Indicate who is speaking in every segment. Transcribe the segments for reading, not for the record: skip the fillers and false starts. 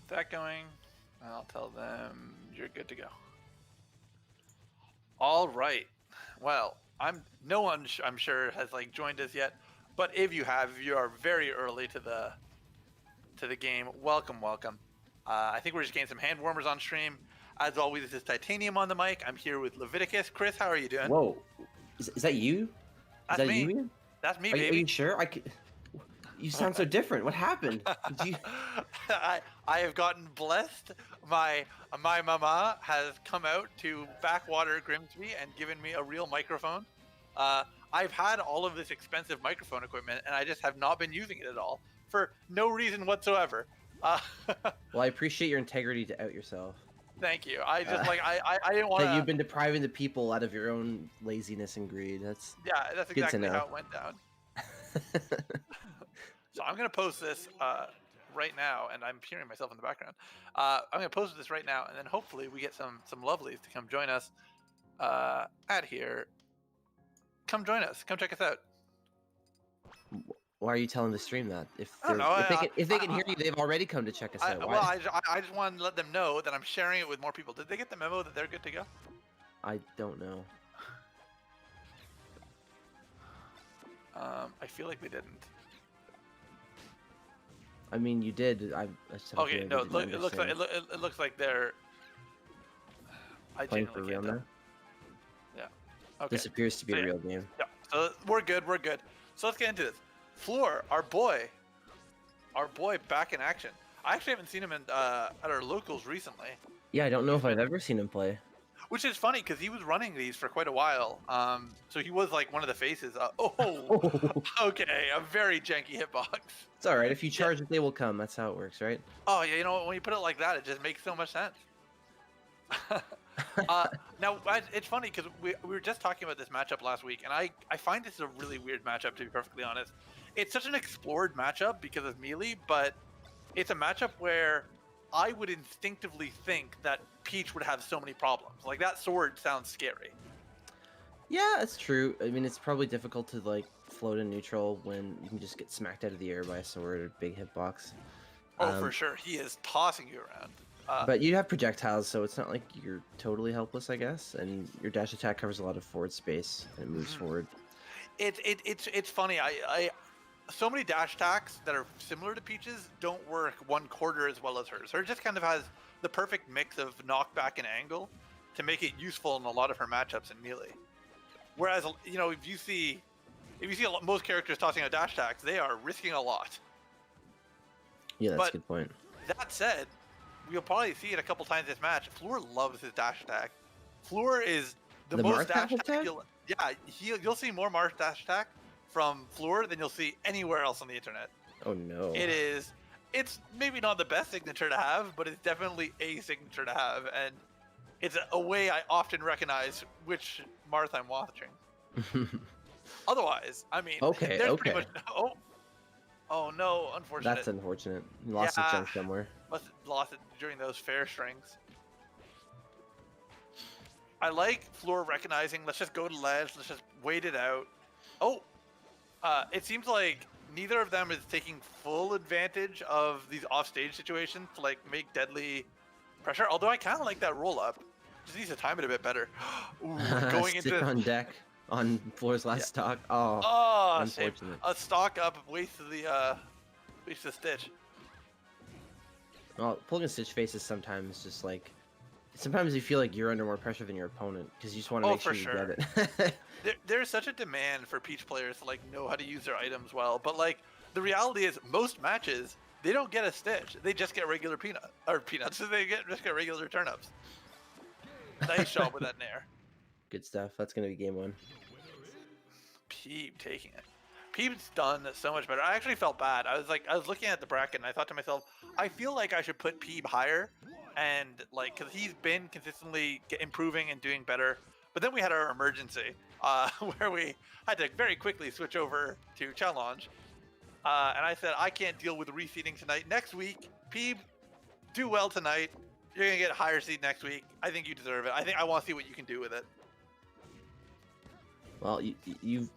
Speaker 1: that going. And I'll tell them you're good to go. All right. Well, no one I'm sure has like joined us yet, but if you have, if you are very early to the game, welcome. I think we're just getting some hand warmers on stream. As always, this is Titanium on the mic. I'm here with Leviticus. Chris, how are you doing?
Speaker 2: Whoa, is that you?
Speaker 1: That's me. You? That's me, baby.
Speaker 2: Are you sure? You sound so different. What happened?
Speaker 1: I have gotten blessed. My mama has come out to Backwater Grimsby and given me a real microphone. I've had all of this expensive microphone equipment, and I just have not been using it at all for no reason whatsoever.
Speaker 2: Well, I appreciate your integrity to out yourself.
Speaker 1: Thank you. I just I didn't want to.
Speaker 2: That you've been depriving the people out of your own laziness and greed. That's
Speaker 1: exactly how it went down. So I'm gonna post this right now, and I'm hearing myself in the background. I'm gonna post this right now, and then hopefully we get some lovelies to come join us at here. Come join us. Come check us out.
Speaker 2: Why are you telling the stream that? If they can hear you, they've already come to check us out.
Speaker 1: Well, I just want to let them know that I'm sharing it with more people. Did they get the memo that they're good to go?
Speaker 2: I don't know.
Speaker 1: I feel like they didn't.
Speaker 2: I mean, you did.
Speaker 1: Okay, no. It looks like they're. I
Speaker 2: playing for real now.
Speaker 1: Yeah. Okay.
Speaker 2: This appears to be a real game.
Speaker 1: Yeah. So we're good. So let's get into this. Floor, our boy, back in action. I actually haven't seen him at our locals recently.
Speaker 2: Yeah, I don't know if I've ever seen him play.
Speaker 1: Which is funny because he was running these for quite a while. So he was like one of the faces. Okay, a very janky hitbox.
Speaker 2: It's all right. If you charge it, they will come. That's how it works, right?
Speaker 1: Oh yeah, you know when you put it like that, it just makes so much sense. Now it's funny because we were just talking about this matchup last week, and I find this is a really weird matchup, to be perfectly honest. It's such an explored matchup because of melee, but it's a matchup where I would instinctively think that Peach would have so many problems. Like that sword sounds scary.
Speaker 2: Yeah, it's true. I mean, it's probably difficult to like float in neutral when you can just get smacked out of the air by a sword or big hitbox.
Speaker 1: Oh, for sure. He is tossing you around.
Speaker 2: But you have projectiles, so it's not like you're totally helpless, I guess. And your dash attack covers a lot of forward space and it moves forward.
Speaker 1: It's funny. So many dash attacks that are similar to Peach's don't work 1/4 as well as hers. Hers just kind of has the perfect mix of knockback and angle to make it useful in a lot of her matchups in melee. Whereas, you know, if you see most characters tossing out dash attacks, they are risking a lot.
Speaker 2: Yeah, that's a good point.
Speaker 1: That said, we'll probably see it a couple times this match. Floor loves his dash attack. Floor is the most dash attack. You'll see more Marth dash attack from Floor than you'll see anywhere else on the internet.
Speaker 2: Oh no.
Speaker 1: It's maybe not the best signature to have, but it's definitely a signature to have, and it's a way I often recognize which Marth I'm watching. Otherwise, I mean, pretty much, oh no, unfortunate.
Speaker 2: That's unfortunate. You lost a jump somewhere.
Speaker 1: Must have lost it during those fair strings. I like Floor recognizing, let's just go to ledge, let's just wait it out. It seems like neither of them is taking full advantage of these offstage situations to like make deadly pressure. Although I kind of like that roll up. Just needs to time it a bit better. Ooh, going into
Speaker 2: on deck on Floor's last stock. Unfortunate.
Speaker 1: A stock up wastes the stitch.
Speaker 2: Well, pulling a stitch face is sometimes just like. Sometimes you feel like you're under more pressure than your opponent because you just want to make sure you get it.
Speaker 1: There's such a demand for Peach players to like know how to use their items well, but like the reality is most matches they don't get a stitch; they just get regular peanuts. So they just get regular turnips. Nice job with that nair.
Speaker 2: Good stuff. That's gonna be game one.
Speaker 1: Peeb taking it. Peeb's done so much better. I actually felt bad. I was looking at the bracket and I thought to myself, I feel like I should put Peeb higher. And like, cause he's been consistently improving and doing better. But then we had our emergency, where we had to very quickly switch over to Challonge. And I said, I can't deal with reseeding tonight. Next week, Peeb, do well tonight. You're gonna get a higher seed next week. I think you deserve it. I want to see what you can do with it.
Speaker 2: Well,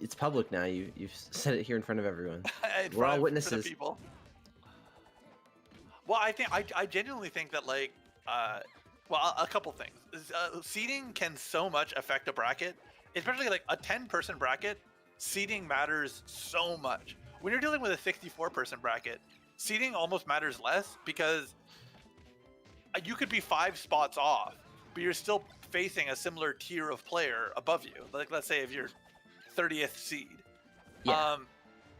Speaker 2: it's public now. You've said it here in front of everyone. We're all witnesses.
Speaker 1: People. Well, I genuinely think that like well, a couple things. Seeding can so much affect a bracket, especially like a 10-person bracket. Seeding matters so much. When you're dealing with a 64-person bracket, seeding almost matters less because you could be 5 spots off, but you're still facing a similar tier of player above you. Like let's say if you're 30th seed.
Speaker 2: Yeah.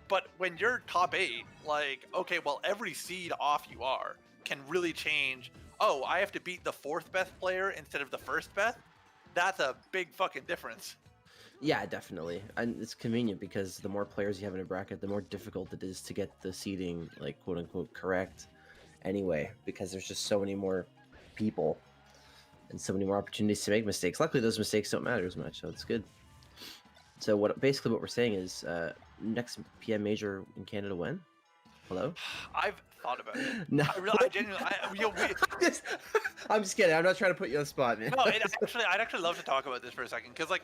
Speaker 1: But when you're top 8, like, okay, well, every seed off you are can really change. Oh, I have to beat the 4th best player instead of the 1st best. That's a big fucking difference.
Speaker 2: Yeah, definitely. And it's convenient because the more players you have in a bracket, the more difficult it is to get the seeding, like, quote unquote, correct anyway, because there's just so many more people and so many more opportunities to make mistakes. Luckily, those mistakes don't matter as much, so it's good. So what we're saying is next PM major in Canada when? Hello?
Speaker 1: I've thought about it.
Speaker 2: No.
Speaker 1: I genuinely,
Speaker 2: I'm just kidding. I'm not trying to put you on the spot, man.
Speaker 1: no, I'd actually love to talk about this for a second because, like,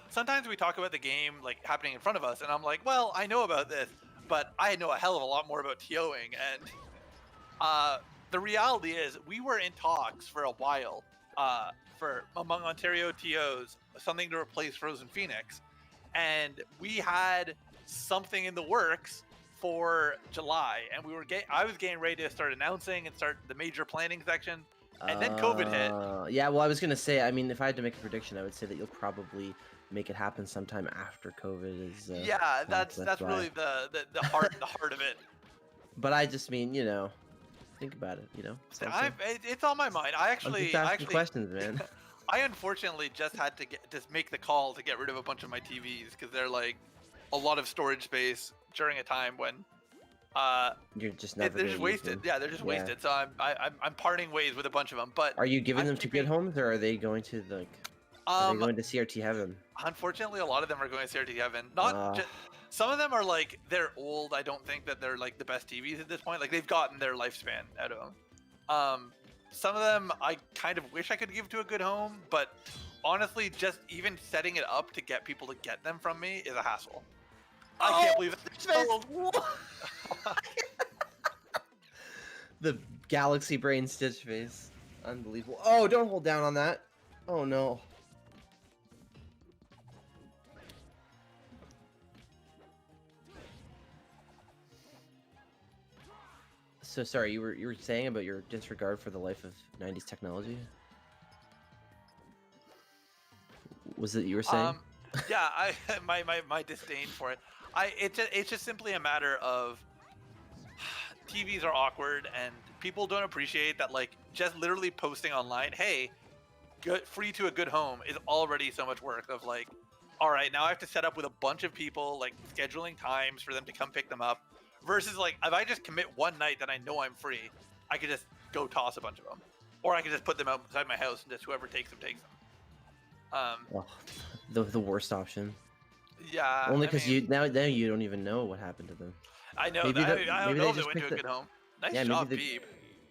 Speaker 1: sometimes we talk about the game like happening in front of us, and I'm like, well, I know about this, but I know a hell of a lot more about TOing, and the reality is we were in talks for a while for among Ontario TOs something to replace Frozen Phoenix, and we had something in the works for July, and I was getting ready to start announcing and start the major planning section, and then COVID hit.
Speaker 2: Yeah, well, I was gonna say, I mean, if I had to make a prediction, I would say that you'll probably make it happen sometime after COVID is.
Speaker 1: Yeah, that's really the heart of it.
Speaker 2: But I just mean, think about it.
Speaker 1: It's on my mind.
Speaker 2: I'm just asking questions, man.
Speaker 1: I unfortunately just had to make the call to get rid of a bunch of my TVs because they're like a lot of storage space during a time when
Speaker 2: you're just never
Speaker 1: they're just wasted. Yeah, they're just wasted. So I'm parting ways with a bunch of them. But
Speaker 2: are you giving them to good homes, or are they going to are they going to CRT heaven?
Speaker 1: Unfortunately, a lot of them are going to CRT heaven. Some of them are like they're old. I don't think that they're like the best TVs at this point. Like they've gotten their lifespan out of them. Some of them I kind of wish I could give to a good home, but honestly, just even setting it up to get people to get them from me is a hassle. I can't believe it.
Speaker 2: The Galaxy Brain Stitch face. Unbelievable. Oh, don't hold down on that. Oh no. So sorry, you were saying about your disregard for the life of 90s technology? Was it you were saying?
Speaker 1: Yeah, my disdain for it. It's just simply a matter of TVs are awkward and people don't appreciate that, like, just literally posting online, hey, free to a good home is already so much work of like, all right, now I have to set up with a bunch of people, like scheduling times for them to come pick them up, versus like if I just commit one night that I know I'm free, I could just go toss a bunch of them, or I could just put them outside my house and just whoever takes them takes them.
Speaker 2: The worst option.
Speaker 1: Yeah.
Speaker 2: Only because you now you don't even know what happened to them.
Speaker 1: I know. I don't know if they went to a good home. Nice job, Beeb.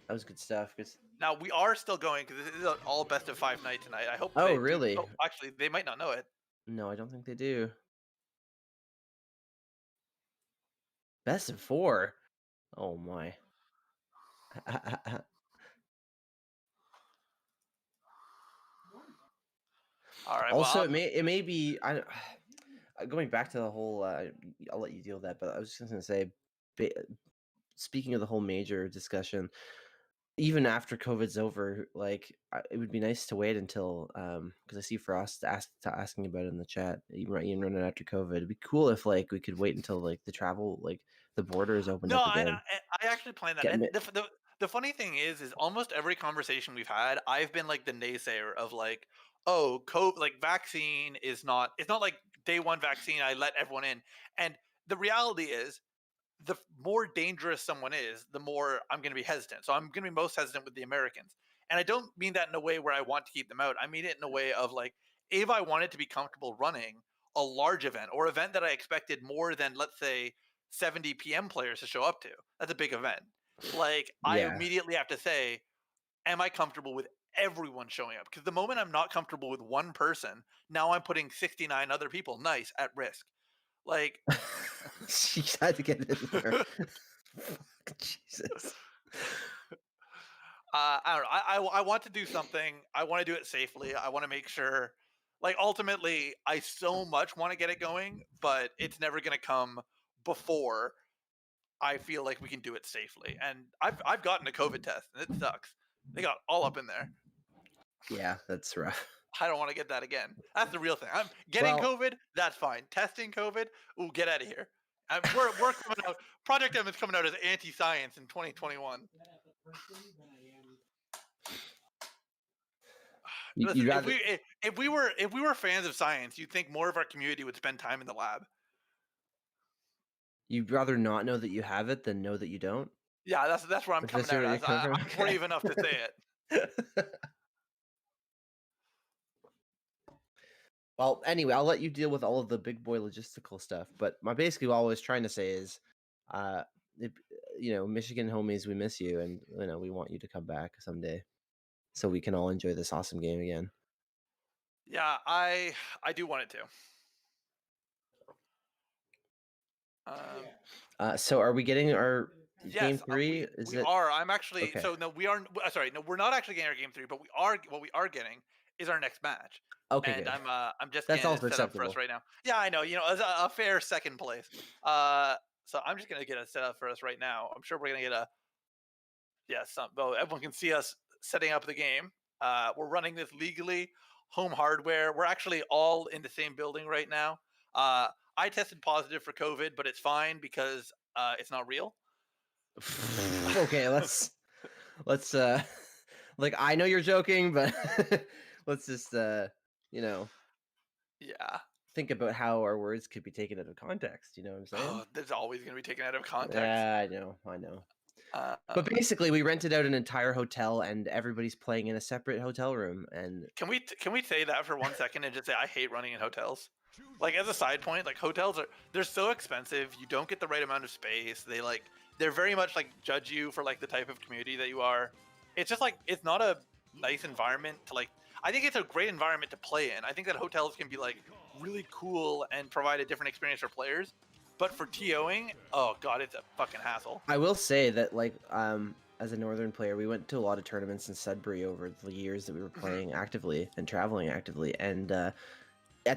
Speaker 2: That was good stuff.
Speaker 1: Now we are still going because this is an all best of 5 night tonight. I hope.
Speaker 2: Oh, really?
Speaker 1: Oh, actually, they might not know it.
Speaker 2: No, I don't think they do. Best of 4. Oh my.
Speaker 1: All right.
Speaker 2: Also, it may be going back to the whole. I'll let you deal with that, but I was just gonna say, speaking of the whole major discussion, even after COVID's over, like it would be nice to wait until because I see Frost asking about it in the chat. Even running after COVID, it'd be cool if like we could wait until like the travel, like the borders opened up again.
Speaker 1: No, I actually plan that. And the funny thing is almost every conversation we've had, I've been like the naysayer of like, oh, COVID, like vaccine is not. It's not like day one vaccine. I let everyone in, and the reality is, the more dangerous someone is, the more I'm going to be hesitant. So I'm going to be most hesitant with the Americans. And I don't mean that in a way where I want to keep them out. I mean it in a way of like, if I wanted to be comfortable running a large event or event that I expected more than, let's say, 70 PM players to show up to, that's a big event. Like, I immediately have to say, am I comfortable with everyone showing up? Because the moment I'm not comfortable with one person, now I'm putting 69 other people, at risk. Like,
Speaker 2: she had to get it in there. Jesus.
Speaker 1: I don't know. I want to do something. I want to do it safely. I want to make sure, like, ultimately, I so much want to get it going, but it's never going to come before I feel like we can do it safely. And I've gotten a COVID test, and it sucks. They got all up in there.
Speaker 2: Yeah, that's rough.
Speaker 1: I don't want to get that again. That's the real thing. I'm getting
Speaker 2: Well,
Speaker 1: COVID. That's fine. Testing COVID. Ooh, get out of here. We're coming out. Project M is coming out as anti-science in 2021.
Speaker 2: you'd
Speaker 1: Listen,
Speaker 2: rather
Speaker 1: if we were fans of science, you'd think more of our community would spend time in the lab.
Speaker 2: you'd rather not know that you have it than know that you don't.
Speaker 1: Yeah, that's where I'm
Speaker 2: If
Speaker 1: coming
Speaker 2: that's
Speaker 1: out
Speaker 2: where you're
Speaker 1: as.
Speaker 2: coming from.
Speaker 1: I'm brave enough to say it.
Speaker 2: Well, anyway, I'll let you deal with all of the big boy logistical stuff. But basically what I was trying to say is, uh, if, Michigan homies, we miss you, and we want you to come back someday, so we can all enjoy this awesome game again.
Speaker 1: Yeah, I do want it to.
Speaker 2: So are we getting our game
Speaker 1: Yes,
Speaker 2: 3? Is
Speaker 1: we
Speaker 2: it
Speaker 1: are. I'm actually
Speaker 2: okay?
Speaker 1: so no, we are. Sorry, no, we're not actually getting our game 3, but we are. What we are getting is our next match,
Speaker 2: Okay,
Speaker 1: and
Speaker 2: good.
Speaker 1: I'm just
Speaker 2: That's
Speaker 1: getting it
Speaker 2: also
Speaker 1: set up for us
Speaker 2: acceptable.
Speaker 1: right now. Yeah, I know. As a fair second place. So I'm just gonna get it set up for us right now. I'm sure we're gonna get a well, everyone can see us setting up the game. We're running this legally, home hardware. We're actually all in the same building right now. I tested positive for COVID, but it's fine because it's not real.
Speaker 2: Okay, let's like, I know you're joking, but let's just
Speaker 1: Yeah.
Speaker 2: think about how our words could be taken out of context. You know what I'm saying?
Speaker 1: Oh, there's always going to be taken out of context.
Speaker 2: Yeah, I know.
Speaker 1: Uh,
Speaker 2: But
Speaker 1: um,
Speaker 2: basically, we rented out an entire hotel, and everybody's playing in a separate hotel room. And
Speaker 1: can we say that for 1 second and just say I hate running in hotels? Like, as a side point, like, hotels they're so expensive. You don't get the right amount of space. They're very much like judge you for like the type of community that you are. It's just like it's not a nice environment to like. I think it's a great environment to play in. I think that hotels can be like really cool and provide a different experience for players. But for TOing, oh god, it's a fucking hassle.
Speaker 2: I will say that, like, as a northern player, we went to a lot of tournaments in Sudbury over the years that we were playing actively and traveling actively. And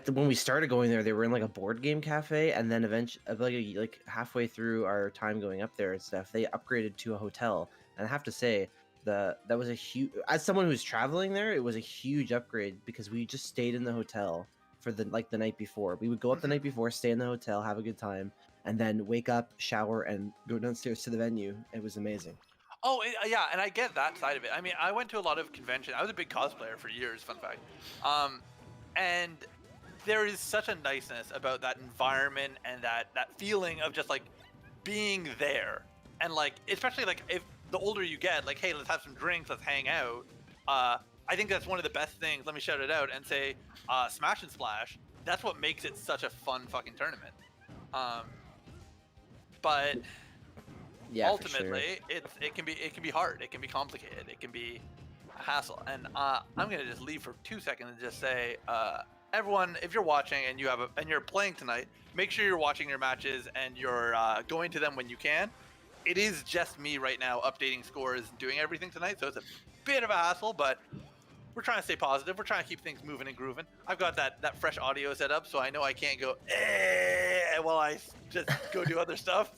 Speaker 2: when we started going there, they were in like a board game cafe, and then eventually, like halfway through our time going up there and stuff, they upgraded to a hotel. And I have to say, that was a huge. As someone who was traveling there, it was a huge upgrade because we just stayed in the hotel for the night before. We would go up the night before, stay in the hotel, have a good time, and then wake up, shower, and go downstairs to the venue. It was amazing.
Speaker 1: Oh, yeah, and I get that side of it. I mean, I went to a lot of conventions. I was a big cosplayer for years, fun fact. And there is such a niceness about that environment and that feeling of just like being there. And like, especially like if the older you get, like, hey, let's have some drinks, let's hang out. I think that's one of the best things. Let me shout it out and say, Smash and Splash. That's what makes it such a fun fucking tournament. But
Speaker 2: Yeah,
Speaker 1: ultimately, it can be hard. It can be complicated. It can be a hassle. And I'm gonna just leave for 2 seconds and just say, everyone, if you're watching and you're playing tonight, make sure you're watching your matches and you're going to them when you can. It is just me right now updating scores and doing everything tonight, so it's a bit of a hassle, but we're trying to stay positive. We're trying to keep things moving and grooving. I've got that fresh audio set up, so I know I can't go while I just go do other stuff.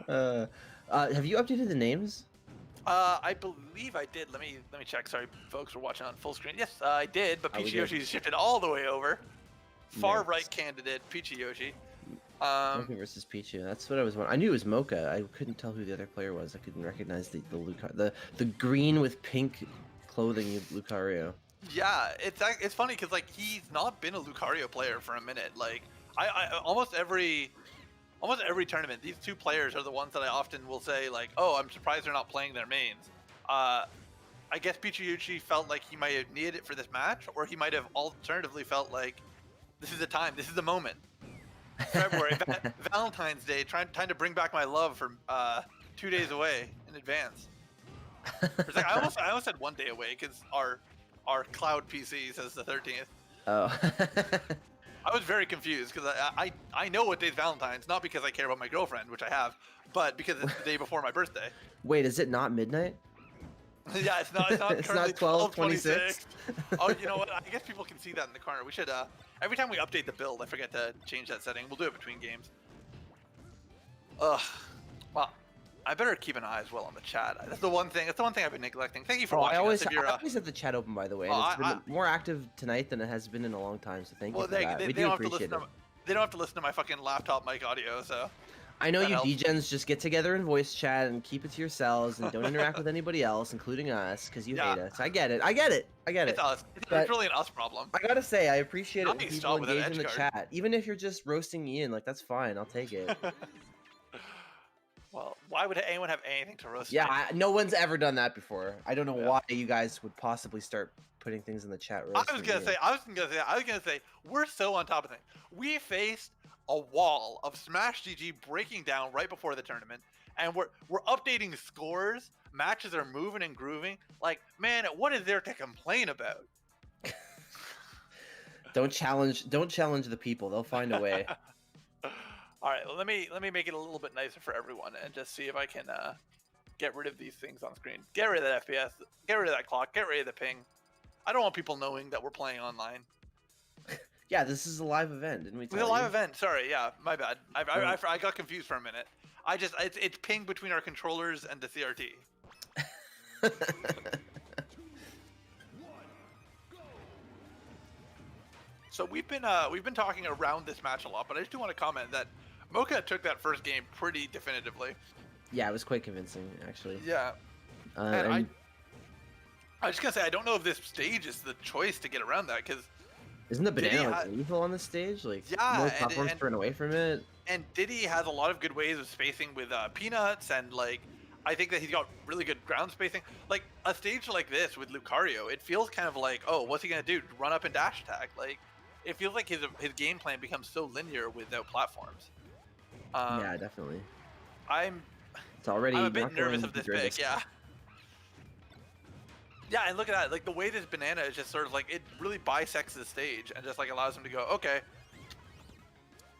Speaker 2: Have you updated the names?
Speaker 1: I believe I did. Let me check. Sorry, folks, we're watching on full screen. Yes, I did, but
Speaker 2: we
Speaker 1: Peachy
Speaker 2: did.
Speaker 1: Yoshi's shifted all the way over. Far
Speaker 2: Nice.
Speaker 1: right candidate, Peachy Yoshi.
Speaker 2: Mocha versus Pichu. That's what I was wondering. I knew it was Mocha. I couldn't tell who the other player was. I couldn't recognize the the green with pink clothing Lucario.
Speaker 1: Yeah, it's funny because like he's not been a Lucario player for a minute. Like I almost every tournament, these two players are the ones that I often will say like, oh, I'm surprised they're not playing their mains. I guess Pichiuchi felt like he might have needed it for this match, or he might have alternatively felt like this is the time, this is the moment. February, Valentine's Day, trying to bring back my love from 2 days away in advance. It's like, I almost said 1 day away because our cloud PC says the 13th.
Speaker 2: Oh.
Speaker 1: I was very confused because I know what day's Valentine's, not because I care about my girlfriend, which I have, but because it's the day before my birthday.
Speaker 2: Wait, is it not midnight?
Speaker 1: Yeah, it's not
Speaker 2: It's
Speaker 1: currently
Speaker 2: not 12:26.
Speaker 1: 12:26. Oh, you know what? I guess people can see that in the corner. We should every time we update the build, I forget to change that setting. We'll do it between games. Ugh. Well, I better keep an eye as well on the chat. That's the one thing. That's the one thing I've been neglecting. Thank you for watching.
Speaker 2: I always,
Speaker 1: us. If you're,
Speaker 2: I always have the chat open, by the way. And it's been more active tonight than it has been in a long time. So thank you for that. We do appreciate it.
Speaker 1: They don't have to listen to my fucking laptop mic audio, so.
Speaker 2: I know you degens just get together in voice chat and keep it to yourselves and don't interact with anybody else, including us, because you hate us. I get it. I get it.
Speaker 1: It's us. It's really an us problem.
Speaker 2: I gotta say, I appreciate it when people engage in the chat. Even if you're just roasting Ian, like, that's fine. I'll take it.
Speaker 1: Well, why would anyone have anything to roast?
Speaker 2: Yeah, no one's ever done that before. I don't know why you guys would possibly start putting things in the chat.
Speaker 1: I was gonna say, we're so on top of things. We faced a wall of Smash GG breaking down right before the tournament, and we're updating scores. Matches are moving and grooving. Like, man, what is there to complain about?
Speaker 2: Don't challenge the people. They'll find a way.
Speaker 1: All right, well, let me make it a little bit nicer for everyone and just see if I can get rid of these things on screen. Get rid of that FPS. Get rid of that clock. Get rid of the ping. I don't want people knowing that we're playing online.
Speaker 2: Yeah, this is a live event, didn't we tell you?
Speaker 1: It's a live event. Sorry, yeah, my bad. I got confused for a minute. It's ping between our controllers and the CRT. So we've been talking around this match a lot, but I just do want to comment that Mocha took that first game pretty definitively.
Speaker 2: Yeah, it was quite convincing, actually.
Speaker 1: Yeah. And I was just gonna say, I don't know if this stage is the choice to get around that, because
Speaker 2: isn't the banana like lethal on this stage? Like,
Speaker 1: yeah,
Speaker 2: no platforms turn away from it.
Speaker 1: And Diddy has a lot of good ways of spacing with Peanuts, and like, I think that he's got really good ground spacing. Like, a stage like this with Lucario, it feels kind of like, oh, what's he gonna do? Run up and dash attack? Like, it feels like his game plan becomes so linear without platforms.
Speaker 2: Yeah, definitely.
Speaker 1: I'm a bit nervous of this pick, yeah. Yeah, and look at that. Like, the way this banana is just sort of like, it really bisects the stage and just like allows him to go, okay,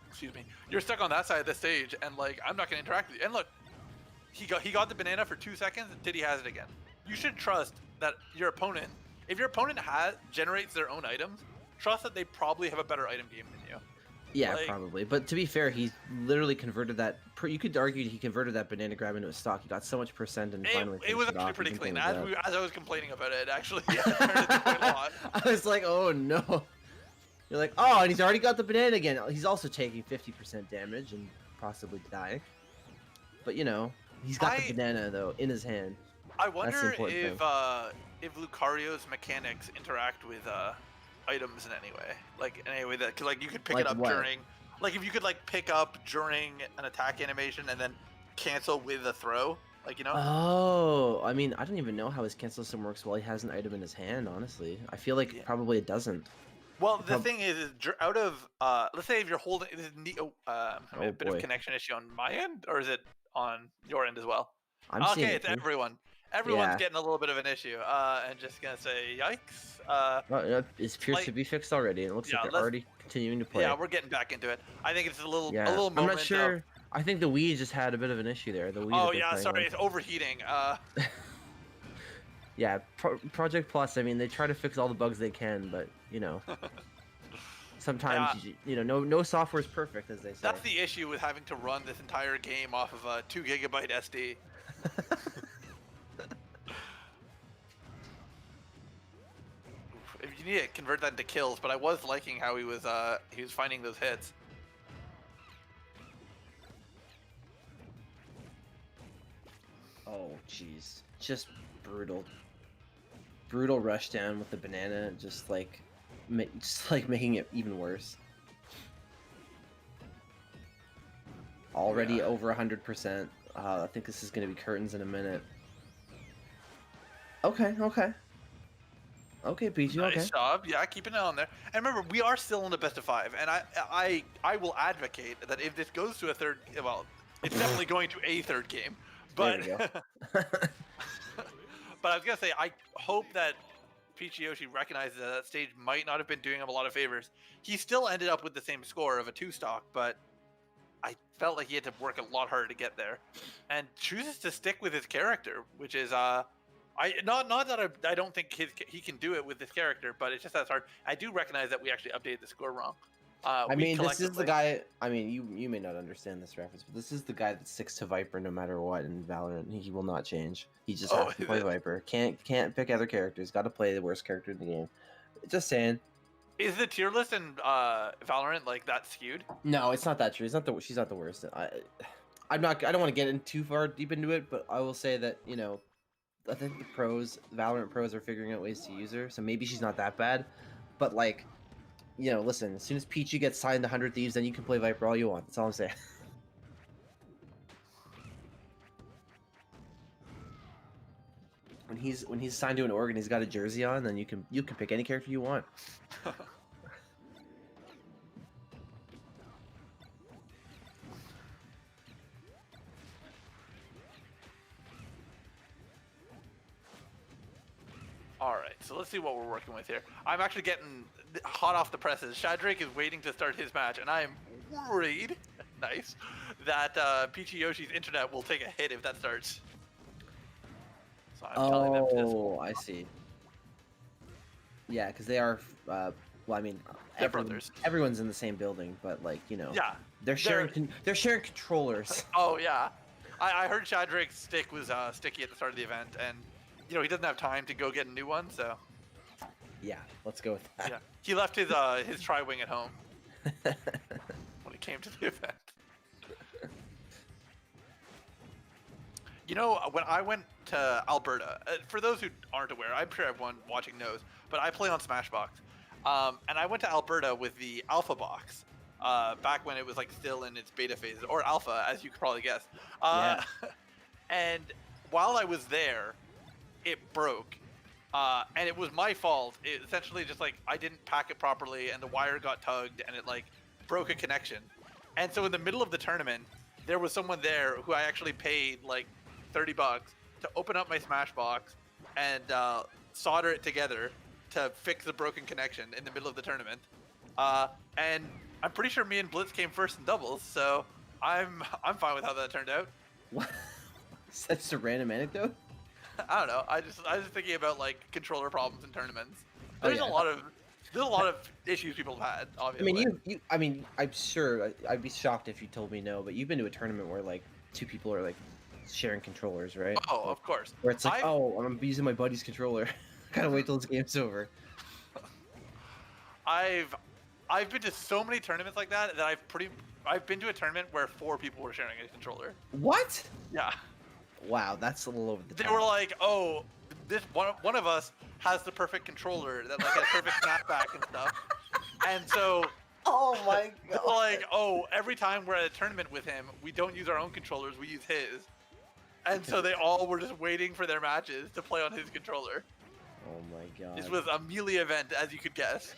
Speaker 1: excuse me, you're stuck on that side of the stage, and like, I'm not gonna interact with you. And look, he got the banana for 2 seconds, and Diddy has it again. You should trust that your opponent, if your opponent generates their own items, trust that they probably have a better item game than you.
Speaker 2: Yeah, like, probably. But to be fair, he literally converted that. You could argue he converted that banana grab into a stock. He got so much percent and finally
Speaker 1: it was actually pretty clean. As I was complaining about it, actually, yeah, it turned quite a lot.
Speaker 2: I was like, oh no. You're like, oh, and he's already got the banana again. He's also taking 50% damage and possibly dying. But you know, he's got the banana though in his hand.
Speaker 1: I wonder if Lucario's mechanics interact with items in any way, like in any way that you could pick it up during, like if you could like pick up during an attack animation and then cancel with a throw, like, you know.
Speaker 2: Oh, I mean, I don't even know how his cancel system works while he has an item in his hand. Honestly, I feel like probably it doesn't.
Speaker 1: Well, the thing is out of let's say if you're holding a bit of connection issue on my end, or is it on your end as well? Okay, it's everyone. Everyone's getting a little bit of an issue, and just gonna say, yikes.
Speaker 2: It appears to be fixed already. It looks like they're already continuing to play.
Speaker 1: Yeah, we're getting back into it. I think it's a little moment.
Speaker 2: I'm not sure. I think the Wii just had a bit of an issue there. The Wii.
Speaker 1: Oh yeah, sorry, it's overheating.
Speaker 2: Yeah, Project Plus. I mean, they try to fix all the bugs they can, but you know, sometimes you know, no software is perfect, as they say.
Speaker 1: That's the issue with having to run this entire game off of a 2 GB SD. You need to convert that into kills, but I was liking how he was finding those hits.
Speaker 2: Oh jeez, just brutal rush down with the banana, just like making it even worse. Already over 100%. I think this is gonna be curtains in a minute. Okay, PG,
Speaker 1: nice job. Yeah, keeping it on there. And remember, we are still in the best of 5, and I will advocate that if this goes to a third, well, it's definitely going to a third game. But but I was gonna say, I hope that Peachy Yoshi recognizes that stage might not have been doing him a lot of favors. He still ended up with the same score of a 2-stock, but I felt like he had to work a lot harder to get there, and chooses to stick with his character, which is I don't think he can do it with this character, but it's just that's hard. I do recognize that we actually updated the score wrong.
Speaker 2: I mean, this is the guy. I mean, you may not understand this reference, but this is the guy that sticks to Viper no matter what in Valorant. He will not change. He just has to play Viper. Can't pick other characters. Got to play the worst character in the game. Just saying.
Speaker 1: Is the tier list in Valorant like that skewed?
Speaker 2: No, it's not that true. She's not the worst. I don't want to get in too far deep into it, but I will say that I think the Valorant pros are figuring out ways to use her, so maybe she's not that bad. But like, listen, as soon as Peachy gets signed to 100 Thieves, then you can play Viper all you want. That's all I'm saying. When he's signed to an org and he's got a jersey on, then you can pick any character you want.
Speaker 1: All right, so let's see what we're working with here. I'm actually getting hot off the presses. Shadrake is waiting to start his match, and I am worried, nice, that Peachy Yoshi's internet will take a hit if that starts. So I'm telling them this.
Speaker 2: Oh, I see. Yeah, because they are. Well, I mean, everyone's in the same building, but like
Speaker 1: yeah,
Speaker 2: they're sharing controllers.
Speaker 1: Oh yeah, I heard Shadrake's stick was sticky at the start of the event, and he doesn't have time to go get a new one, so.
Speaker 2: Yeah, let's go with that.
Speaker 1: Yeah, he left his tri-wing at home when it came to the event. When I went to Alberta, for those who aren't aware, I'm sure everyone watching knows, but I play on Smashbox, and I went to Alberta with the Alpha Box back when it was like still in its beta phases, or Alpha, as you could probably guess.
Speaker 2: Yeah.
Speaker 1: And while I was there, it broke. And it was my fault. It essentially just like I didn't pack it properly, and the wire got tugged, and it like broke a connection. And so in the middle of the tournament, there was someone there who I actually paid like $30 to open up my Smashbox and solder it together to fix the broken connection in the middle of the tournament. And I'm pretty sure me and Blitz came first in doubles, so I'm fine with how that turned out.
Speaker 2: What? Is that just a random anecdote?
Speaker 1: I don't know. I was thinking about like controller problems in tournaments. There's a lot of issues people have had. Obviously.
Speaker 2: I mean, I'm sure I'd be shocked if you told me no, but you've been to a tournament where like two people are like sharing controllers, right?
Speaker 1: Oh, of course.
Speaker 2: Where it's like, I'm using my buddy's controller. Gotta wait till this game's over.
Speaker 1: I've been to so many tournaments like that I've been to a tournament where 4 people were sharing a controller.
Speaker 2: What?
Speaker 1: Yeah.
Speaker 2: Wow, that's a little over the top.
Speaker 1: They were like, oh, this one of us has the perfect controller that like has perfect snapback and stuff. And so
Speaker 2: oh my god.
Speaker 1: Like, oh, every time we're at a tournament with him, we don't use our own controllers, we use his. And so they all were just waiting for their matches to play on his controller.
Speaker 2: Oh my god.
Speaker 1: This was a melee event, as you could guess.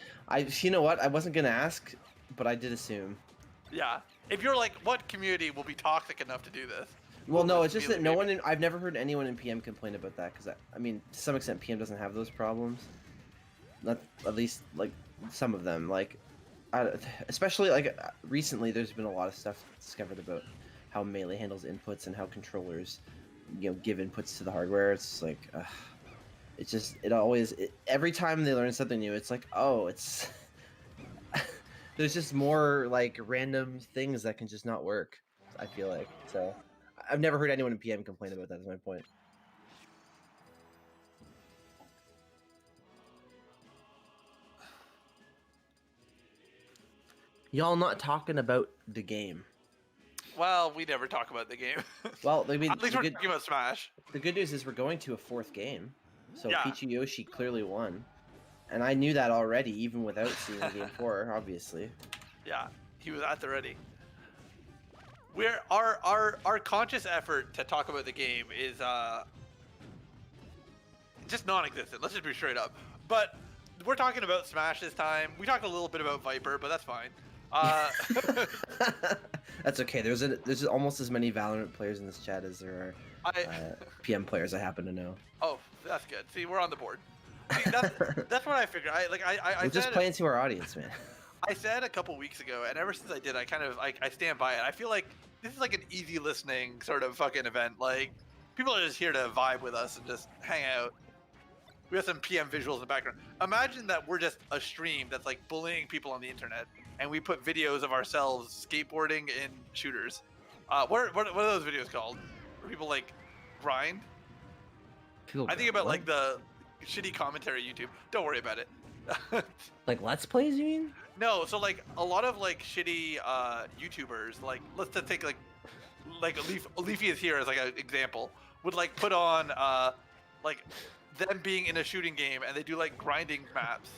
Speaker 2: You know what? I wasn't gonna ask, but I did assume.
Speaker 1: Yeah. If you're like, what community will be toxic enough to do this?
Speaker 2: Well, no, it's just that no one I've never heard anyone in PM complain about that, because I mean, to some extent, PM doesn't have those problems. Not at least like some of them, like, especially like recently, there's been a lot of stuff discovered about how Melee handles inputs and how controllers, give inputs to the hardware. It's like, it's just every time they learn something new, it's like, oh, it's there's just more like random things that can just not work. I feel like so. I've never heard anyone in PM complain about that. Is my point. Y'all not talking about the game.
Speaker 1: Well, we never talk about the game.
Speaker 2: Well, I mean,
Speaker 1: at least we're talking about Smash.
Speaker 2: The good news is we're going to a 4th game, so
Speaker 1: yeah.
Speaker 2: Peachy Yoshi clearly won, and I knew that already, even without seeing Game 4, obviously.
Speaker 1: Yeah, he was at the ready. Our conscious effort to talk about the game is just non-existent. Let's just be straight up. But we're talking about Smash this time. We talked a little bit about Viper, but that's fine.
Speaker 2: That's okay. There's almost as many Valorant players in this chat as there are PM players I happen to know.
Speaker 1: Oh, that's good. See, we're on the board. See, that's what I figured. I
Speaker 2: We're just
Speaker 1: said
Speaker 2: playing to our audience, man.
Speaker 1: I said a couple weeks ago, and ever since I did, I kind of I stand by it. I feel like this is like an easy listening sort of fucking event. Like people are just here to vibe with us and just hang out. We have some PM visuals in the background. Imagine that we're just a stream that's like bullying people on the internet, and we put videos of ourselves skateboarding in shooters. What are those videos called? Where people like grind?
Speaker 2: People
Speaker 1: I think
Speaker 2: go,
Speaker 1: about
Speaker 2: what?
Speaker 1: like the shitty commentary YouTube. Don't worry about it.
Speaker 2: Like Let's Plays, you mean?
Speaker 1: No, so like a lot of like shitty YouTubers, like let's just take like Leafy is here as like an example, would like put on like them being in a shooting game and they do like grinding maps.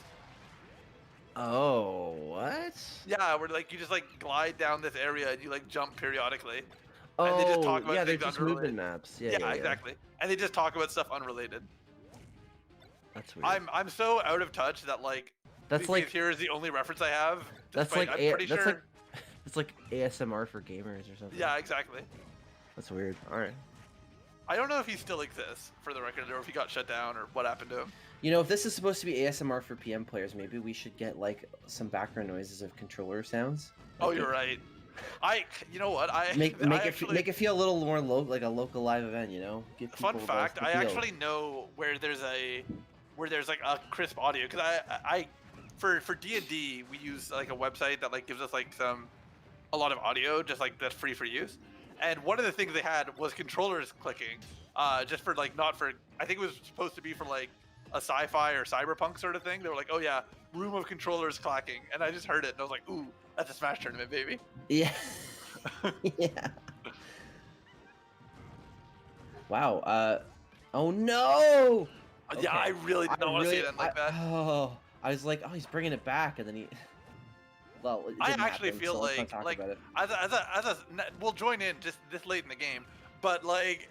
Speaker 2: Oh, what?
Speaker 1: Yeah, where like you just like glide down this area and you like jump periodically. And they just
Speaker 2: Oh,
Speaker 1: talk about
Speaker 2: yeah, they're
Speaker 1: things
Speaker 2: just
Speaker 1: unrelated.
Speaker 2: movement maps. Yeah,
Speaker 1: Yeah,
Speaker 2: yeah, yeah.
Speaker 1: exactly. And they just talk about stuff unrelated.
Speaker 2: That's weird.
Speaker 1: I'm so out of touch that like
Speaker 2: That's
Speaker 1: Leafy
Speaker 2: like
Speaker 1: is here is the only reference I have.
Speaker 2: that's
Speaker 1: despite-
Speaker 2: like
Speaker 1: I'm pretty
Speaker 2: that's
Speaker 1: sure.
Speaker 2: like it's like ASMR for gamers or something.
Speaker 1: Yeah, exactly.
Speaker 2: That's weird. All right.
Speaker 1: I don't know if he still exists, for the record, or if he got shut down, or what happened to him.
Speaker 2: You know, if this is supposed to be ASMR for PM players, maybe we should get like some background noises of controller sounds.
Speaker 1: Oh, you're right. You know what?
Speaker 2: Make
Speaker 1: actually,
Speaker 2: it feel a little more like a local live event. You know, give people
Speaker 1: fun fact.
Speaker 2: the
Speaker 1: I
Speaker 2: feel.
Speaker 1: actually know where there's like a crisp audio because for D&D we use like a website that like gives us like a lot of audio just like that's free for use. And one of the things they had was controllers clicking, just for like not for I think it was supposed to be for like a sci-fi or cyberpunk sort of thing. They were like, oh yeah, room of controllers clacking, and I just heard it and I was like, ooh, that's a Smash tournament, baby.
Speaker 2: Yeah. Yeah. Wow. Oh no.
Speaker 1: Yeah, I really did not want to see it end like that.
Speaker 2: Oh, I was like, oh, he's bringing it back, and then he. Well, it
Speaker 1: I
Speaker 2: didn't
Speaker 1: actually
Speaker 2: happen,
Speaker 1: feel
Speaker 2: so let's not
Speaker 1: like
Speaker 2: talk
Speaker 1: like
Speaker 2: about it.
Speaker 1: we'll join in just this late in the game, but like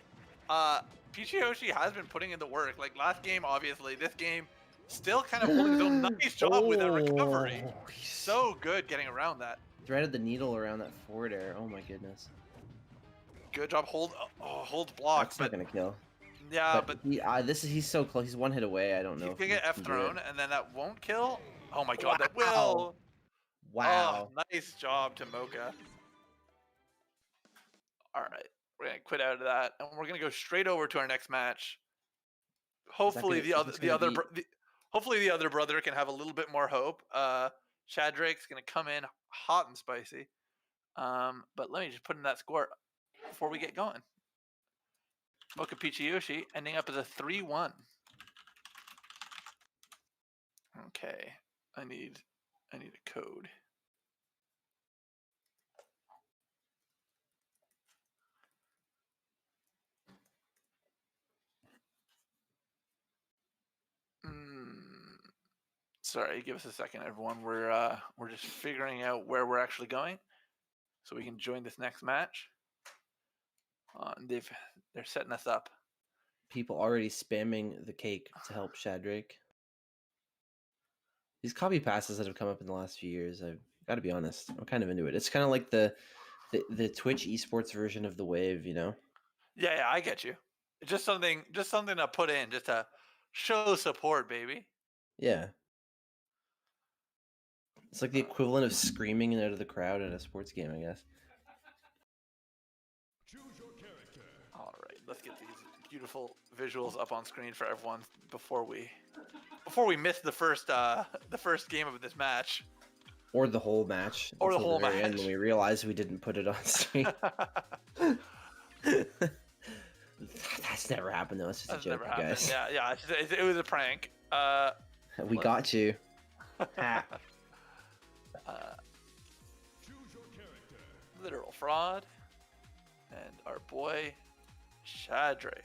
Speaker 1: Pichiyoshi has been putting in the work. Like last game, obviously, this game still kind of holding his own. Nice job with that recovery.
Speaker 2: Oh,
Speaker 1: So good getting around that.
Speaker 2: threaded the needle around that forward air. Oh my goodness.
Speaker 1: Good job hold block,
Speaker 2: That's
Speaker 1: but
Speaker 2: not gonna kill.
Speaker 1: yeah, but
Speaker 2: He's so close. He's one hit away. I don't know.
Speaker 1: he's
Speaker 2: if
Speaker 1: gonna
Speaker 2: he
Speaker 1: get F
Speaker 2: can do it.
Speaker 1: thrown, and then that won't kill. Oh my god, that
Speaker 2: Wow.
Speaker 1: will.
Speaker 2: Wow.
Speaker 1: Oh, nice job to Mocha. All right, we're gonna quit out of that, and we're gonna go straight over to our next match. Hopefully hopefully the other brother can have a little bit more hope. Shadrake's gonna come in hot and spicy. But let me just put in that score before we get going. Mocha Pichiyoshi ending up as a 3-1. Okay, I need a code. Sorry, give us a second, everyone. We're just figuring out where we're actually going, so we can join this next match. They're setting us up.
Speaker 2: People already spamming the cake to help Shadrake. These copy passes that have come up in the last few years, I've got to be honest, I'm kind of into it. It's kind of like the Twitch esports version of the wave, you know?
Speaker 1: Yeah, I get you. It's just something to put in, just to show support, baby.
Speaker 2: Yeah. It's like the equivalent of screaming out of the crowd at a sports game, I guess.
Speaker 1: All right, let's get these beautiful visuals up on screen for everyone before we miss the first game of this match.
Speaker 2: Or the whole match.
Speaker 1: Or the
Speaker 2: until
Speaker 1: whole
Speaker 2: very end
Speaker 1: match.
Speaker 2: when we realized we didn't put it on screen. That's never happened though. It's just
Speaker 1: That's
Speaker 2: a joke,
Speaker 1: never happened.
Speaker 2: guys.
Speaker 1: Yeah, it was a prank.
Speaker 2: We got you.
Speaker 1: Literal fraud, and our boy Shadrake.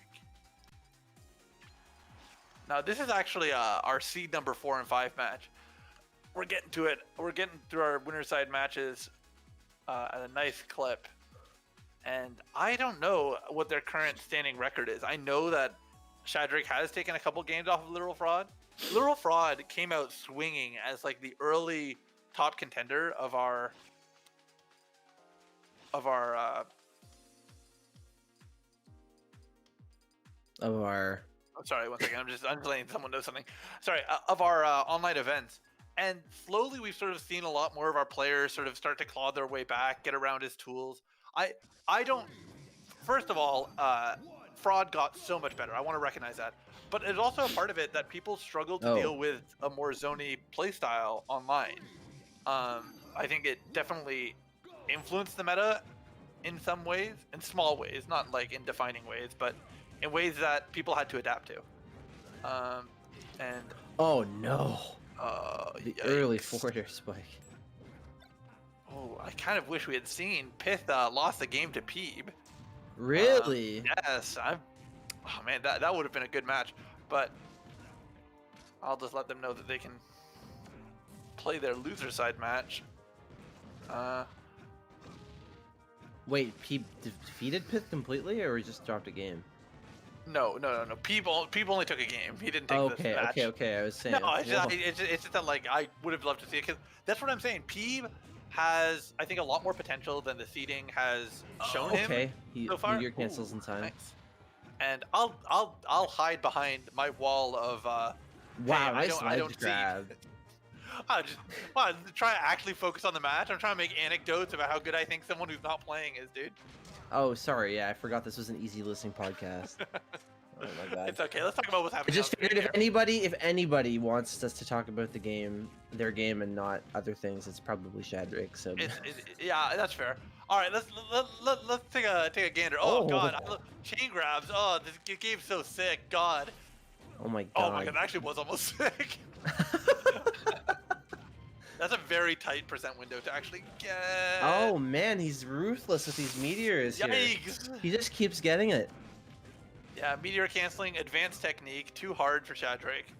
Speaker 1: Now this is actually our seed number 4 and 5 match. We're getting to it. We're getting through our winner side matches at a nice clip, and I don't know what their current standing record is. I know that Shadrake has taken a couple games off of Literal Fraud. Literal Fraud came out swinging as like the early top contender of our sorry, one second. I'm just letting someone know something. Sorry, of our online events, and slowly we've sort of seen a lot more of our players sort of start to claw their way back, get around his tools. I don't. First of all, fraud got so much better. I want to recognize that, but it's also a part of it that people struggle to
Speaker 2: Oh.
Speaker 1: deal with a more zony playstyle online. I think it definitely influenced the meta in some ways, in small ways, not like in defining ways, but in ways that people had to adapt to. And
Speaker 2: Oh no. The early
Speaker 1: yikes.
Speaker 2: forwarder spike.
Speaker 1: Oh, I kind of wish we had seen Pith lost the game to Peeb.
Speaker 2: Really?
Speaker 1: Yes, oh man, that would have been a good match, but I'll just let them know that they can play their loser side match.
Speaker 2: Wait, Peep defeated Pith completely, or he just dropped a game?
Speaker 1: No. Peeb only took a game. He didn't take this match.
Speaker 2: Okay. I was saying.
Speaker 1: No, it's just that like I would have loved to see it, because that's what I'm saying. Peeb has, I think, a lot more potential than the seeding has shown him.
Speaker 2: Okay,
Speaker 1: so far.
Speaker 2: Meteor cancels in time.
Speaker 1: Nice. And I'll hide behind my wall of
Speaker 2: Wow,
Speaker 1: hey,
Speaker 2: nice ledge grab.
Speaker 1: I just want to try to actually focus on the match. I'm trying to make anecdotes about how good I think someone who's not playing is, dude.
Speaker 2: Oh, sorry. Yeah, I forgot this was an easy listening podcast. Oh my god.
Speaker 1: It's okay. Let's talk about what's
Speaker 2: I
Speaker 1: happening.
Speaker 2: just figured if anybody wants us to talk about the game, their game, and not other things, it's probably Shadrake. So
Speaker 1: yeah, that's fair. All right, let's take a gander. Oh god, chain grabs. Oh, this game's so sick. God.
Speaker 2: Oh my god.
Speaker 1: Oh my god, that actually was almost sick. That's a very tight percent window to actually get.
Speaker 2: Oh man, he's ruthless with these meteors here.
Speaker 1: Yikes!
Speaker 2: He just keeps getting it.
Speaker 1: Yeah, meteor canceling, advanced technique, too hard for Shadrake.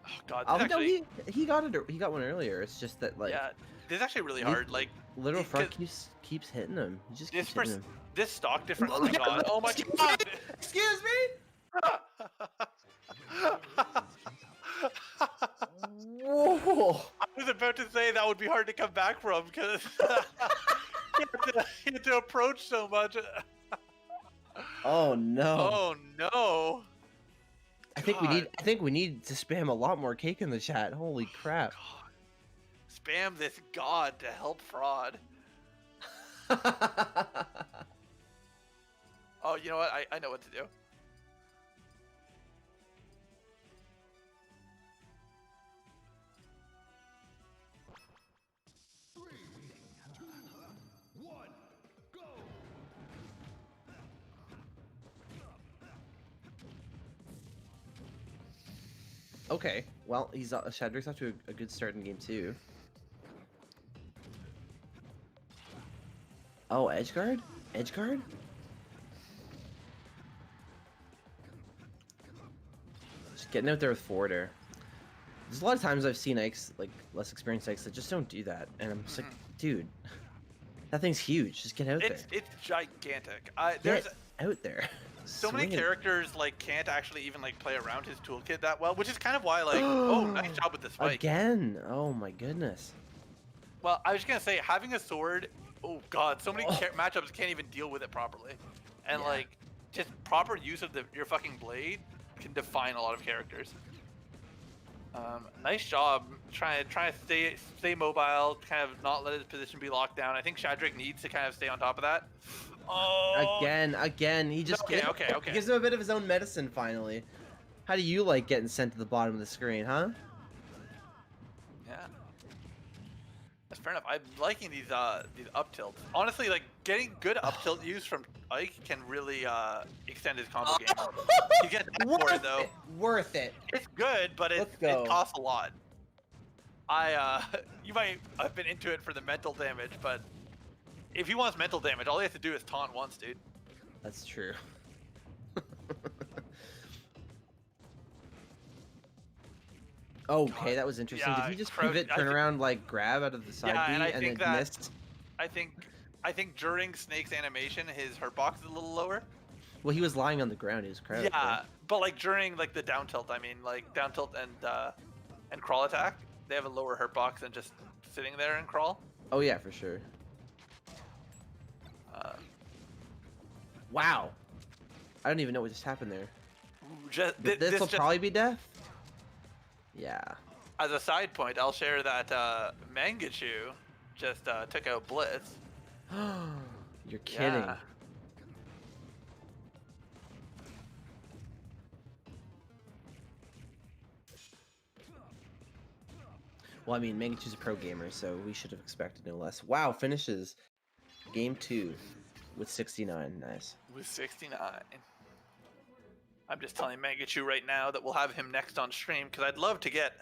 Speaker 1: Oh god,
Speaker 2: Oh
Speaker 1: this
Speaker 2: no,
Speaker 1: actually,
Speaker 2: he got it. He got one earlier. It's just that like.
Speaker 1: yeah, this is actually really hard. Like
Speaker 2: Little front keeps hitting him. He just keeps hitting him.
Speaker 1: This stock difference. Oh my god! Oh my god!
Speaker 2: Excuse me. Whoa!
Speaker 1: I was about to say that would be hard to come back from, because you had to approach so much.
Speaker 2: Oh no!
Speaker 1: Oh no!
Speaker 2: I think we need to spam a lot more cake in the chat. Holy crap!
Speaker 1: God. Spam this god to help fraud. Oh, you know what? I know what to do.
Speaker 2: Okay, well, Shadrake's off to a good start in game 2. Oh, edge guard? Edge guard? Just getting out there with forwarder. There's a lot of times I've seen Ikes, like less experienced Ikes, that just don't do that, and I'm just like, dude, that thing's huge. Just get out there.
Speaker 1: It's gigantic.
Speaker 2: Get out there.
Speaker 1: So many characters like can't actually even like play around his toolkit that well, which is kind of why like oh, nice job with the spike.
Speaker 2: Again. Oh my goodness.
Speaker 1: Well, I was just gonna say having a sword. Oh god, so many matchups can't even deal with it properly, and like just proper use of your fucking blade can define a lot of characters. Nice job trying to stay mobile, kind of not let his position be locked down. I think Shadrake needs to kind of stay on top of that. Oh.
Speaker 2: Again, he just
Speaker 1: okay.
Speaker 2: gives him a bit of his own medicine finally. How do you like getting sent to the bottom of the screen, huh?
Speaker 1: Yeah. That's fair enough. I'm liking these up tilts. Honestly, like getting good up tilt use from Ike can really extend his combo game. You get that for it though.
Speaker 2: Worth it.
Speaker 1: It's good, but it costs a lot. You might have been into it for the mental damage, but if he wants mental damage, all he has to do is taunt once, dude.
Speaker 2: That's true. Okay, that was interesting. Did he just pivot, turn around, like grab out of the side B, and then missed?
Speaker 1: I think during Snake's animation, his hurt box is a little lower.
Speaker 2: Well, he was lying on the ground. He was crouched.
Speaker 1: Yeah, but like during like the down tilt, I mean, like down tilt and crawl attack, they have a lower hurt box than just sitting there and crawl.
Speaker 2: Oh yeah, for sure. Wow. I don't even know what just happened there. This will probably be death. Yeah.
Speaker 1: As a side point, I'll share that Mangachu just took out Blitz.
Speaker 2: You're kidding.
Speaker 1: Yeah.
Speaker 2: Well, I mean, Mangachu's a pro gamer, so we should have expected no less. Wow, finishes game 2 with 69. Nice.
Speaker 1: With 69. I'm just telling Mangachu right now that we'll have him next on stream because I'd love to get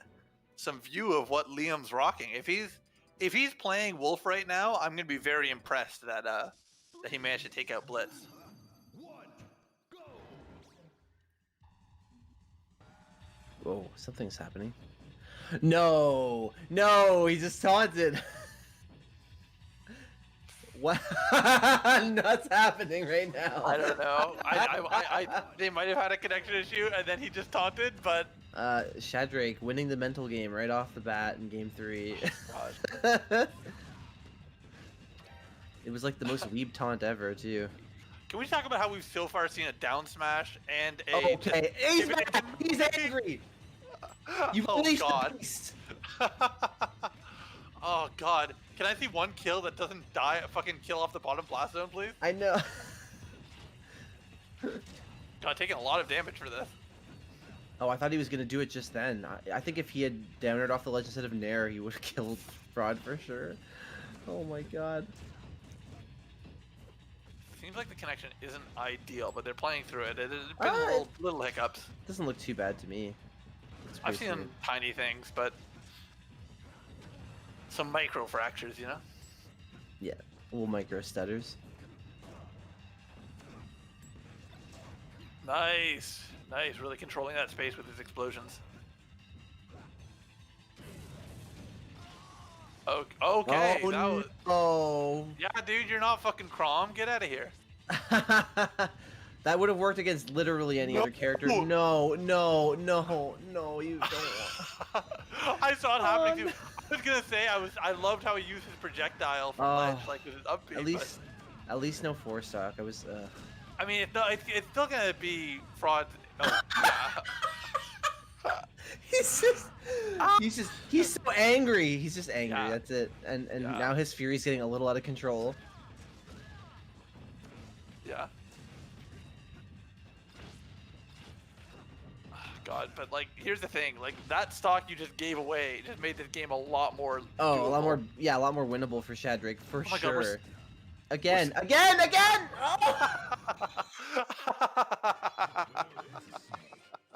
Speaker 1: some view of what Liam's rocking. If he's playing Wolf right now, I'm gonna be very impressed that that he managed to take out Blitz.
Speaker 2: Whoa, something's happening. No, no, he just taunted. What? What's happening right now?
Speaker 1: I don't know. They might have had a connection issue, and then he just taunted. But
Speaker 2: Shadrake winning the mental game right off the bat in game 3.
Speaker 1: God.
Speaker 2: It was like the most weeb taunt ever, too.
Speaker 1: Can we talk about how we've so far seen a down smash and a?
Speaker 2: Okay, he's angry. You unleashed the beast.
Speaker 1: Oh God! Can I see one kill that doesn't die? Fucking kill off the bottom blast zone, please.
Speaker 2: I know.
Speaker 1: God, taking a lot of damage for this.
Speaker 2: Oh, I thought he was gonna do it just then. I think if he had downered off the ledge instead of Nair, he would have killed Fraud for sure. Oh my God.
Speaker 1: Seems like the connection isn't ideal, but they're playing through it. There's been little hiccups.
Speaker 2: Doesn't look too bad to me.
Speaker 1: I've seen tiny things, but some micro fractures, you know?
Speaker 2: Yeah, little micro stutters.
Speaker 1: Nice. Nice. Really controlling that space with his explosions. Okay.
Speaker 2: Oh, no.
Speaker 1: Yeah, dude, you're not fucking Crom. Get out of here.
Speaker 2: That would have worked against literally any other character. No, you don't.
Speaker 1: I saw it happening too. I was gonna say I loved how he used his projectile from ledge, like with his up B.
Speaker 2: At least no 4-stock. I was.
Speaker 1: I mean, it's still gonna be Fraud. Oh, yeah.
Speaker 2: he's so angry. He's just angry.
Speaker 1: Yeah.
Speaker 2: That's it. And
Speaker 1: Yeah.
Speaker 2: now his fury's getting a little out of control.
Speaker 1: Yeah. God, but like, here's the thing: like that stock you just gave away just made this game a lot more.
Speaker 2: Oh,
Speaker 1: doable.
Speaker 2: a lot more winnable for Shadrake for
Speaker 1: Oh my
Speaker 2: sure.
Speaker 1: God,
Speaker 2: Again! Oh!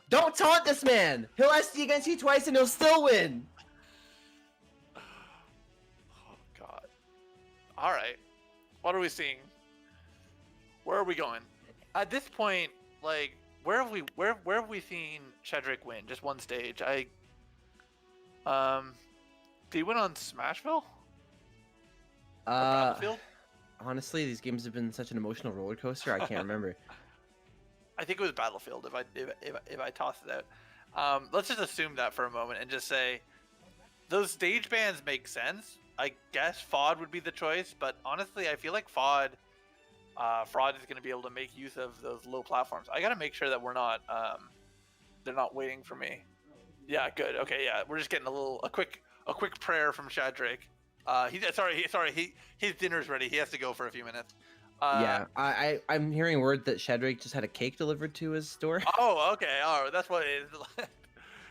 Speaker 2: Don't taunt this man! He'll SD against you twice and he'll still win!
Speaker 1: Oh God. Alright. What are we seeing? Where are we going? At this point, like, where have we seen Shadrake win? Just one stage. Did he win on Smashville? Or Battlefield?
Speaker 2: Honestly, these games have been such an emotional roller coaster. I can't remember.
Speaker 1: I think it was Battlefield. If I toss it out, let's just assume that for a moment and just say those stage bans make sense. I guess FOD would be the choice, but honestly, I feel like Fraud is going to be able to make use of those low platforms. I got to make sure that we're not they're not waiting for me. Yeah, good. Okay, yeah, we're just getting a quick prayer from Shadrake. His dinner's ready. He has to go for a few minutes.
Speaker 2: Yeah, I'm hearing word that Shadrake just had a cake delivered to his door.
Speaker 1: Oh, okay. All right, that's what it is.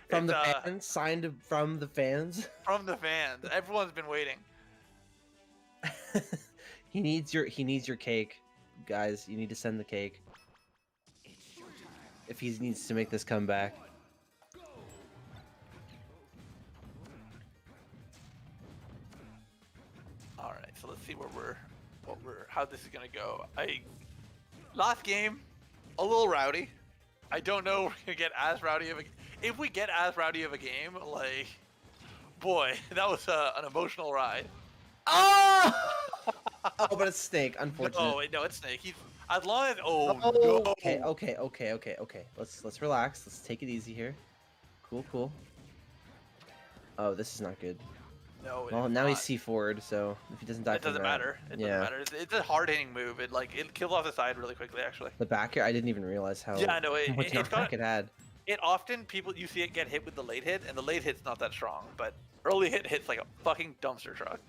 Speaker 2: From the fans, signed from the fans.
Speaker 1: From the fans. Everyone's been waiting.
Speaker 2: He needs your cake, guys. You need to send the cake. If he needs to make this comeback.
Speaker 1: All right, so let's see how this is gonna go. Last game, a little rowdy. I don't know if we're gonna get as rowdy of a. If we get as rowdy of a game, like, boy, that was an emotional ride.
Speaker 2: Oh! Oh, but it's Snake, unfortunately.
Speaker 1: No, it's Snake. He's as long as no.
Speaker 2: Okay. Let's relax. Let's take it easy here. Cool. Oh, this is not good.
Speaker 1: No, it
Speaker 2: Well,
Speaker 1: is
Speaker 2: now
Speaker 1: not.
Speaker 2: he's C forward, so if he doesn't die
Speaker 1: It
Speaker 2: from
Speaker 1: doesn't
Speaker 2: that,
Speaker 1: matter. It doesn't
Speaker 2: yeah.
Speaker 1: matter. It's a hard hitting move. It kills off the side really quickly, actually.
Speaker 2: The back here, I didn't even realize
Speaker 1: Yeah,
Speaker 2: how
Speaker 1: no,
Speaker 2: much
Speaker 1: it's got
Speaker 2: knockback it had.
Speaker 1: it. Often people you see it get hit with the late hit, and the late hit's not that strong, but early hit hits like a fucking dumpster truck.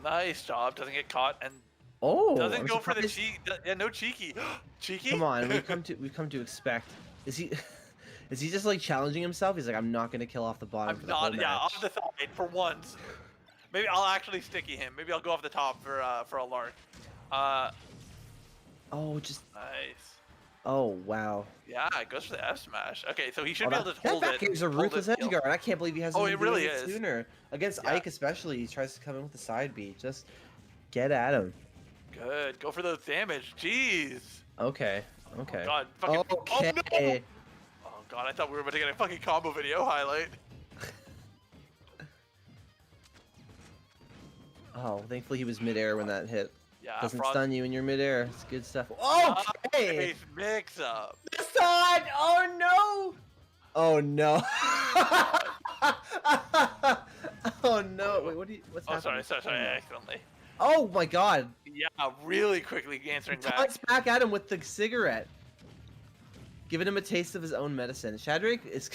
Speaker 1: Nice job. Doesn't get caught and
Speaker 2: Oh,
Speaker 1: doesn't
Speaker 2: I'm
Speaker 1: go for the
Speaker 2: surprised.
Speaker 1: cheek. Yeah, no cheeky. Cheeky?
Speaker 2: Come on, we've come to expect. Is he is he just like challenging himself? He's like, I'm not gonna kill off the bottom
Speaker 1: I'm
Speaker 2: for the whole
Speaker 1: not. Yeah,
Speaker 2: match.
Speaker 1: off the side for once. Maybe I'll actually sticky him. Maybe I'll go off the top for a lark.
Speaker 2: Oh, just
Speaker 1: Nice.
Speaker 2: oh wow.
Speaker 1: Yeah, it goes for the F smash. Okay, so he should
Speaker 2: Oh,
Speaker 1: be able to
Speaker 2: that
Speaker 1: hold
Speaker 2: back
Speaker 1: it.
Speaker 2: is a
Speaker 1: hold
Speaker 2: ruthless
Speaker 1: it,
Speaker 2: edge guard. I can't believe he hasn't
Speaker 1: Oh,
Speaker 2: been
Speaker 1: it really
Speaker 2: doing it
Speaker 1: is.
Speaker 2: sooner. Against
Speaker 1: Yeah.
Speaker 2: Ike especially, he tries to come in with the side beat. Just get at him.
Speaker 1: Good. Go for those damage. Jeez.
Speaker 2: Okay. Okay.
Speaker 1: God. Fucking.
Speaker 2: Okay.
Speaker 1: Oh, no! Oh god, I thought we were about to get a fucking combo video highlight.
Speaker 2: Oh, thankfully he was midair when that hit.
Speaker 1: Yeah.
Speaker 2: Doesn't
Speaker 1: Frost.
Speaker 2: stun you when you're midair. It's good stuff. Okay.
Speaker 1: Nice mix up.
Speaker 2: That's on. Oh no. Oh no. Oh no. Wait, what's
Speaker 1: Oh,
Speaker 2: happening?
Speaker 1: sorry, accidentally.
Speaker 2: Oh my god.
Speaker 1: Yeah, really quickly answering back.
Speaker 2: Taunts back at him with the cigarette. Giving him a taste of his own medicine. Shadrake is...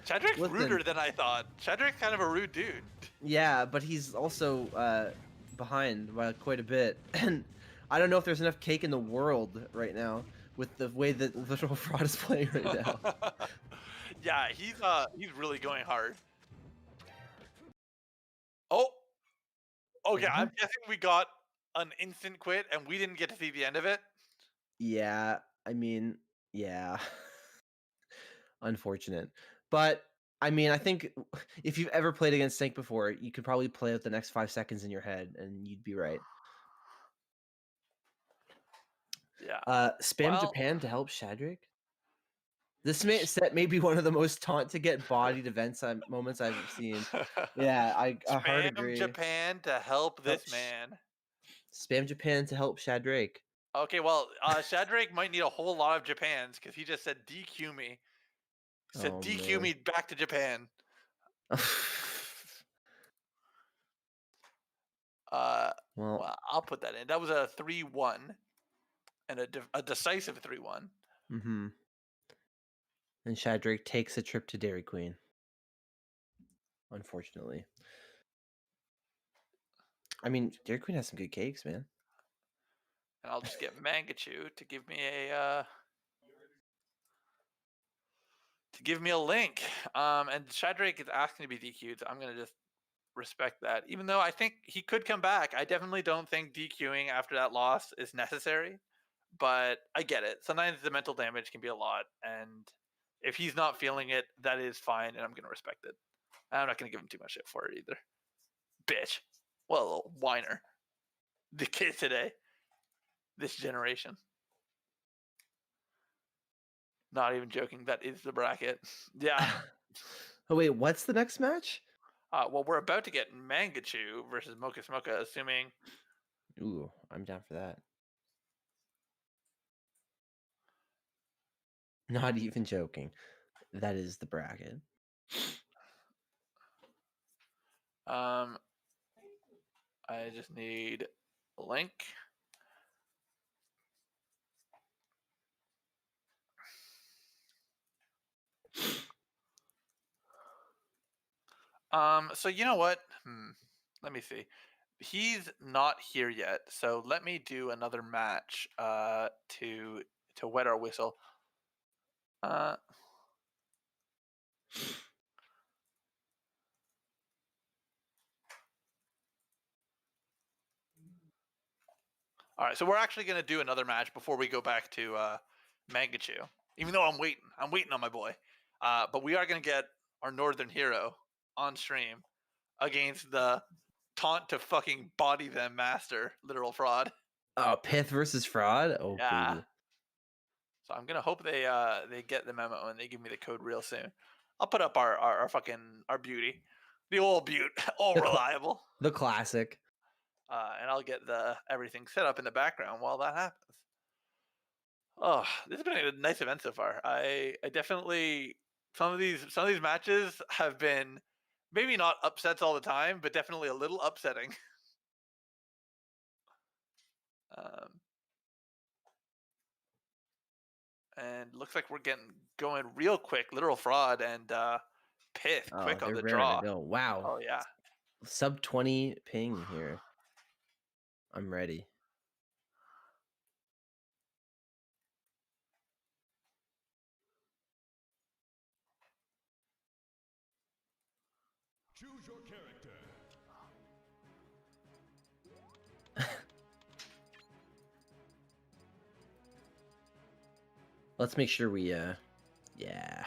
Speaker 1: Shadrake's
Speaker 2: Listen.
Speaker 1: ruder than I thought. Shadrake's kind of a rude dude.
Speaker 2: Yeah, but he's also behind by quite a bit. And I don't know if there's enough cake in the world right now with the way that Literal Fraud is playing right now.
Speaker 1: Yeah, he's really going hard. Oh! Okay, I'm guessing we got an instant quit and we didn't get to see the end of it.
Speaker 2: Yeah, I mean, yeah. Unfortunate. But I mean, I think if you've ever played against Tank before, you could probably play out the next 5 seconds in your head and you'd be right.
Speaker 1: Yeah.
Speaker 2: Spam Japan to help Shadrake? This set may be one of the most taunt to get bodied events moments I've seen. Yeah, I hard agree.
Speaker 1: Spam Japan to help this man.
Speaker 2: Spam Japan to help Shadrake.
Speaker 1: Okay, well, Shadrake might need a whole lot of Japans because he just said DQ me. He said DQ me back to Japan. Well, I'll put that in. That was a 3-1 and a decisive 3-1.
Speaker 2: Mm-hmm. And Shadrake takes a trip to Dairy Queen. Unfortunately. I mean, Dairy Queen has some good cakes, man.
Speaker 1: And I'll just get Mangachu to give me a link. And Shadrake is asking to be DQ'd, so I'm gonna just respect that. Even though I think he could come back, I definitely don't think DQing after that loss is necessary. But I get it. Sometimes the mental damage can be a lot, and if he's not feeling it, that is fine, and I'm gonna respect it. I'm not gonna give him too much shit for it either. Bitch. What a little whiner. The kid today. This generation. Not even joking. That is the bracket. Yeah.
Speaker 2: Oh wait, what's the next match?
Speaker 1: Well, we're about to get Mangachu versus Mocha Smoka, assuming.
Speaker 2: Ooh, I'm down for that. Not even joking. That is the bracket.
Speaker 1: I just need a link. So you know what? Let me see. He's not here yet, so let me do another match to wet our whistle. All right, so we're actually gonna do another match before we go back to Mangachu. Even though I'm waiting on my boy. But we are gonna get our Northern Hero on stream against the taunt to fucking body them master, Literal Fraud.
Speaker 2: Oh, Pith versus Fraud? Oh,
Speaker 1: Yeah.
Speaker 2: baby.
Speaker 1: So I'm gonna hope they get the memo and they give me the code real soon. I'll put up our beauty, the old beaut, all reliable.
Speaker 2: The classic.
Speaker 1: And I'll get everything set up in the background while that happens. Oh, this has been a nice event so far. I definitely Some of these matches have been maybe not upsets all the time, but definitely a little upsetting. Um, and looks like we're going real quick. Literal fraud and Pith
Speaker 2: Oh,
Speaker 1: quick on
Speaker 2: they're
Speaker 1: the
Speaker 2: raring to
Speaker 1: draw.
Speaker 2: go. Wow.
Speaker 1: Oh yeah.
Speaker 2: Sub 20 ping here. I'm ready.
Speaker 3: Choose your character.
Speaker 2: Let's make sure we yeah.
Speaker 1: Yeah,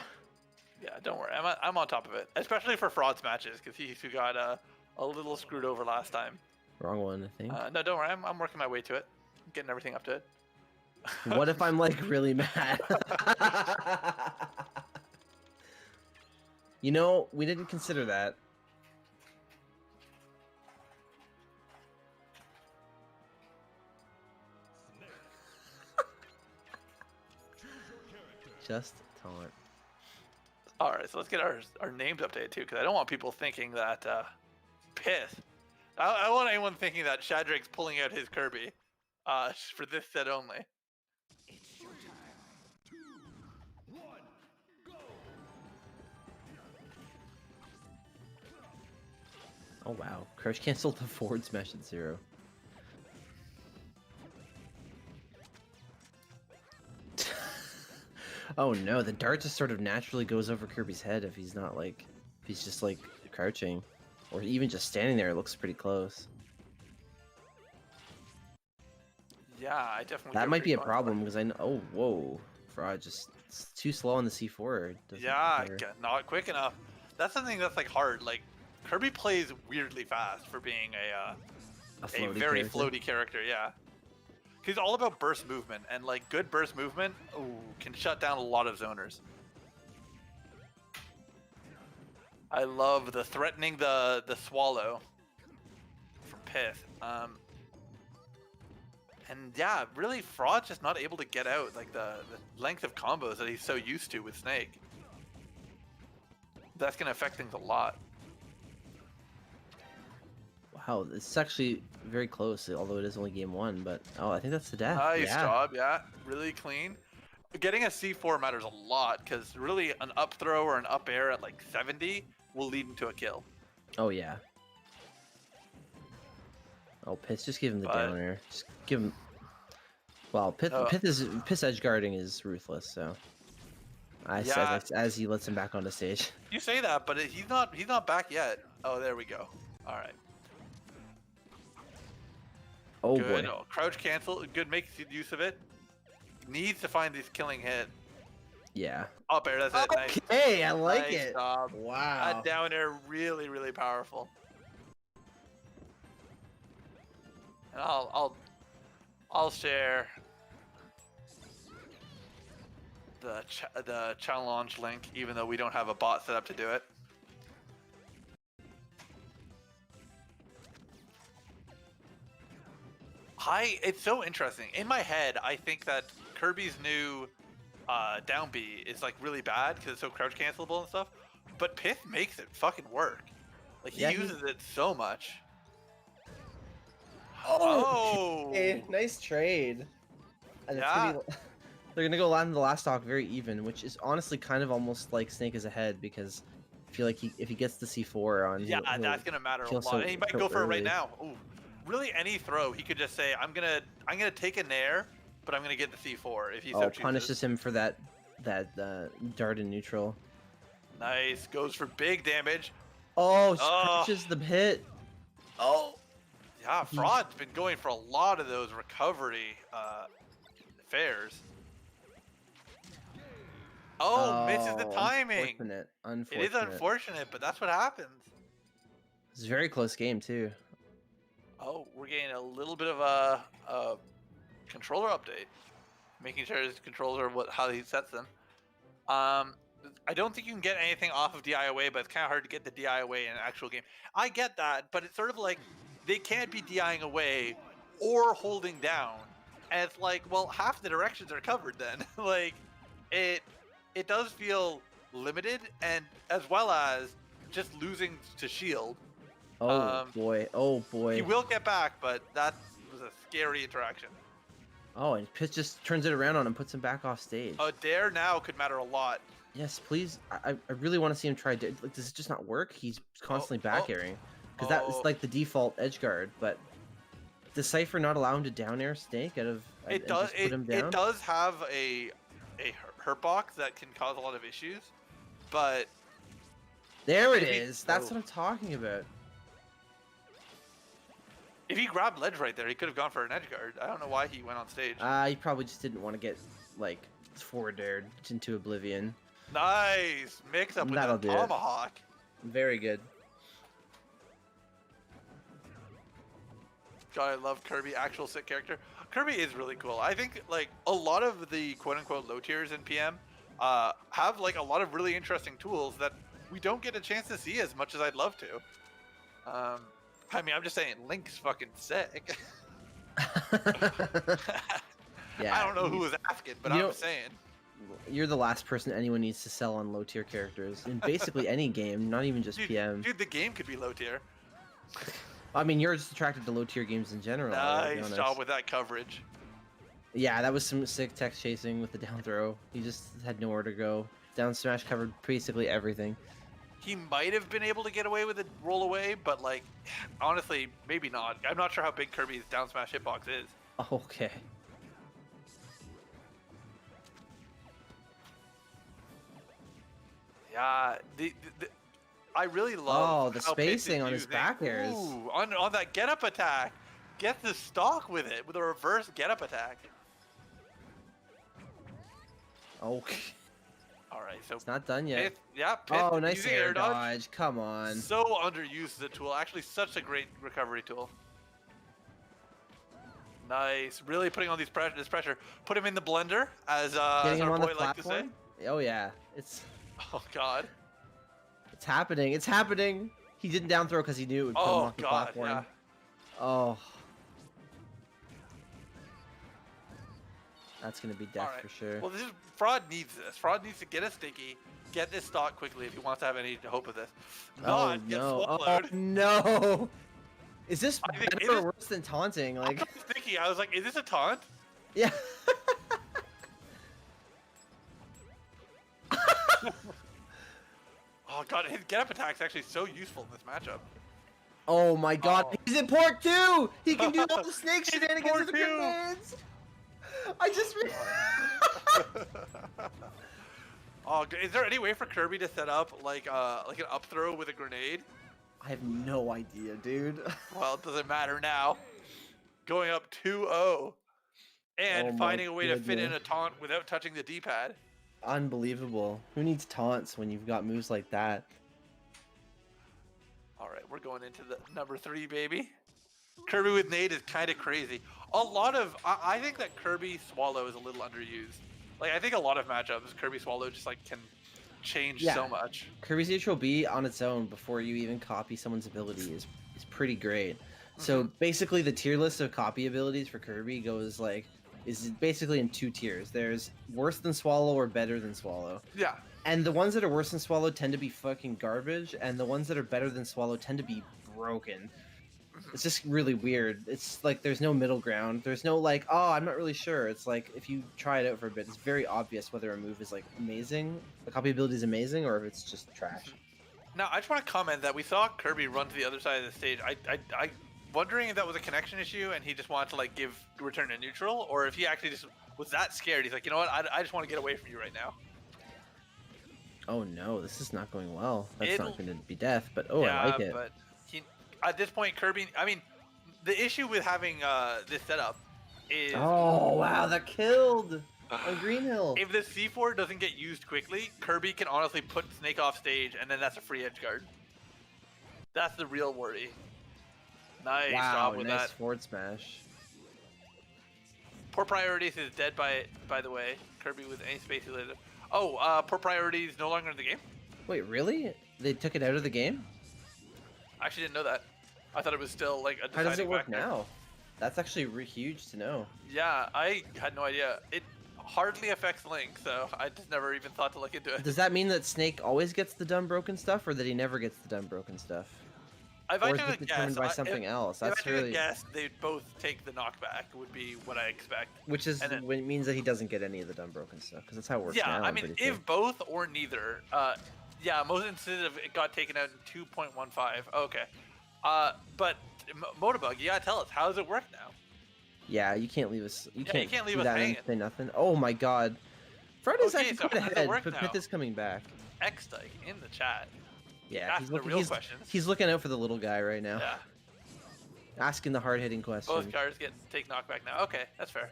Speaker 1: don't worry. I'm on top of it, especially for frauds matches because who got a little screwed over last time.
Speaker 2: Wrong one, I think.
Speaker 1: No, don't worry. I'm working my way to it. I'm getting everything up to it.
Speaker 2: What if I'm like really mad? You know, we didn't consider that. Just taunt.
Speaker 1: All right, so let's get our names updated too, because I don't want people thinking that Pith. I don't want anyone thinking that Shadrake's pulling out his Kirby for this set only.
Speaker 3: It's showtime. 2, 1, go.
Speaker 2: Oh wow, Crouch canceled the forward smash at 0. Oh no, the dart just sort of naturally goes over Kirby's head if he's not like, if he's just like crouching. Or even just standing there, it looks pretty close.
Speaker 1: Yeah, I definitely.
Speaker 2: That might be a problem because I know. Oh, whoa. Fraud just it's too slow on the C4.
Speaker 1: Yeah, not quick enough. That's something that's like hard. Like Kirby plays weirdly fast for being a very floaty character. Yeah. He's all about burst movement, and like good burst movement can shut down a lot of zoners. I love the threatening the swallow from Pith. And yeah, really Fraud's just not able to get out like the length of combos that he's so used to with Snake. That's gonna affect things a lot.
Speaker 2: Wow, it's actually very close, although it is only game 1, but oh, I think that's the death.
Speaker 1: Nice job, yeah, really clean. Getting a C4 matters a lot because really an up throw or an up air at like 70 will lead into a kill.
Speaker 2: Oh yeah. Oh, Pith, just give him the down air. Just give him. Well, Pith's edge guarding is ruthless, so. As he lets him back onto stage.
Speaker 1: You say that, but he's not back yet. Oh, there we go. All right.
Speaker 2: Oh
Speaker 1: good.
Speaker 2: boy.
Speaker 1: Oh, crouch cancel. Good, makes use of it. Needs to find this killing hit.
Speaker 2: Yeah.
Speaker 1: Up air, that's it. Nice.
Speaker 2: Okay, I like
Speaker 1: nice
Speaker 2: it.
Speaker 1: Job.
Speaker 2: Wow.
Speaker 1: That down air really, really powerful. And I'll share the challenge link, even though we don't have a bot set up to do it. It's so interesting. In my head, I think that Kirby's new down B is like really bad because it's so crouch cancelable and stuff. But Pith makes it fucking work. Like he uses it so much. Oh!
Speaker 2: Okay. Nice trade. And yeah. They're gonna go land the last stock very even, which is honestly kind of almost like Snake is ahead because I feel like if he gets the C4 on,
Speaker 1: that's gonna matter a lot. And he might go for it right now. Ooh. Really, any throw he could just say, "I'm gonna take a nair, but I'm gonna get the C4 if he so chooses."
Speaker 2: Punishes him for that dart in neutral.
Speaker 1: Nice, goes for big damage.
Speaker 2: Oh, scratches the hit.
Speaker 1: Oh, yeah, Fraud's been going for a lot of those recovery fairs. Oh, misses the timing.
Speaker 2: Unfortunate.
Speaker 1: It is unfortunate, but that's what happens.
Speaker 2: It's a very close game too.
Speaker 1: Oh, we're getting a little bit of a controller update, making sure his controls are how he sets them. I don't think you can get anything off of DI away, but it's kind of hard to get the DI away in an actual game. I get that, but it's sort of like they can't be DIing away or holding down, and it's like, well, half the directions are covered then. Like, it does feel limited, and as well as just losing to shield.
Speaker 2: Oh boy. Oh
Speaker 1: He
Speaker 2: boy.
Speaker 1: will get back, but that was a scary interaction.
Speaker 2: Oh, and Pitt just turns it around on him, puts him back off stage.
Speaker 1: A dare now could matter a lot.
Speaker 2: Yes, please. I really want to see him try. Like, does it just not work? He's constantly back airing. Because that is like the default edge guard, but does Cypher not allow him to down air Snake out of
Speaker 1: It
Speaker 2: and
Speaker 1: does.
Speaker 2: just put him down?
Speaker 1: It does have a hurt box that can cause a lot of issues, but
Speaker 2: There it
Speaker 1: if he-
Speaker 2: is. That's
Speaker 1: oh.
Speaker 2: what I'm talking about.
Speaker 1: if he grabbed ledge right there, he could have gone for an edge guard. I don't know why he went on stage.
Speaker 2: He probably just didn't want to get like forward dared into oblivion.
Speaker 1: Nice mix up with
Speaker 2: That'll
Speaker 1: that
Speaker 2: do it.
Speaker 1: tomahawk.
Speaker 2: Very good.
Speaker 1: God, I love Kirby, actual sick character. Kirby is really cool. I think like a lot of the quote-unquote low tiers in PM have like a lot of really interesting tools that we don't get a chance to see as much as I'd love to. I mean, I'm just saying, Link's fucking sick.
Speaker 2: Yeah.
Speaker 1: I don't know who was asking, but
Speaker 2: you
Speaker 1: I'm
Speaker 2: know-
Speaker 1: saying.
Speaker 2: You're the last person anyone needs to sell on low tier characters in basically any game, not even just PM.
Speaker 1: Dude, the game could be low tier.
Speaker 2: I mean, you're just attracted to low tier games in general. I'll be
Speaker 1: Nice
Speaker 2: honest.
Speaker 1: job with that coverage.
Speaker 2: Yeah, that was some sick tech chasing with the down throw. He just had nowhere to go. Down smash covered basically everything.
Speaker 1: He might have been able to get away with a roll away, but like, honestly, maybe not. I'm not sure how big Kirby's down smash hitbox is.
Speaker 2: Okay.
Speaker 1: Yeah, I really love.
Speaker 2: Oh, the
Speaker 1: how Pitch is
Speaker 2: spacing on his
Speaker 1: using-
Speaker 2: back airs.
Speaker 1: Ooh, on that get up attack, get the stock with it with a reverse get up attack.
Speaker 2: Okay.
Speaker 1: All right, so
Speaker 2: It's not done yet.
Speaker 1: Pith, yeah. Pith
Speaker 2: Oh, nice
Speaker 1: using
Speaker 2: air dodge. Come on.
Speaker 1: So underused the tool. Actually, such a great recovery tool. Nice, really putting on this pressure. Put him in the blender, as
Speaker 2: Getting him
Speaker 1: our
Speaker 2: on the
Speaker 1: boy liked to say.
Speaker 2: platform. Oh yeah, it's
Speaker 1: God.
Speaker 2: happening. It's happening. He didn't down throw because he knew it would put him
Speaker 1: Oh
Speaker 2: off the
Speaker 1: God,
Speaker 2: platform.
Speaker 1: yeah.
Speaker 2: Oh. That's gonna be death
Speaker 1: Alright.
Speaker 2: for sure.
Speaker 1: Well, Fraud needs this. Fraud needs to get a sticky, get this stock quickly if he wants to have any hope of this. Not get
Speaker 2: no.
Speaker 1: swallowed.
Speaker 2: Oh no. Is this
Speaker 1: I think-
Speaker 2: better
Speaker 1: is
Speaker 2: or
Speaker 1: this-
Speaker 2: worse than taunting?
Speaker 1: I
Speaker 2: Like,
Speaker 1: was thinking, I was like, is this a taunt?
Speaker 2: yeah.
Speaker 1: Oh God, his get up attack is actually so useful in this matchup.
Speaker 2: Oh my God,
Speaker 1: Oh.
Speaker 2: he's in port too. He can do all the snake
Speaker 1: He's in
Speaker 2: shenanigans
Speaker 1: port
Speaker 2: with the
Speaker 1: too.
Speaker 2: grenades. I just.
Speaker 1: Oh, is there any way for Kirby to set up like an up throw with a grenade?
Speaker 2: I have no idea, dude.
Speaker 1: Well, it doesn't matter now. Going up 2-0 and
Speaker 2: Oh my
Speaker 1: finding a way to fit in
Speaker 2: goodness.
Speaker 1: a taunt without touching the D-pad.
Speaker 2: Unbelievable. Who needs taunts when you've got moves like that?
Speaker 1: All right, we're going into the number 3, baby. Kirby with nade is kind of crazy. I think that Kirby Swallow is a little underused. Like, I think a lot of matchups, Kirby Swallow just like can change
Speaker 2: Yeah.
Speaker 1: so much.
Speaker 2: Kirby's neutral B on its own before you even copy someone's ability is pretty great. So basically the tier list of copy abilities for Kirby is basically in 2 tiers. There's worse than Swallow or better than Swallow.
Speaker 1: Yeah.
Speaker 2: And the ones that are worse than Swallow tend to be fucking garbage, and the ones that are better than Swallow tend to be broken. It's just really weird. It's like there's no middle ground. There's no like, oh, I'm not really sure. It's like if you try it out for a bit, it's very obvious whether a move is like amazing, the copy ability is amazing, or if it's just trash.
Speaker 1: Now, I just want to comment that we saw Kirby run to the other side of the stage. I wondering if that was a connection issue and he just wanted to like return to neutral, or if he actually just was that scared. He's like, you know what? I just want to get away from you right now.
Speaker 2: Oh no, this is not going well. That's
Speaker 1: It'll-
Speaker 2: not going to be death, but oh,
Speaker 1: yeah,
Speaker 2: I like it.
Speaker 1: but at this point, Kirby. I mean, the issue with having this setup is
Speaker 2: Oh wow, that killed on Green Hill.
Speaker 1: if the C4 doesn't get used quickly, Kirby can honestly put Snake off stage, and then that's a free edge guard. That's the real worry. Nice
Speaker 2: Wow,
Speaker 1: job with
Speaker 2: nice
Speaker 1: that.
Speaker 2: forward smash.
Speaker 1: Poor Priorities is dead by the way. Kirby with any space later. Oh, Poor Priorities no longer in the game?
Speaker 2: Wait, really? They took it out of the game?
Speaker 1: I actually didn't know that. I thought it was still like a
Speaker 2: How does it
Speaker 1: deciding
Speaker 2: work
Speaker 1: factor.
Speaker 2: now? That's actually huge to know.
Speaker 1: Yeah, I had no idea. hardly affects Link, so I just never even thought to look into it.
Speaker 2: Does that mean that Snake always gets the dumb broken stuff, or that he never gets the dumb broken stuff?
Speaker 1: If I
Speaker 2: Or is
Speaker 1: took
Speaker 2: it
Speaker 1: a guess,
Speaker 2: determined by something else?
Speaker 1: if I
Speaker 2: That's
Speaker 1: took
Speaker 2: really
Speaker 1: a guess, they'd both take the knockback. Would be what I expect.
Speaker 2: which is
Speaker 1: and then-
Speaker 2: when it means that he doesn't get any of the dumb broken stuff, because that's how it works
Speaker 1: Yeah,
Speaker 2: now.
Speaker 1: I
Speaker 2: I'm
Speaker 1: mean,
Speaker 2: pretty
Speaker 1: if
Speaker 2: sure.
Speaker 1: both or neither, yeah, most instances of it got taken out in 2.15. Okay, but Motorbug, you gotta tell us, how does it work now?
Speaker 2: Yeah, you can't leave us. You
Speaker 1: Yeah, you
Speaker 2: can't
Speaker 1: can't leave
Speaker 2: do
Speaker 1: us
Speaker 2: that and
Speaker 1: hanging.
Speaker 2: say nothing. Oh my God, Friday's
Speaker 1: Okay,
Speaker 2: actually
Speaker 1: so
Speaker 2: quite
Speaker 1: how does it
Speaker 2: ahead,
Speaker 1: work
Speaker 2: but
Speaker 1: now?
Speaker 2: Pit is coming back.
Speaker 1: X-Dyke in the chat.
Speaker 2: Yeah,
Speaker 1: That's
Speaker 2: he's
Speaker 1: the
Speaker 2: looking.
Speaker 1: real
Speaker 2: He's,
Speaker 1: questions.
Speaker 2: he's looking out for the little guy right now,
Speaker 1: Yeah,
Speaker 2: asking the hard-hitting
Speaker 1: both
Speaker 2: questions.
Speaker 1: cars take knockback now. Okay, that's fair.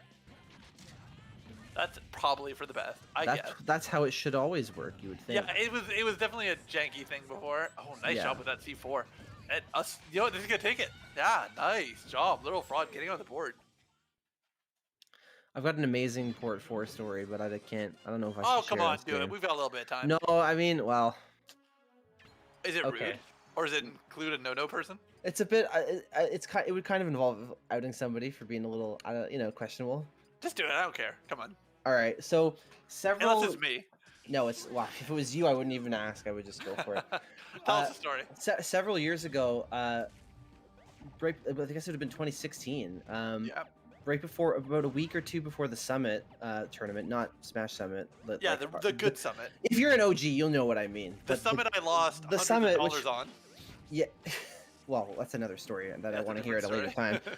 Speaker 1: That's probably for the best, I
Speaker 2: That's
Speaker 1: guess.
Speaker 2: that's how it should always work. You would think.
Speaker 1: Yeah, it was definitely a janky thing before. Oh, nice
Speaker 2: Yeah.
Speaker 1: job with that C4. And us, you know what, this is gonna take it. Yeah, nice job, little fraud getting on the board.
Speaker 2: I've got an amazing Port 4 story, but I can't. I don't know if I should
Speaker 1: Oh,
Speaker 2: share
Speaker 1: come on,
Speaker 2: this
Speaker 1: do it.
Speaker 2: stream.
Speaker 1: We've got a little bit of time.
Speaker 2: No, I mean, well,
Speaker 1: Is it
Speaker 2: okay.
Speaker 1: rude, or does it include a no-no person?
Speaker 2: it's a bit. It would kind of involve outing somebody for being a little, questionable.
Speaker 1: Just do it. I don't care. Come on.
Speaker 2: All right, so several.
Speaker 1: Unless it's me.
Speaker 2: No, it's well. If it was you, I wouldn't even ask. I would just go for it.
Speaker 1: Tell us the story.
Speaker 2: Several years ago, right, I guess it would have been 2016.
Speaker 1: Yeah.
Speaker 2: Right before, about a week or two before the Summit tournament, not Smash Summit. But
Speaker 1: Yeah,
Speaker 2: like,
Speaker 1: the good summit.
Speaker 2: If you're an OG, you'll know what I mean.
Speaker 1: The
Speaker 2: But
Speaker 1: summit I lost
Speaker 2: the
Speaker 1: hundreds
Speaker 2: summit,
Speaker 1: of
Speaker 2: which-
Speaker 1: dollars on.
Speaker 2: Yeah. Well, that's another story that I
Speaker 1: That's a
Speaker 2: want to hear at a
Speaker 1: different
Speaker 2: later time.
Speaker 1: story.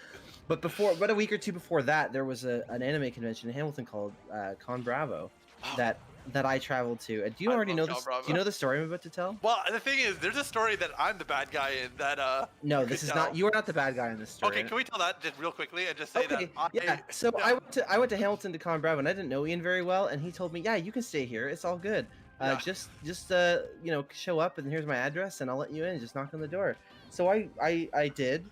Speaker 2: But about a week or two before that, there was an anime convention in Hamilton called Con Bravo that I traveled to. And do you
Speaker 1: I
Speaker 2: already know
Speaker 1: love
Speaker 2: this?
Speaker 1: Con Bravo.
Speaker 2: Do you know the story I'm about to tell?
Speaker 1: Well, the thing is, there's a story that I'm the bad guy in that.
Speaker 2: No,
Speaker 1: you
Speaker 2: this
Speaker 1: could
Speaker 2: is
Speaker 1: tell.
Speaker 2: not. You are not the bad guy in this story.
Speaker 1: Okay, can we tell that just real quickly and just say
Speaker 2: Okay,
Speaker 1: that?
Speaker 2: yeah. So
Speaker 1: yeah.
Speaker 2: I went to Hamilton to Con Bravo, and I didn't know Ian very well, and he told me, yeah, you can stay here. It's all good.
Speaker 1: Yeah.
Speaker 2: Just show up, and here's my address, and I'll let you in. Just knock on the door. So I did.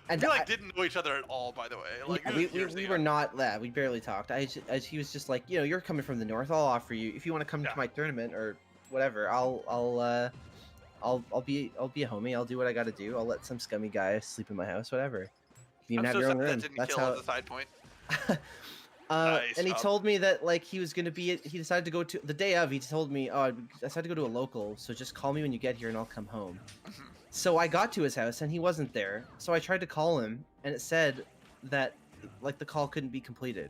Speaker 2: And
Speaker 1: we didn't know each other at all, by the way. Like
Speaker 2: yeah,
Speaker 1: it was years
Speaker 2: we
Speaker 1: ago.
Speaker 2: were not. Yeah, we barely talked. He was just like, you're coming from the north. I'll offer you if you want to come
Speaker 1: Yeah.
Speaker 2: to my tournament or whatever. I'll be a homie. I'll do what I got to do. I'll let some scummy guy sleep in my house. Whatever. You can even
Speaker 1: I'm
Speaker 2: have
Speaker 1: so
Speaker 2: your own
Speaker 1: sad
Speaker 2: room.
Speaker 1: that didn't
Speaker 2: That's
Speaker 1: kill
Speaker 2: how.
Speaker 1: as a side point.
Speaker 2: And he
Speaker 1: job.
Speaker 2: told me that like he was gonna be. He decided to go to the day of. He told me, oh, I decided to go to a local. So just call me when you get here, and I'll come home.
Speaker 1: Mhm.
Speaker 2: So I got to his house and he wasn't there. So I tried to call him and it said that like the call couldn't be completed.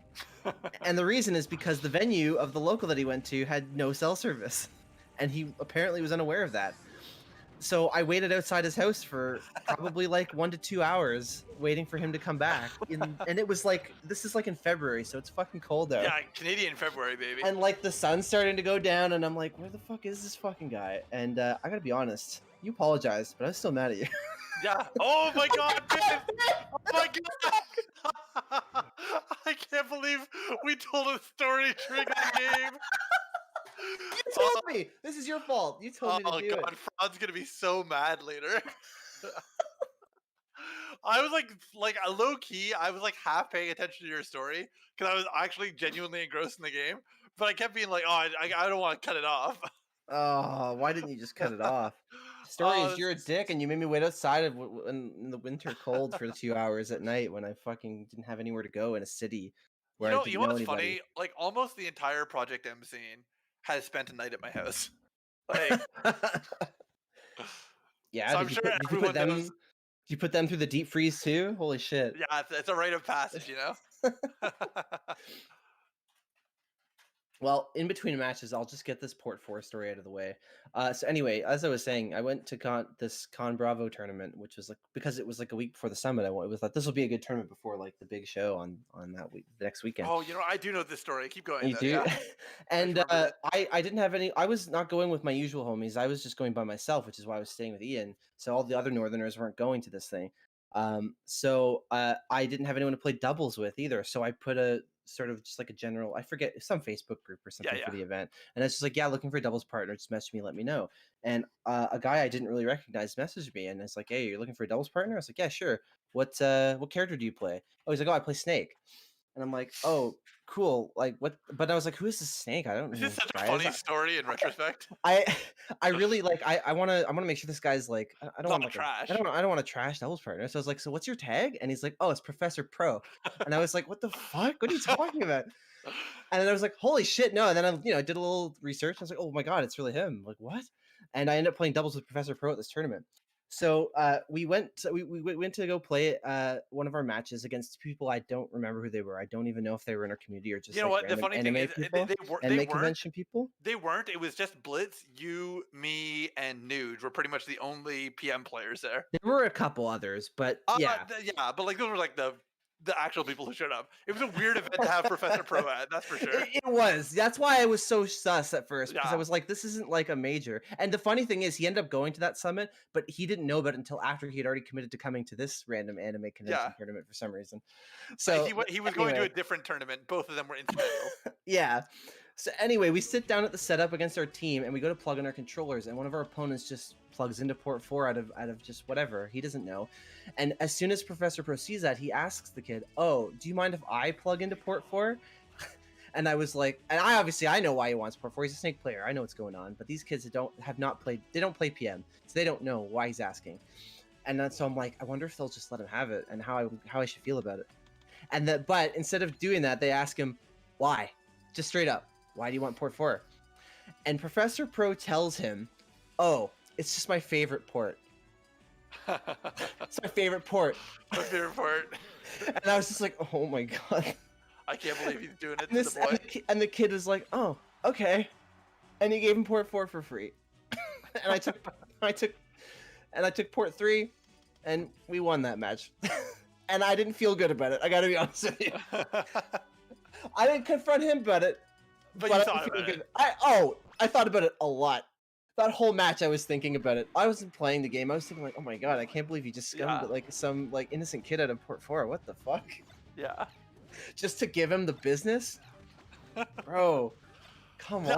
Speaker 2: And the reason is because the venue of the local that he went to had no cell service. And he apparently was unaware of that. So I waited outside his house for probably like 1 to 2 hours waiting for him to come back. And it was like, this is like in February, so it's fucking cold out.
Speaker 1: Yeah, Canadian February, baby.
Speaker 2: And like the sun's starting to go down and I'm like, where the fuck is this fucking guy? And I gotta be honest, you apologized, but I was still mad at you.
Speaker 1: Yeah. Oh my god, man! Oh my god! I can't believe we told a story during the game.
Speaker 2: You told me. This is your fault. You told me
Speaker 1: Oh
Speaker 2: to do
Speaker 1: god,
Speaker 2: it.
Speaker 1: Fraud's gonna be so mad later. I was like low key. I was like half paying attention to your story because I was actually genuinely engrossed in the game. But I kept being like, oh, I don't want to cut it off.
Speaker 2: Oh, why didn't you just cut it off? The story
Speaker 1: Oh,
Speaker 2: is you're a
Speaker 1: this-
Speaker 2: dick and you made me wait outside in the winter cold for 2 hours at night when I fucking didn't have anywhere to go in a city where I didn't
Speaker 1: You
Speaker 2: know
Speaker 1: know what's
Speaker 2: anybody.
Speaker 1: funny? Like almost the entire Project M scene has spent a night at my house. Like,
Speaker 2: Yeah,
Speaker 1: so I'm
Speaker 2: did
Speaker 1: sure
Speaker 2: you put
Speaker 1: everyone
Speaker 2: them?
Speaker 1: knows.
Speaker 2: Did you put them through the deep freeze too? Holy shit!
Speaker 1: Yeah, it's a rite of passage, you know.
Speaker 2: Well, in between matches, I'll just get this Port 4 story out of the way. So anyway, as I was saying, I went to this Con Bravo tournament, which was like because it was like a week before the summit. It was like this will be a good tournament before like the big show on that week, the next weekend.
Speaker 1: Oh, you know, I do know this story. Keep going.
Speaker 2: You
Speaker 1: though,
Speaker 2: do,
Speaker 1: Yeah.
Speaker 2: and
Speaker 1: remember
Speaker 2: I didn't have any. I was not going with my usual homies. I was just going by myself, which is why I was staying with Ian. So all the other Northerners weren't going to this thing. So I didn't have anyone to play doubles with either. So I put a sort of just like a general, I forget, some Facebook group or something for
Speaker 1: yeah.
Speaker 2: the event, and it's just like, yeah, looking for a doubles partner. Just message me, let me know. And a guy I didn't really recognize messaged me, and it's like, hey, you're looking for a doubles partner? I was like, yeah, sure. What character do you play? Oh, he's like, oh, I play Snake. And I'm like, oh, cool. Like what? But I was like, who is this Snake? I don't know.
Speaker 1: This
Speaker 2: who
Speaker 1: is such a
Speaker 2: guy
Speaker 1: funny
Speaker 2: is.
Speaker 1: story in retrospect.
Speaker 2: I I really like. I want to make sure this guy's like. I don't
Speaker 1: Not
Speaker 2: want like
Speaker 1: trash.
Speaker 2: I don't want to trash Devil's partner. So I was like, so what's your tag? And he's like, oh, it's Professor Pro. And I was like, what the fuck? What are you talking about? And then I was like, holy shit, no. And then I did a little research. I was like, oh my god, it's really him. Like what? And I ended up playing doubles with Professor Pro at this tournament. So we went to go play one of our matches against people I don't remember who they were. I don't even know if they were in our community or just
Speaker 1: You know
Speaker 2: like
Speaker 1: what? The
Speaker 2: random
Speaker 1: funny thing
Speaker 2: anime
Speaker 1: is,
Speaker 2: people,
Speaker 1: they
Speaker 2: anime
Speaker 1: weren't.
Speaker 2: convention people.
Speaker 1: They weren't. It was just Blitz, you, me, and Nuge were pretty much the only PM players there.
Speaker 2: There were a couple others, but yeah.
Speaker 1: Yeah, but like those were like the actual people who showed up. It was a weird event to have Professor Pro at, that's for sure.
Speaker 2: It was. That's why I was so sus at first because I
Speaker 1: Yeah.
Speaker 2: was like, this isn't like a major. And the funny thing is, he ended up going to that summit, but he didn't know about it until after he had already committed to coming to this random anime convention tournament for some reason. So
Speaker 1: he was going to a different tournament. Both of them were incidental.
Speaker 2: Yeah. So anyway, we sit down at the setup against our team, and we go to plug in our controllers, and one of our opponents just plugs into port 4 out of just whatever. He doesn't know. And as soon as Professor Pro sees that, he asks the kid, oh, do you mind if I plug into port 4? And I was like, and I know why he wants port 4. He's a Snake player. I know what's going on. But these kids they don't play PM, so they don't know why he's asking. And then, so I'm like, I wonder if they'll just let him have it and how I should feel about it. But instead of doing that, they ask him, why? Just straight up. Why do you want port 4? And Professor Pro tells him, oh, it's just my favorite port. It's my favorite port.
Speaker 1: My favorite port.
Speaker 2: And I was just like, oh my god.
Speaker 1: I can't believe he's doing it
Speaker 2: And,
Speaker 1: to the boy.
Speaker 2: and the kid was like, oh, okay. And he gave him port 4 for free. And I took port 3, and we won that match. And I didn't feel good about it. I gotta be honest with you. I didn't confront him about it.
Speaker 1: But you thought about it.
Speaker 2: I thought about it a lot. That whole match, I was thinking about it. I wasn't playing the game. I was thinking like, oh my god, I can't believe you just scummed like some like innocent kid out of port 4. What the fuck?
Speaker 1: Yeah.
Speaker 2: Just to give him the business, bro. Come on.
Speaker 1: It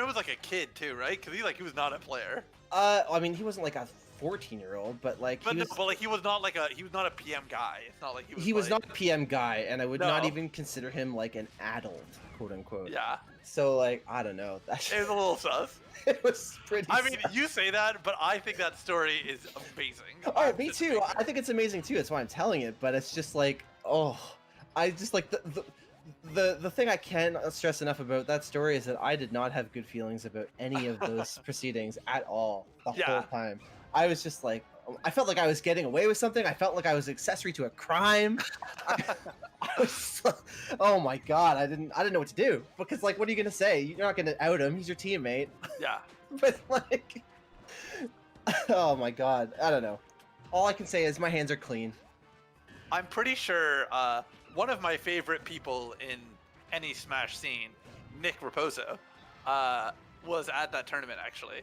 Speaker 1: was like a kid too, right? Because he was not a player.
Speaker 2: I mean, he wasn't like a 14-year-old, but like
Speaker 1: he was not a PM guy. It's not like
Speaker 2: he was not a PM guy, and I would not
Speaker 1: No.
Speaker 2: even consider him like an adult, quote unquote.
Speaker 1: Yeah.
Speaker 2: So like, I don't know.
Speaker 1: It was a little sus.
Speaker 2: It was pretty.
Speaker 1: I mean,
Speaker 2: sus.
Speaker 1: you say that, but I think that story is amazing.
Speaker 2: Oh, me too. I think it's amazing too. That's why I'm telling it. But it's just like, oh, I just like the thing I can't stress enough about that story is that I did not have good feelings about any of those proceedings at all the whole time. I was just like, I felt like I was getting away with something. I felt like I was accessory to a crime. I was, oh my god, I didn't know what to do because like, what are you gonna say? You're not gonna out him. He's your teammate.
Speaker 1: Yeah.
Speaker 2: But like, oh my god, I don't know. All I can say is my hands are clean.
Speaker 1: I'm pretty sure one of my favorite people in any Smash scene, Nick Raposo, was at that tournament actually.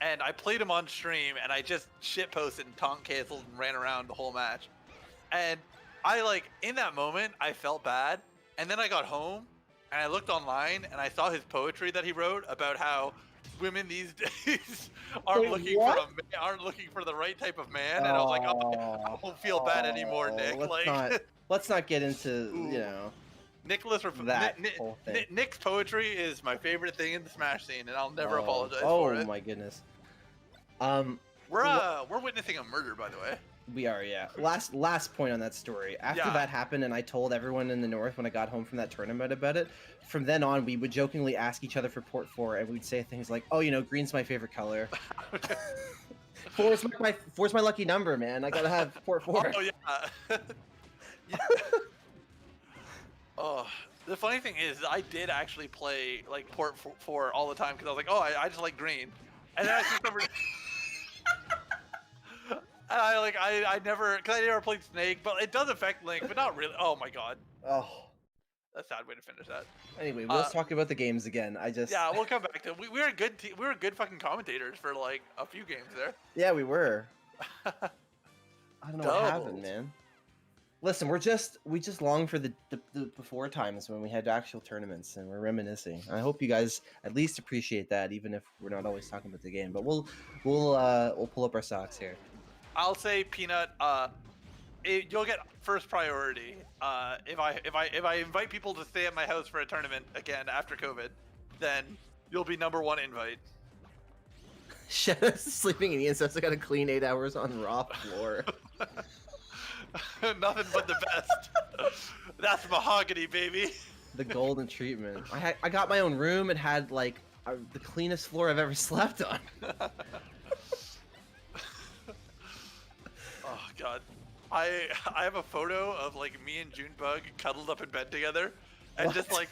Speaker 1: And I played him on stream, and I just shitposted and taunt canceled and ran around the whole match. And I in that moment, I felt bad. And then I got home, and I looked online, and I saw his poetry that he wrote about how women these days aren't looking for the right type of man. And I was like, oh, I don't feel bad anymore, Nick.
Speaker 2: Let's not get into
Speaker 1: Nick's poetry is my favorite thing in the Smash scene, and I'll never apologize for it.
Speaker 2: Oh my goodness.
Speaker 1: We're witnessing a murder, by the way.
Speaker 2: We are, yeah. Last point on that story. After that happened, and I told everyone in the north when I got home from that tournament about it. From then on, we would jokingly ask each other for port 4, and we'd say things like, "Oh, green's my favorite color. Four's my lucky number, man. I gotta have port 4."
Speaker 1: Oh yeah. Oh, the funny thing is, I did actually play like port 4 all the time because I was like, oh, I just like green, and then I discovered. And I never played Snake, but it does affect Link, but not really. Oh my god.
Speaker 2: Oh.
Speaker 1: That's a sad way to finish that.
Speaker 2: Anyway, let's talk about the games again.
Speaker 1: Yeah, we'll come back to it. We were good. We were good fucking commentators for like a few games there.
Speaker 2: Yeah, we were. I don't know what happened, man. Listen, we just long for the before times when we had actual tournaments, and we're reminiscing. I hope you guys at least appreciate that, even if we're not always talking about the game. But we'll pull up our socks here.
Speaker 1: I'll say, Peanut, you'll get first priority. If I invite people to stay at my house for a tournament again after COVID, then you'll be #1 invite.
Speaker 2: Shannon's sleeping and Ian's also got to clean 8 hours on raw floor.
Speaker 1: Nothing but the best. That's mahogany, baby.
Speaker 2: The golden treatment. I got my own room and had like the cleanest floor I've ever slept on.
Speaker 1: Oh god, I have a photo of like me and Junebug cuddled up in bed together, and
Speaker 2: What?
Speaker 1: just like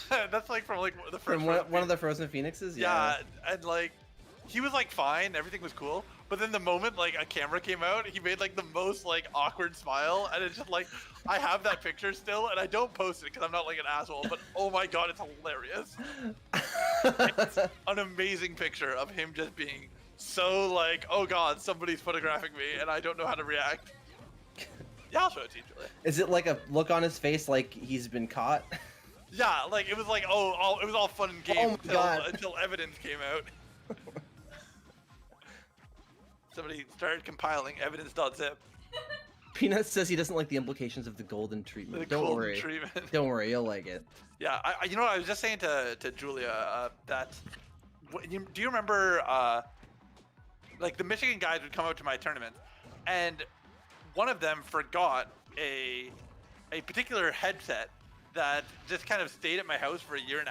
Speaker 1: that's like from like the first
Speaker 2: From one of the Frozen Phoenixes?
Speaker 1: yeah, and like he was like fine, everything was cool, but then the moment like a camera came out, he made like the most like awkward smile, and it's just like I have that picture still, and I don't post it because I'm not like an asshole, but oh my god, it's hilarious. It's an amazing picture of him just being so like, oh god, somebody's photographing me, and I don't know how to react. Yeah, I'll show it to you, Julia.
Speaker 2: Is it like a look on his face like he's been caught?
Speaker 1: Yeah, like it was like it was all fun and games until evidence came out. Somebody started compiling evidence.zip.
Speaker 2: Peanut says he doesn't like the implications of the golden treatment.
Speaker 1: The
Speaker 2: Don't
Speaker 1: golden
Speaker 2: worry.
Speaker 1: treatment.
Speaker 2: Don't worry, you'll like it.
Speaker 1: Yeah, you know what I was just saying to Julia that do you remember like the Michigan guys would come out to my tournament, and one of them forgot a particular headset that just kind of stayed at my house for 1.5 years,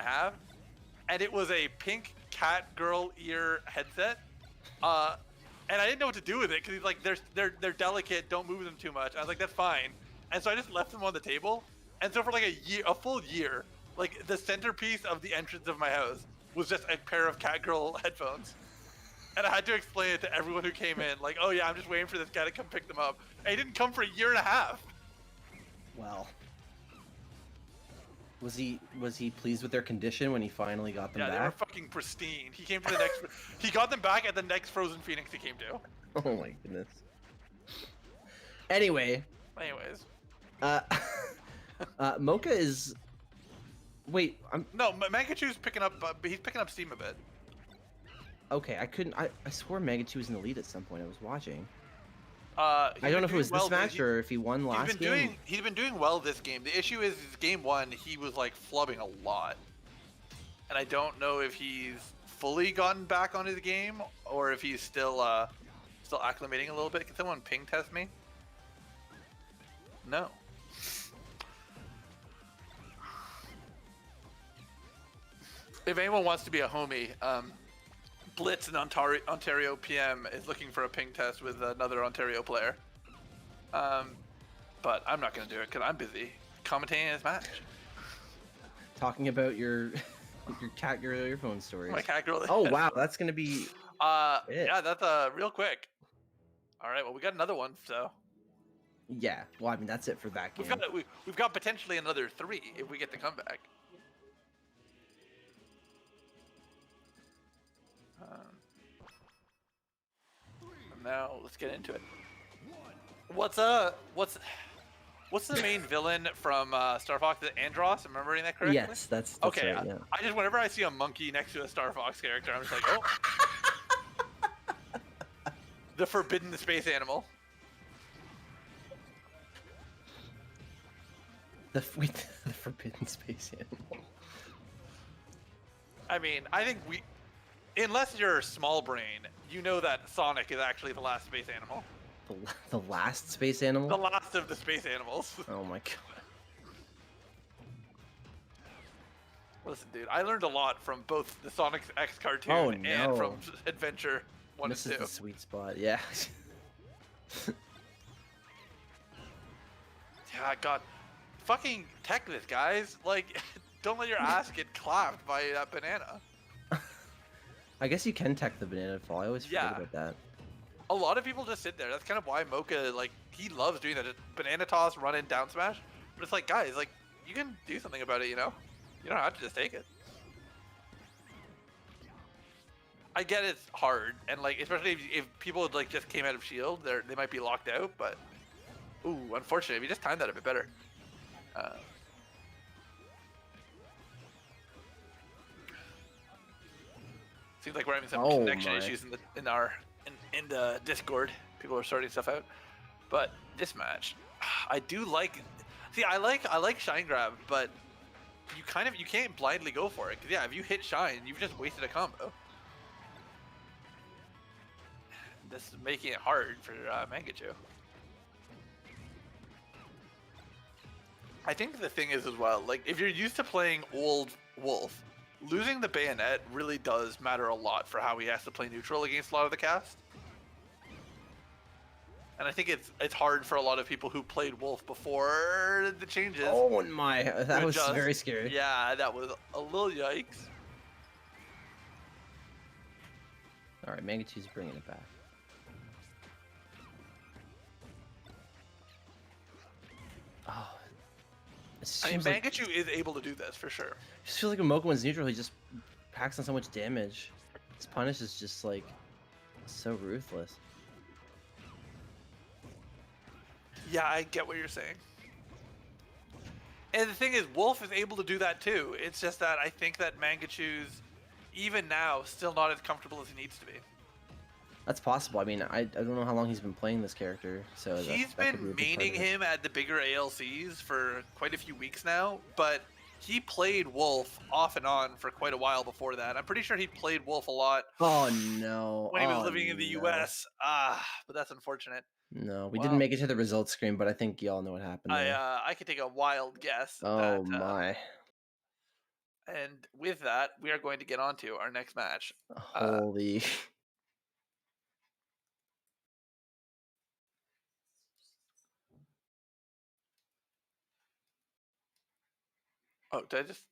Speaker 1: and it was a pink cat girl ear headset. And I didn't know what to do with it because he's like, they're delicate, don't move them too much. I was like, that's fine. And so I just left them on the table. And so for like a full year, like the centerpiece of the entrance of my house was just a pair of cat girl headphones. And I had to explain it to everyone who came in, like, oh yeah, I'm just waiting for this guy to come pick them up. And he didn't come for 1.5 years.
Speaker 2: Well, was he pleased with their condition when he finally got them
Speaker 1: Yeah,
Speaker 2: back?
Speaker 1: they were fucking pristine. He came to the next. He got them back at the next Frozen Phoenix he came to.
Speaker 2: Oh my goodness. Anyway, Mocha is. Wait,
Speaker 1: No, Mangachu's picking up. He's picking up steam a bit.
Speaker 2: okay. I swore Megachu was in the lead at some point. I was watching.
Speaker 1: He's
Speaker 2: I don't
Speaker 1: been
Speaker 2: know if it was
Speaker 1: doing
Speaker 2: this
Speaker 1: well,
Speaker 2: match or if he won last game.
Speaker 1: He's been doing well this game. The issue is game 1, he was like flubbing a lot, and I don't know if he's fully gotten back on his game or if he's still acclimating a little bit. Can someone ping test me? No. If anyone wants to be a homie, Blitz in Ontario PM is looking for a ping test with another Ontario player. But I'm not going to do it because I'm busy commentating his match.
Speaker 2: Talking about your cat girl earphone stories.
Speaker 1: My cat girl.
Speaker 2: Oh wow, that's gonna be.
Speaker 1: Yeah, that's real quick. All right, well we got another one, so.
Speaker 2: Yeah, well I mean that's it for that game.
Speaker 1: We've got potentially another 3 if we get the comeback. Now let's get into it. What's the main villain from Star Fox? Is it Andross? Am I remembering that correctly?
Speaker 2: Yes, that's
Speaker 1: okay.
Speaker 2: right, yeah.
Speaker 1: I just whenever I see a monkey next to a Star Fox character, I'm just like, oh, the forbidden space animal.
Speaker 2: The forbidden space animal.
Speaker 1: I mean, I think unless you're small brain, you know that Sonic is actually the last space animal.
Speaker 2: The last space animal?
Speaker 1: The last of the space animals.
Speaker 2: Oh my god.
Speaker 1: Listen, dude, I learned a lot from both the Sonic X cartoon and from Adventure 1
Speaker 2: this
Speaker 1: and 2.
Speaker 2: This is the sweet spot, yeah.
Speaker 1: Yeah, God. Fucking tech this, guys. Like, don't let your ass get clapped by that banana.
Speaker 2: I guess you can tech the banana fall. I always forget about that.
Speaker 1: A lot of people just sit there. That's kind of why Mocha, like, he loves doing that. Just banana toss, run in, down smash. But it's like, guys, like, you can do something about it, you know? You don't have to just take it. I get it's hard, and like, especially if people like just came out of Shield, they might be locked out. But, ooh, unfortunately, we just timed that a bit better. Seems like we're having some connection issues in the Discord. People are sorting stuff out. But this match, I do like. See, I like Shine Grab, but you can't blindly go for it. Cause yeah, if you hit Shine, you've just wasted a combo. This is making it hard for Mangachu. I think the thing is as well, like if you're used to playing old Wolf, losing the bayonet really does matter a lot for how he has to play neutral against a lot of the cast. And I think it's hard for a lot of people who played Wolf before the changes.
Speaker 2: Oh my, that was very scary.
Speaker 1: Yeah, that was a little yikes.
Speaker 2: All right, Mangachu's bringing it back. Oh,
Speaker 1: I mean,
Speaker 2: like,
Speaker 1: Mangachu is able to do this for sure.
Speaker 2: I just feel like when Mokumen's neutral, he just packs on so much damage. His punish is just like so ruthless.
Speaker 1: Yeah, I get what you're saying. And the thing is, Wolf is able to do that too. It's just that I think that Mangachu's, even now, still not as comfortable as he needs to be.
Speaker 2: That's possible. I mean, I don't know how long he's been playing this character, so
Speaker 1: He's
Speaker 2: that could be
Speaker 1: been
Speaker 2: a big part
Speaker 1: maining
Speaker 2: of it.
Speaker 1: him at the bigger ALCs for quite a few weeks now, but he played Wolf off and on for quite a while before that. I'm pretty sure he played Wolf a lot
Speaker 2: Oh no!
Speaker 1: when he was
Speaker 2: Oh,
Speaker 1: living in the
Speaker 2: no.
Speaker 1: US. But that's unfortunate.
Speaker 2: No, we
Speaker 1: Wow.
Speaker 2: didn't make it to the results screen, but I think y'all know what happened there.
Speaker 1: I could take a wild guess.
Speaker 2: Oh
Speaker 1: that,
Speaker 2: my!
Speaker 1: And with that, we are going to get on to our next match.
Speaker 2: Holy!
Speaker 1: Oh, did I just?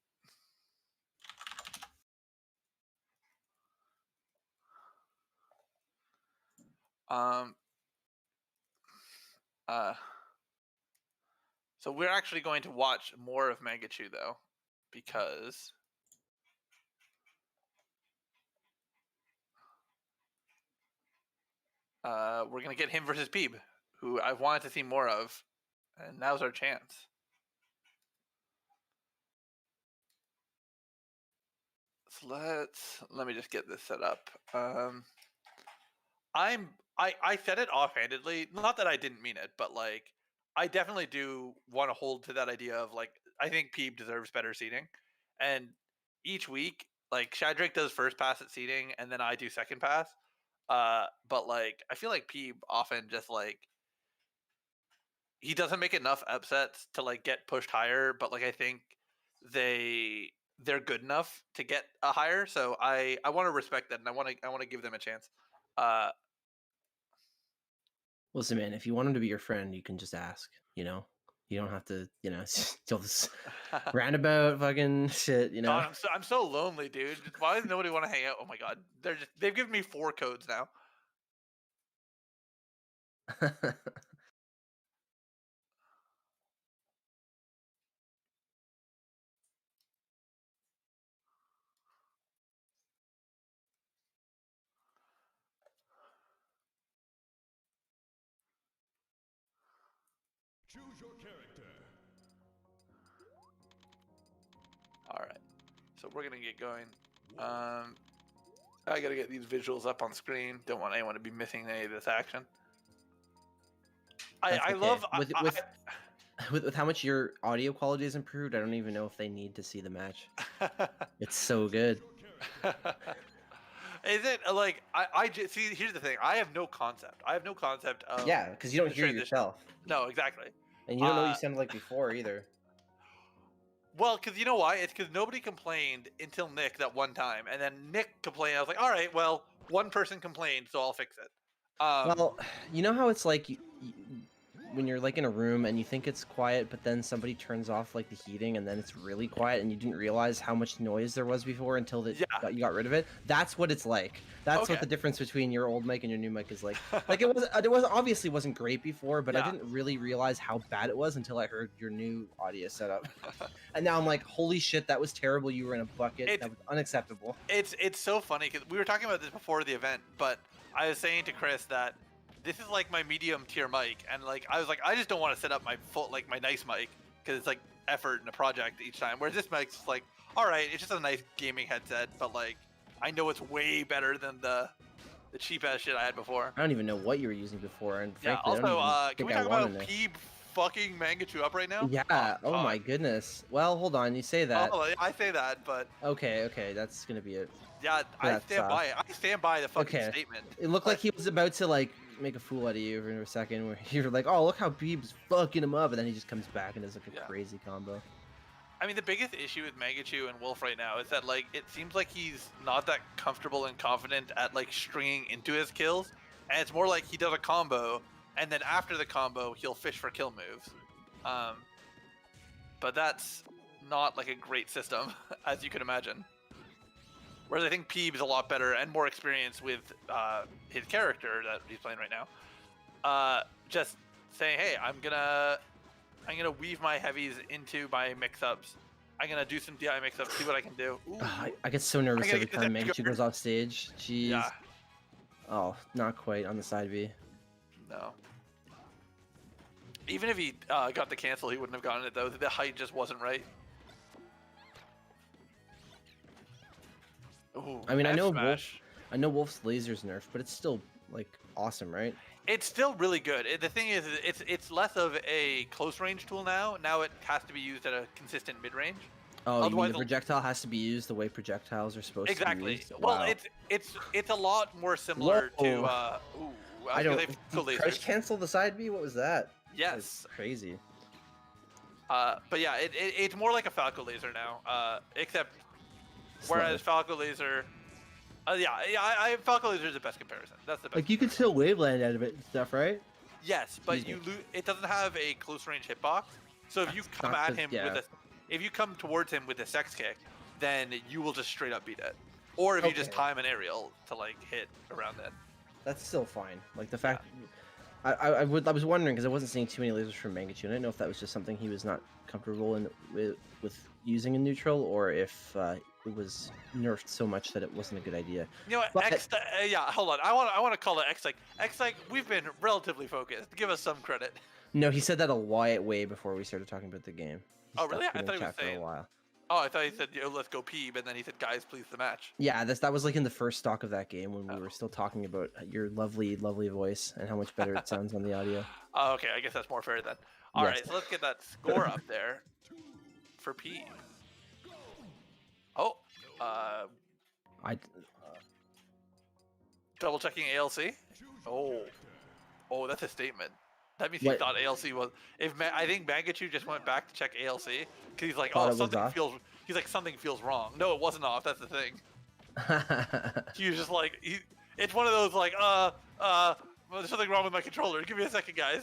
Speaker 1: So we're actually going to watch more of Mangachu though, because we're gonna get him versus Peeb, who I've wanted to see more of, and now's our chance. So let me just get this set up. I said it offhandedly, not that I didn't mean it, but like I definitely do want to hold to that idea of like I think Peeb deserves better seating, and each week like Shadrake does first pass at seating, and then I do second pass. But like I feel like Peeb often just like he doesn't make enough upsets to like get pushed higher, but like I think they're good enough to get a higher. So I want to respect that, and I want to give them a chance.
Speaker 2: Listen, man, if you want him to be your friend, you can just ask. You know, you don't have to. You know, all this roundabout fucking shit. You know.
Speaker 1: God, I'm so lonely, dude. Why does nobody want to hang out? Oh my god, they've given me 4 codes now.
Speaker 3: Choose your character.
Speaker 1: All right, so we're gonna get going. I gotta get these visuals up on screen. Don't want anyone to be missing any of this action. I
Speaker 2: okay.
Speaker 1: love
Speaker 2: with how much your audio quality is improved. I don't even know if they need to see the match. It's so good.
Speaker 1: Is it like I just see? Here's the thing. I have no concept. I have no concept of
Speaker 2: Yeah, because you don't
Speaker 1: the
Speaker 2: hear
Speaker 1: transition.
Speaker 2: yourself,
Speaker 1: No, exactly.
Speaker 2: and you don't know what you sounded like before either.
Speaker 1: Well, because you know why? It's because nobody complained until Nick that one time, and then Nick complained. I was like, all right, well, one person complained, so I'll fix it.
Speaker 2: Well, you know how it's like when you're like in a room and you think it's quiet, but then somebody turns off like the heating, and then it's really quiet, and you didn't realize how much noise there was before until you got rid of it. That's what it's like. That's what the difference between your old mic and your new mic is like. Like it was obviously wasn't great before, but I didn't really realize how bad it was until I heard your new audio setup. And now I'm like, holy shit, that was terrible. You were in a bucket. That was unacceptable.
Speaker 1: It's so funny because we were talking about this before the event, but I was saying to Chris that this is like my medium tier mic, and like I was like, I just don't want to set up my my nice mic because it's like effort in a project each time. Whereas this mic's just like, all right, it's just a nice gaming headset, but like I know it's way better than the cheap ass shit I had before.
Speaker 2: I don't even know what you were using before, and
Speaker 1: Yeah.
Speaker 2: frankly,
Speaker 1: Also, can we talk about Peeb fucking Mangachu up right now?
Speaker 2: Yeah. Oh my
Speaker 1: God.
Speaker 2: goodness. Well, hold on. You say that.
Speaker 1: Oh, I say that, but
Speaker 2: Okay. That's gonna be it.
Speaker 1: yeah, I
Speaker 2: That's
Speaker 1: stand by it. I stand by the fucking
Speaker 2: okay.
Speaker 1: statement.
Speaker 2: It looked like he was about to like make a fool out of you for a second, where you're like, "Oh, look how Beeb's fucking him up," and then he just comes back and does like a
Speaker 1: Yeah.
Speaker 2: crazy combo.
Speaker 1: I mean, the biggest issue with Mangachu and Wolf right now is that like it seems like he's not that comfortable and confident at like stringing into his kills, and it's more like he does a combo, and then after the combo he'll fish for kill moves. But that's not like a great system, as you can imagine. Whereas I think Peeb's a lot better and more experienced with his character that he's playing right now. Just saying, hey, I'm gonna weave my heavies into my mix-ups. I'm gonna do some DI mix-ups, see what I can do. Ooh.
Speaker 2: I get so nervous
Speaker 1: gotta
Speaker 2: every
Speaker 1: get this
Speaker 2: time
Speaker 1: edge
Speaker 2: Mangachu
Speaker 1: guard.
Speaker 2: goes off stage. Jeez.
Speaker 1: Yeah,
Speaker 2: Oh, not quite on the side B.
Speaker 1: no. Even if he got the cancel, he wouldn't have gotten it though. The height just wasn't right. Ooh,
Speaker 2: I mean, I
Speaker 1: F
Speaker 2: know
Speaker 1: smash.
Speaker 2: Wolf's laser's nerfed, but it's still like awesome, right?
Speaker 1: It's still really good. The thing is, it's less of a close range tool now. Now it has to be used at a consistent mid range.
Speaker 2: Oh, you mean
Speaker 1: Otherwise
Speaker 2: the projectile has to be used the way projectiles are supposed to be
Speaker 1: Exactly.
Speaker 2: used?
Speaker 1: Well,
Speaker 2: Wow.
Speaker 1: it's a lot more similar to.
Speaker 2: Whoa.
Speaker 1: Ooh,
Speaker 2: I don't.
Speaker 1: Did
Speaker 2: Did Crouch cancel the side B? What was that?
Speaker 1: Yes.
Speaker 2: That's crazy.
Speaker 1: But yeah, it's more like a Falco laser now. Except, whereas Falco laser, Falco laser is the best comparison. That's the best.
Speaker 2: Like you could still waveland out of it and stuff, right?
Speaker 1: Yes, but
Speaker 2: Excuse
Speaker 1: it doesn't have a close range hitbox. So if you come
Speaker 2: not
Speaker 1: at
Speaker 2: the-
Speaker 1: him
Speaker 2: yeah.
Speaker 1: if you come towards him with a sex kick, then you will just straight up beat it. Or if you just
Speaker 2: Okay.
Speaker 1: time an aerial to like hit around it.
Speaker 2: That's still fine. Like the fact, I was wondering because I wasn't seeing too many lasers from Mangachu. I didn't know if that was just something he was not comfortable with using in neutral, or if it was nerfed so much that it wasn't a good idea.
Speaker 1: You know what?
Speaker 2: But-
Speaker 1: Yeah, hold on. I want to call it X. Like we've been relatively focused. Give us some credit.
Speaker 2: No, he said that a way before we started talking about the game. He
Speaker 1: Oh, really?
Speaker 2: stuck
Speaker 1: I
Speaker 2: in
Speaker 1: thought
Speaker 2: the
Speaker 1: he was
Speaker 2: chat for a
Speaker 1: saying-
Speaker 2: while.
Speaker 1: Oh, I thought he said, "Yo, let's go Peeb," and then he said, "Guys, please the match."
Speaker 2: Yeah, that was like in the first stock of that game when we were still talking about your lovely voice and how much better it sounds on the audio.
Speaker 1: Oh, okay. I guess that's more fair then. All right,
Speaker 2: Yes.
Speaker 1: so let's get that score up there for Peeb. Oh,
Speaker 2: I
Speaker 1: double checking ALC. Oh, that's a statement. That means he
Speaker 2: What?
Speaker 1: thought ALC was. I think Mangachu just went back to check ALC because he's like,
Speaker 2: Thought it
Speaker 1: oh,
Speaker 2: was
Speaker 1: something
Speaker 2: off?
Speaker 1: feels. He's like, something feels wrong. No, it wasn't off. That's the thing. He was just like, it's one of those like, well, there's something wrong with my controller. Give me a second, guys.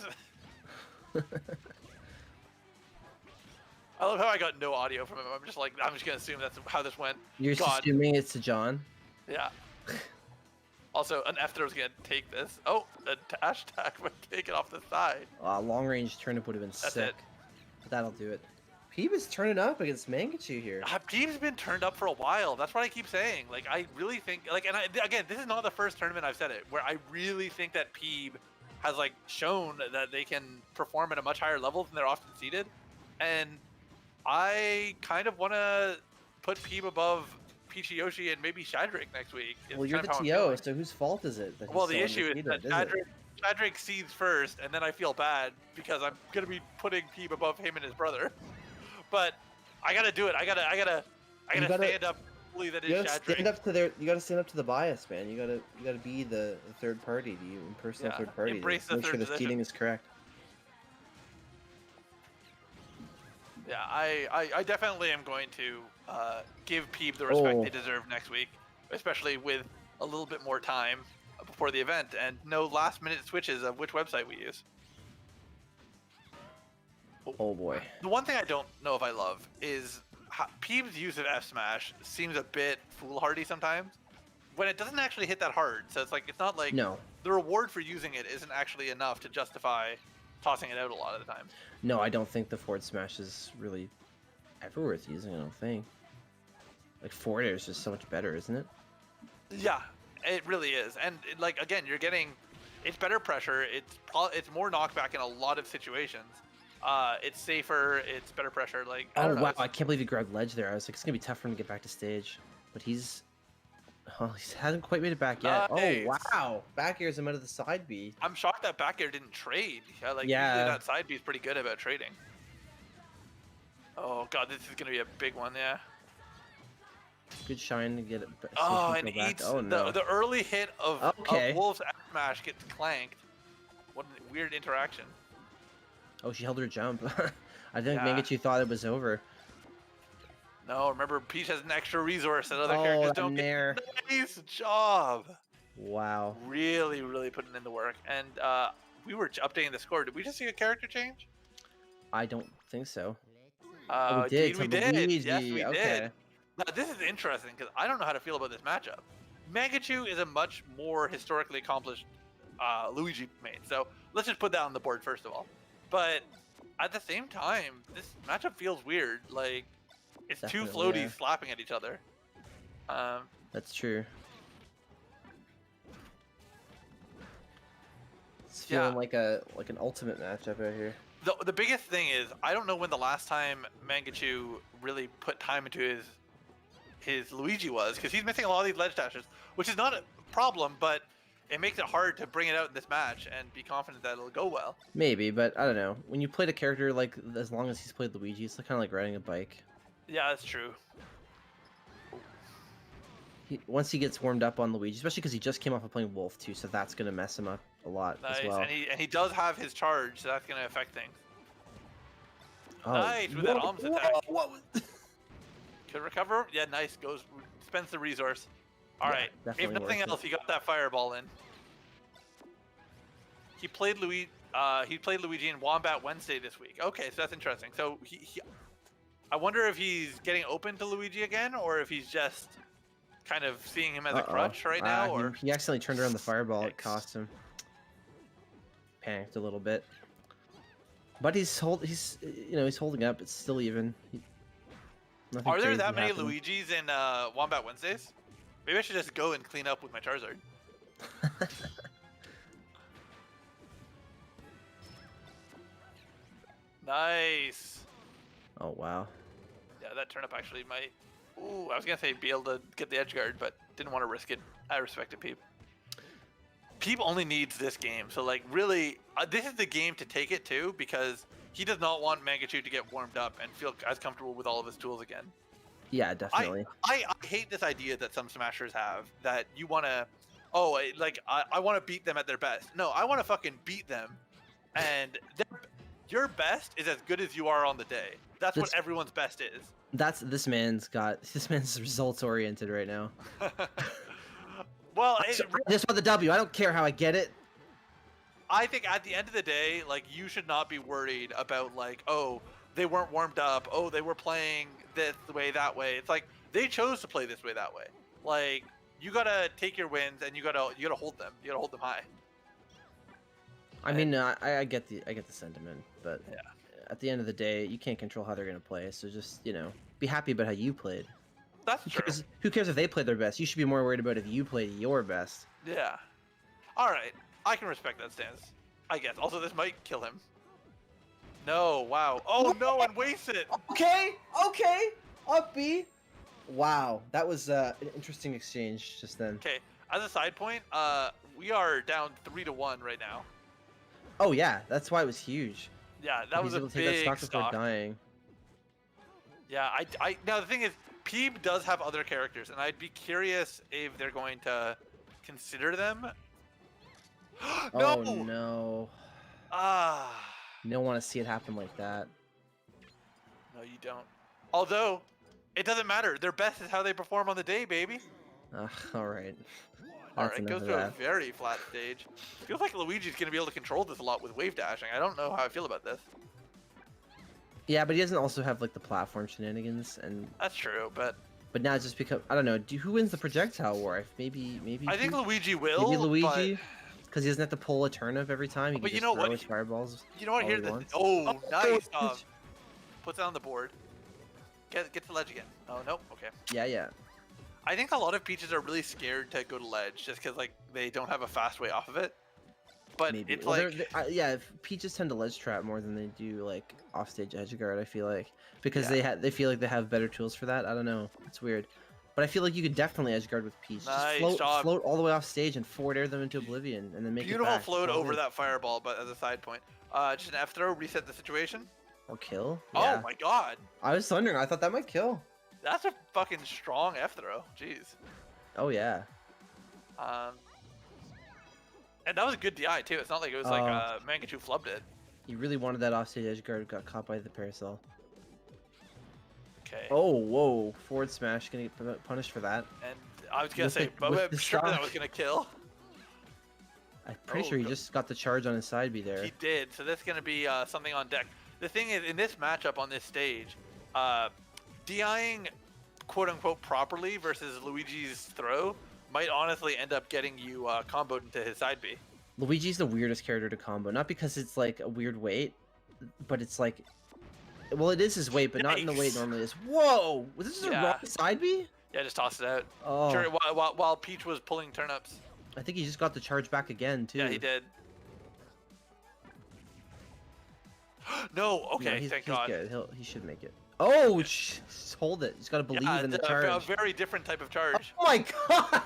Speaker 1: I love how I got no audio from him. I'm just gonna assume that's how this went.
Speaker 2: You're
Speaker 1: God.
Speaker 2: assuming it's to John.
Speaker 1: Yeah. Also, an F was gonna take this. Oh, a hashtag would take it off the side.
Speaker 2: Long range turnip would have been
Speaker 1: That's
Speaker 2: sick.
Speaker 1: it.
Speaker 2: But that'll do it. Peeb is turning up against Mangachu here.
Speaker 1: Peeb's been turned up for a while. That's what I keep saying. Like, I really think, like, and again, this is not the first tournament I've said it, where I really think that Peeb has, like, shown that they can perform at a much higher level than they're often seeded. And I kind of want to put Peeb above Peachy Yoshi and maybe Shadrick next week. is
Speaker 2: Well, you're
Speaker 1: kind
Speaker 2: the
Speaker 1: of how I'm
Speaker 2: TO,
Speaker 1: feeling.
Speaker 2: so whose fault is it? That he's
Speaker 1: Well, the
Speaker 2: so
Speaker 1: issue is that
Speaker 2: undefeated,
Speaker 1: Shadrick seeds first, and then I feel bad because I'm gonna be putting Peeb above him and his brother. But I gotta do it. I gotta
Speaker 2: gotta-
Speaker 1: stand up. Fully that
Speaker 2: You
Speaker 1: is
Speaker 2: gotta
Speaker 1: Shadrick.
Speaker 2: stand up to their. You gotta stand up to the bias, man. You gotta be the third party, the impersonal
Speaker 1: Yeah,
Speaker 2: third party.
Speaker 1: embrace the
Speaker 2: Make sure
Speaker 1: third
Speaker 2: the
Speaker 1: position.
Speaker 2: seating is correct.
Speaker 1: Yeah, I definitely am going to give Peeb the respect
Speaker 2: Oh.
Speaker 1: they deserve next week, especially with a little bit more time before the event and no last-minute switches of which website we use.
Speaker 2: Oh boy.
Speaker 1: The one thing I don't know if I love is how Peeb's use of F Smash seems a bit foolhardy sometimes when it doesn't actually hit that hard. So it's like it's not like
Speaker 2: No,
Speaker 1: the reward for using it isn't actually enough to justify tossing it out a lot of the time.
Speaker 2: no, I don't think the forward smash is really ever worth using. I don't think. Like forward air is just so much better, isn't it?
Speaker 1: Yeah, it really is. And like again, you're getting it's better pressure. It's more knockback in a lot of situations. It's safer. It's better pressure. Like I
Speaker 2: Oh
Speaker 1: don't know,
Speaker 2: wow!
Speaker 1: it's-
Speaker 2: I can't believe he grabbed ledge there. I was like, it's gonna be tough for him to get back to stage, but he's Oh, he hasn't quite made it back yet. Oh,
Speaker 1: Nice.
Speaker 2: wow. Back airs him out of the side B.
Speaker 1: I'm shocked that back air didn't trade. Like usually
Speaker 2: Yeah.
Speaker 1: that side B is pretty good about trading. Oh god, this is gonna be a big one, yeah.
Speaker 2: Good shine to get it.
Speaker 1: Oh,
Speaker 2: so
Speaker 1: and
Speaker 2: back.
Speaker 1: eats
Speaker 2: Oh, no.
Speaker 1: the early hit of
Speaker 2: Okay.
Speaker 1: Wolf's F smash gets clanked. What a weird interaction.
Speaker 2: Oh, she held her jump. I think
Speaker 1: Yeah.
Speaker 2: Mangachu thought it was over.
Speaker 1: No, remember Peach has an extra resource that other
Speaker 2: Oh,
Speaker 1: characters
Speaker 2: that
Speaker 1: don't
Speaker 2: nair.
Speaker 1: get. Nice job.
Speaker 2: Wow.
Speaker 1: Really, really putting in the work. And we were updating the score. Did we just see a character change?
Speaker 2: I don't think so.
Speaker 1: We
Speaker 2: did,
Speaker 1: We
Speaker 2: to
Speaker 1: did. Yes,
Speaker 2: Luigi,
Speaker 1: we
Speaker 2: okay.
Speaker 1: did. Now, this is interesting because I don't know how to feel about this matchup. Mangachu is a much more historically accomplished Luigi main. So let's just put that on the board first of all. But at the same time, this matchup feels weird. Like, it's two
Speaker 2: Definitely,
Speaker 1: floaties
Speaker 2: yeah.
Speaker 1: slapping at each other.
Speaker 2: That's true. It's feeling like an ultimate matchup out here.
Speaker 1: The biggest thing is I don't know when the last time Mangachu really put time into his Luigi was, because he's missing a lot of these ledge dashes, which is not a problem, but it makes it hard to bring it out in this match and be confident that it'll go well.
Speaker 2: Maybe, but I don't know. When you played a character like as long as he's played Luigi, it's kind of like riding a bike.
Speaker 1: Yeah, that's true.
Speaker 2: Once he gets warmed up on Luigi, especially because he just came off of playing Wolf too, so that's gonna mess him up a lot
Speaker 1: Nice,
Speaker 2: as well.
Speaker 1: and he does have his charge, so that's gonna affect things.
Speaker 2: Oh,
Speaker 1: Nice with that
Speaker 2: whoa,
Speaker 1: arms attack.
Speaker 2: What was...
Speaker 1: Could recover. Yeah, nice. Spends the resource. All
Speaker 2: Yeah,
Speaker 1: right. If
Speaker 2: definitely
Speaker 1: nothing
Speaker 2: worth it.
Speaker 1: else, he got that fireball in. He played Luigi. He played Luigi in Wombat Wednesday this week. Okay, so that's interesting. So I wonder if he's getting open to Luigi again, or if he's just kind of seeing him as a crutch right now, or
Speaker 2: he accidentally turned around the fireball. It
Speaker 1: Yikes.
Speaker 2: cost him. Panicked a little bit, but he's holding up. It's still even. Nothing
Speaker 1: are there
Speaker 2: crazy
Speaker 1: that many
Speaker 2: happening.
Speaker 1: Luigis in Wombat Wednesdays? Maybe I should just go and clean up with my Charizard. Nice.
Speaker 2: Oh wow.
Speaker 1: Yeah, that turnip actually might. Ooh, I was gonna say be able to get the edge guard, but didn't want to risk it. I respected Peep. Peep only needs this game, so like really, this is the game to take it to, because he does not want Mangachu to get warmed up and feel as comfortable with all of his tools again.
Speaker 2: Yeah, definitely.
Speaker 1: I hate this idea that some smashers have, that you want to, I want to beat them at their best. No, I want to fucking beat them, and your best is as good as you are on the day. That's what everyone's best is.
Speaker 2: This man's results oriented right now.
Speaker 1: Well,
Speaker 2: I just want the W. I don't care how I get it.
Speaker 1: I think at the end of the day, like, you should not be worried about, like, oh, they weren't warmed up. Oh, they were playing this way, that way. It's like they chose to play this way, that way. Like, you gotta take your wins and you gotta hold them. You gotta hold them high.
Speaker 2: I mean, I get the sentiment, but
Speaker 1: Yeah.
Speaker 2: at the end of the day, you can't control how they're gonna play. So just be happy about how you played.
Speaker 1: That's true.
Speaker 2: Who cares if they played their best? You should be more worried about if you played your best.
Speaker 1: Yeah. All right. I can respect that stance, I guess. Also, this might kill him. No. Wow. Oh no! And waste it.
Speaker 2: Okay. Up B. Wow, that was an interesting exchange just then.
Speaker 1: Okay. As a side point, we are down 3-1 right now.
Speaker 2: Oh yeah, that's why it was huge.
Speaker 1: Yeah, that was a
Speaker 2: able to take that
Speaker 1: big
Speaker 2: stock before
Speaker 1: stock.
Speaker 2: dying.
Speaker 1: Yeah, I now the thing is, Peeb does have other characters, and I'd be curious if they're going to consider them. No!
Speaker 2: Oh no.
Speaker 1: Ah,
Speaker 2: You don't want to see it happen like that.
Speaker 1: no, you don't. Although, it doesn't matter. Their best is how they perform on the day, baby.
Speaker 2: All right.
Speaker 1: All
Speaker 2: That's
Speaker 1: right,
Speaker 2: enough
Speaker 1: goes
Speaker 2: of
Speaker 1: to a
Speaker 2: that.
Speaker 1: very flat stage. Feels like Luigi's going to be able to control this a lot with wave dashing. I don't know how I feel about this.
Speaker 2: Yeah, but he doesn't also have like the platform shenanigans, and
Speaker 1: That's true, but
Speaker 2: now it's just become, I don't know. Who wins the projectile war? Maybe.
Speaker 1: I think
Speaker 2: Peach?
Speaker 1: Luigi will.
Speaker 2: Maybe Luigi,
Speaker 1: But
Speaker 2: because he doesn't have to pull a turnip every time. He can
Speaker 1: But you
Speaker 2: just
Speaker 1: know
Speaker 2: throw
Speaker 1: what?
Speaker 2: his fireballs.
Speaker 1: you know what?
Speaker 2: all
Speaker 1: Here's
Speaker 2: he
Speaker 1: the.
Speaker 2: wants.
Speaker 1: Oh, nice.
Speaker 2: Peach.
Speaker 1: Puts it on the board. Get the ledge again. Oh, no. Okay.
Speaker 2: Yeah.
Speaker 1: I think a lot of Peaches are really scared to go to ledge just because like they don't have a fast way off of it. But
Speaker 2: Maybe.
Speaker 1: it's
Speaker 2: Well,
Speaker 1: like
Speaker 2: yeah, Peaches tend to ledge trap more than they do like offstage edge guard. I feel like because
Speaker 1: Yeah.
Speaker 2: they feel like they have better tools for that. I don't know. It's weird, but But I feel like you could definitely edge guard with Peach.
Speaker 1: Nice
Speaker 2: Just
Speaker 1: job.
Speaker 2: float all the way off stage and forward air them into oblivion, and then make
Speaker 1: Beautiful
Speaker 2: it back.
Speaker 1: float
Speaker 2: All
Speaker 1: over
Speaker 2: good.
Speaker 1: that fireball, but as a side point. Just an F throw, reset the situation.
Speaker 2: Or kill.
Speaker 1: Oh
Speaker 2: Yeah.
Speaker 1: my god.
Speaker 2: I was wondering. I thought that might kill.
Speaker 1: That's a fucking strong F throw. Jeez.
Speaker 2: Oh yeah.
Speaker 1: And that was a good DI too. It's not like it was like Mangachu flubbed it.
Speaker 2: He really wanted that offstage edge guard. Got caught by the parasol.
Speaker 1: Okay.
Speaker 2: Oh whoa! Forward smash. Gonna get punished for that.
Speaker 1: And I was gonna
Speaker 2: With
Speaker 1: say,
Speaker 2: the-
Speaker 1: but
Speaker 2: with
Speaker 1: I'm
Speaker 2: the
Speaker 1: sure that
Speaker 2: stock.
Speaker 1: was gonna kill.
Speaker 2: I'm pretty
Speaker 1: Oh,
Speaker 2: sure he
Speaker 1: go-
Speaker 2: just got the charge on his side B there.
Speaker 1: He did. So that's gonna be something on deck. The thing is, in this matchup on this stage, DIing quote unquote properly versus Luigi's throw might honestly end up getting you comboed into his side B.
Speaker 2: Luigi's the weirdest character to combo. Not because it's like a weird weight, but it's like, well, it is his weight, but not in the way it
Speaker 1: Yikes.
Speaker 2: normally is. Whoa! Was this a
Speaker 1: Yeah.
Speaker 2: wrong side B?
Speaker 1: Yeah, just toss it out.
Speaker 2: Oh,
Speaker 1: Sure, while Peach was pulling turnips.
Speaker 2: I think he just got the charge back again too.
Speaker 1: Yeah, he did. No, okay,
Speaker 2: he's,
Speaker 1: thank
Speaker 2: he's
Speaker 1: God.
Speaker 2: good. He should make it. Oh, just hold it. He's got to believe
Speaker 1: Yeah,
Speaker 2: in the
Speaker 1: a
Speaker 2: charge.
Speaker 1: very different type of charge.
Speaker 2: Oh my god!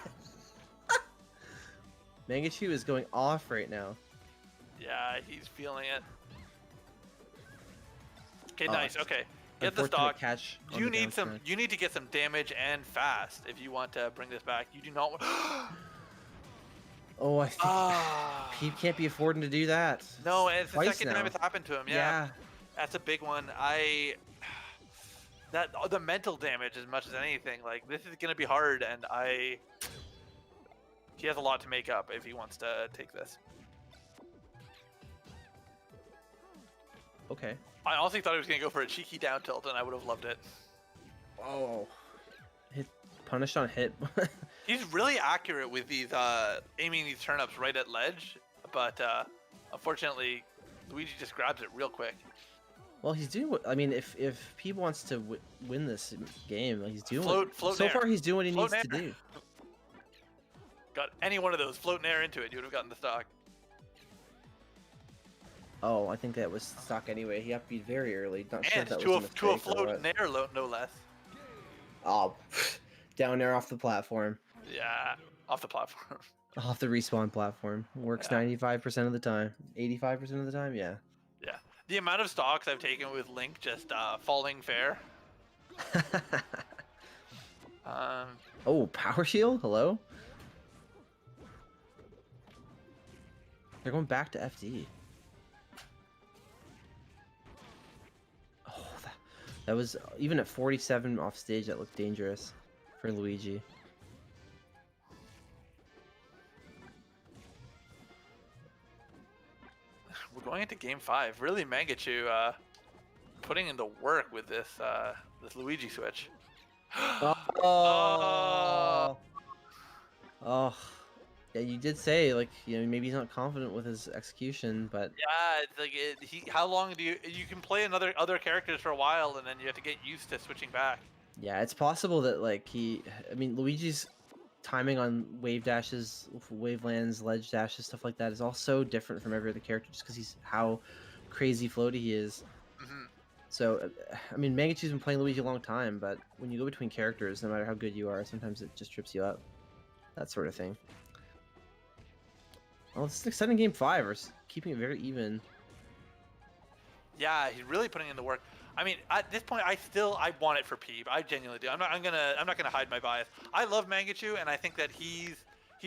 Speaker 2: Mangachu is going off right now.
Speaker 1: Yeah, he's feeling it. Okay,
Speaker 2: Oh,
Speaker 1: nice. Okay, get the
Speaker 2: Unfortunate
Speaker 1: stock.
Speaker 2: catch. on
Speaker 1: You
Speaker 2: the
Speaker 1: need
Speaker 2: down
Speaker 1: some.
Speaker 2: smash.
Speaker 1: You need to get some damage and fast if you want to bring this back. You do not want.
Speaker 2: Oh, I think
Speaker 1: Ah.
Speaker 2: he can't be affording to do that.
Speaker 1: No, and it's the
Speaker 2: Twice
Speaker 1: second time
Speaker 2: now.
Speaker 1: it's happened to him. Yeah, that's a big one. The mental damage as much as anything. Like this is gonna be hard, and he has a lot to make up if he wants to take this.
Speaker 2: Okay.
Speaker 1: I honestly thought he was gonna go for a cheeky down tilt, and I would have loved it.
Speaker 2: Oh. Hit punished on hit.
Speaker 1: He's really accurate with these aiming these turnips right at ledge, but unfortunately, Luigi just grabs it real quick.
Speaker 2: Well, he's doing what I mean. If Pete wants to win this game, like he's doing.
Speaker 1: Float
Speaker 2: so
Speaker 1: in air.
Speaker 2: far, he's doing what he
Speaker 1: Float
Speaker 2: needs
Speaker 1: in
Speaker 2: to
Speaker 1: air.
Speaker 2: do.
Speaker 1: Got any one of those floating air into it, you would have gotten the stock.
Speaker 2: Oh, I think that was stock anyway. He upbeat very early. Not sure
Speaker 1: And
Speaker 2: if that
Speaker 1: to
Speaker 2: was
Speaker 1: a
Speaker 2: mistake or
Speaker 1: float
Speaker 2: what.
Speaker 1: in air, no less.
Speaker 2: Oh, down there off the platform,
Speaker 1: Yeah, off the platform.
Speaker 2: off the respawn platform. Works
Speaker 1: Yeah.
Speaker 2: 95% of the time. 85% of the time, yeah.
Speaker 1: Yeah, the amount of stocks I've taken with Link just falling fair.
Speaker 2: Oh, power shield. Hello. They're going back to FD. Oh, that was even at 47 off stage. That looked dangerous for Luigi.
Speaker 1: We're going into game 5. Really, Mangachu putting in the work with this this Luigi switch.
Speaker 2: Oh. Oh. Yeah, you did say like maybe he's not confident with his execution, but
Speaker 1: Yeah, it's like how long do you can play other characters for a while, and then you have to get used to switching back.
Speaker 2: yeah, it's possible that like Luigi's timing on wave dashes, wave lands, ledge dashes, stuff like that is all so different from every other character just because he's how crazy floaty he is.
Speaker 1: Mhm.
Speaker 2: So, Mangachu's been playing Luigi a long time, but when you go between characters, no matter how good you are, sometimes it just trips you up. That sort of thing. Well, it's an exciting game 5. We're keeping it very even.
Speaker 1: Yeah, he's really putting in the work. I mean, at this point, I want it for Peeb. I genuinely do. I'm not gonna hide my bias. I love Mangachu, and I think that he's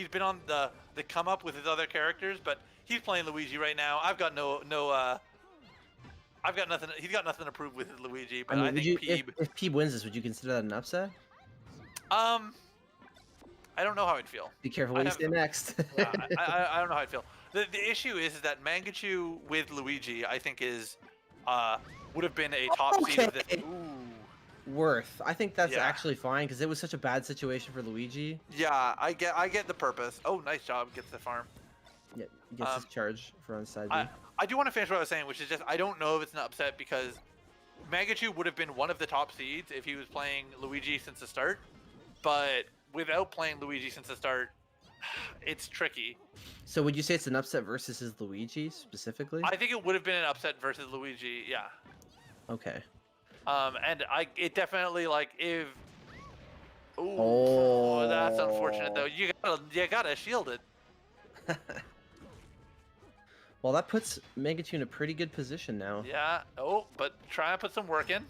Speaker 1: been on the come up with his other characters, but he's playing Luigi right now. I've got I've got nothing. He's got nothing to prove with Luigi, but I think Peeb.
Speaker 2: If Peeb wins this, would you consider that an upset?
Speaker 1: I don't know how I'd feel.
Speaker 2: Be careful what you say next.
Speaker 1: I don't know how I'd feel. The issue is that Mangachu with Luigi, I think, would have been a top seed of this.
Speaker 2: Okay.
Speaker 1: Ooh.
Speaker 2: Worth. I think that's
Speaker 1: Yeah.
Speaker 2: actually fine because it was such a bad situation for Luigi.
Speaker 1: Yeah, I get the purpose. Oh, nice job. Gets the farm.
Speaker 2: Yeah, he gets his charge for on side B.
Speaker 1: I do want to finish what I was saying, which is just I don't know if it's an upset because Mangachu would have been one of the top seeds if he was playing Luigi since the start, but without playing Luigi since the start, it's tricky.
Speaker 2: So would you say it's an upset versus his Luigi specifically?
Speaker 1: I think it would have been an upset versus Luigi, yeah.
Speaker 2: Okay.
Speaker 1: And it definitely, like, if Ooh,
Speaker 2: Oh.
Speaker 1: that's unfortunate though. You gotta shield it.
Speaker 2: Well, that puts Megachu in a pretty good position now.
Speaker 1: Yeah. Oh, but try and put some work in.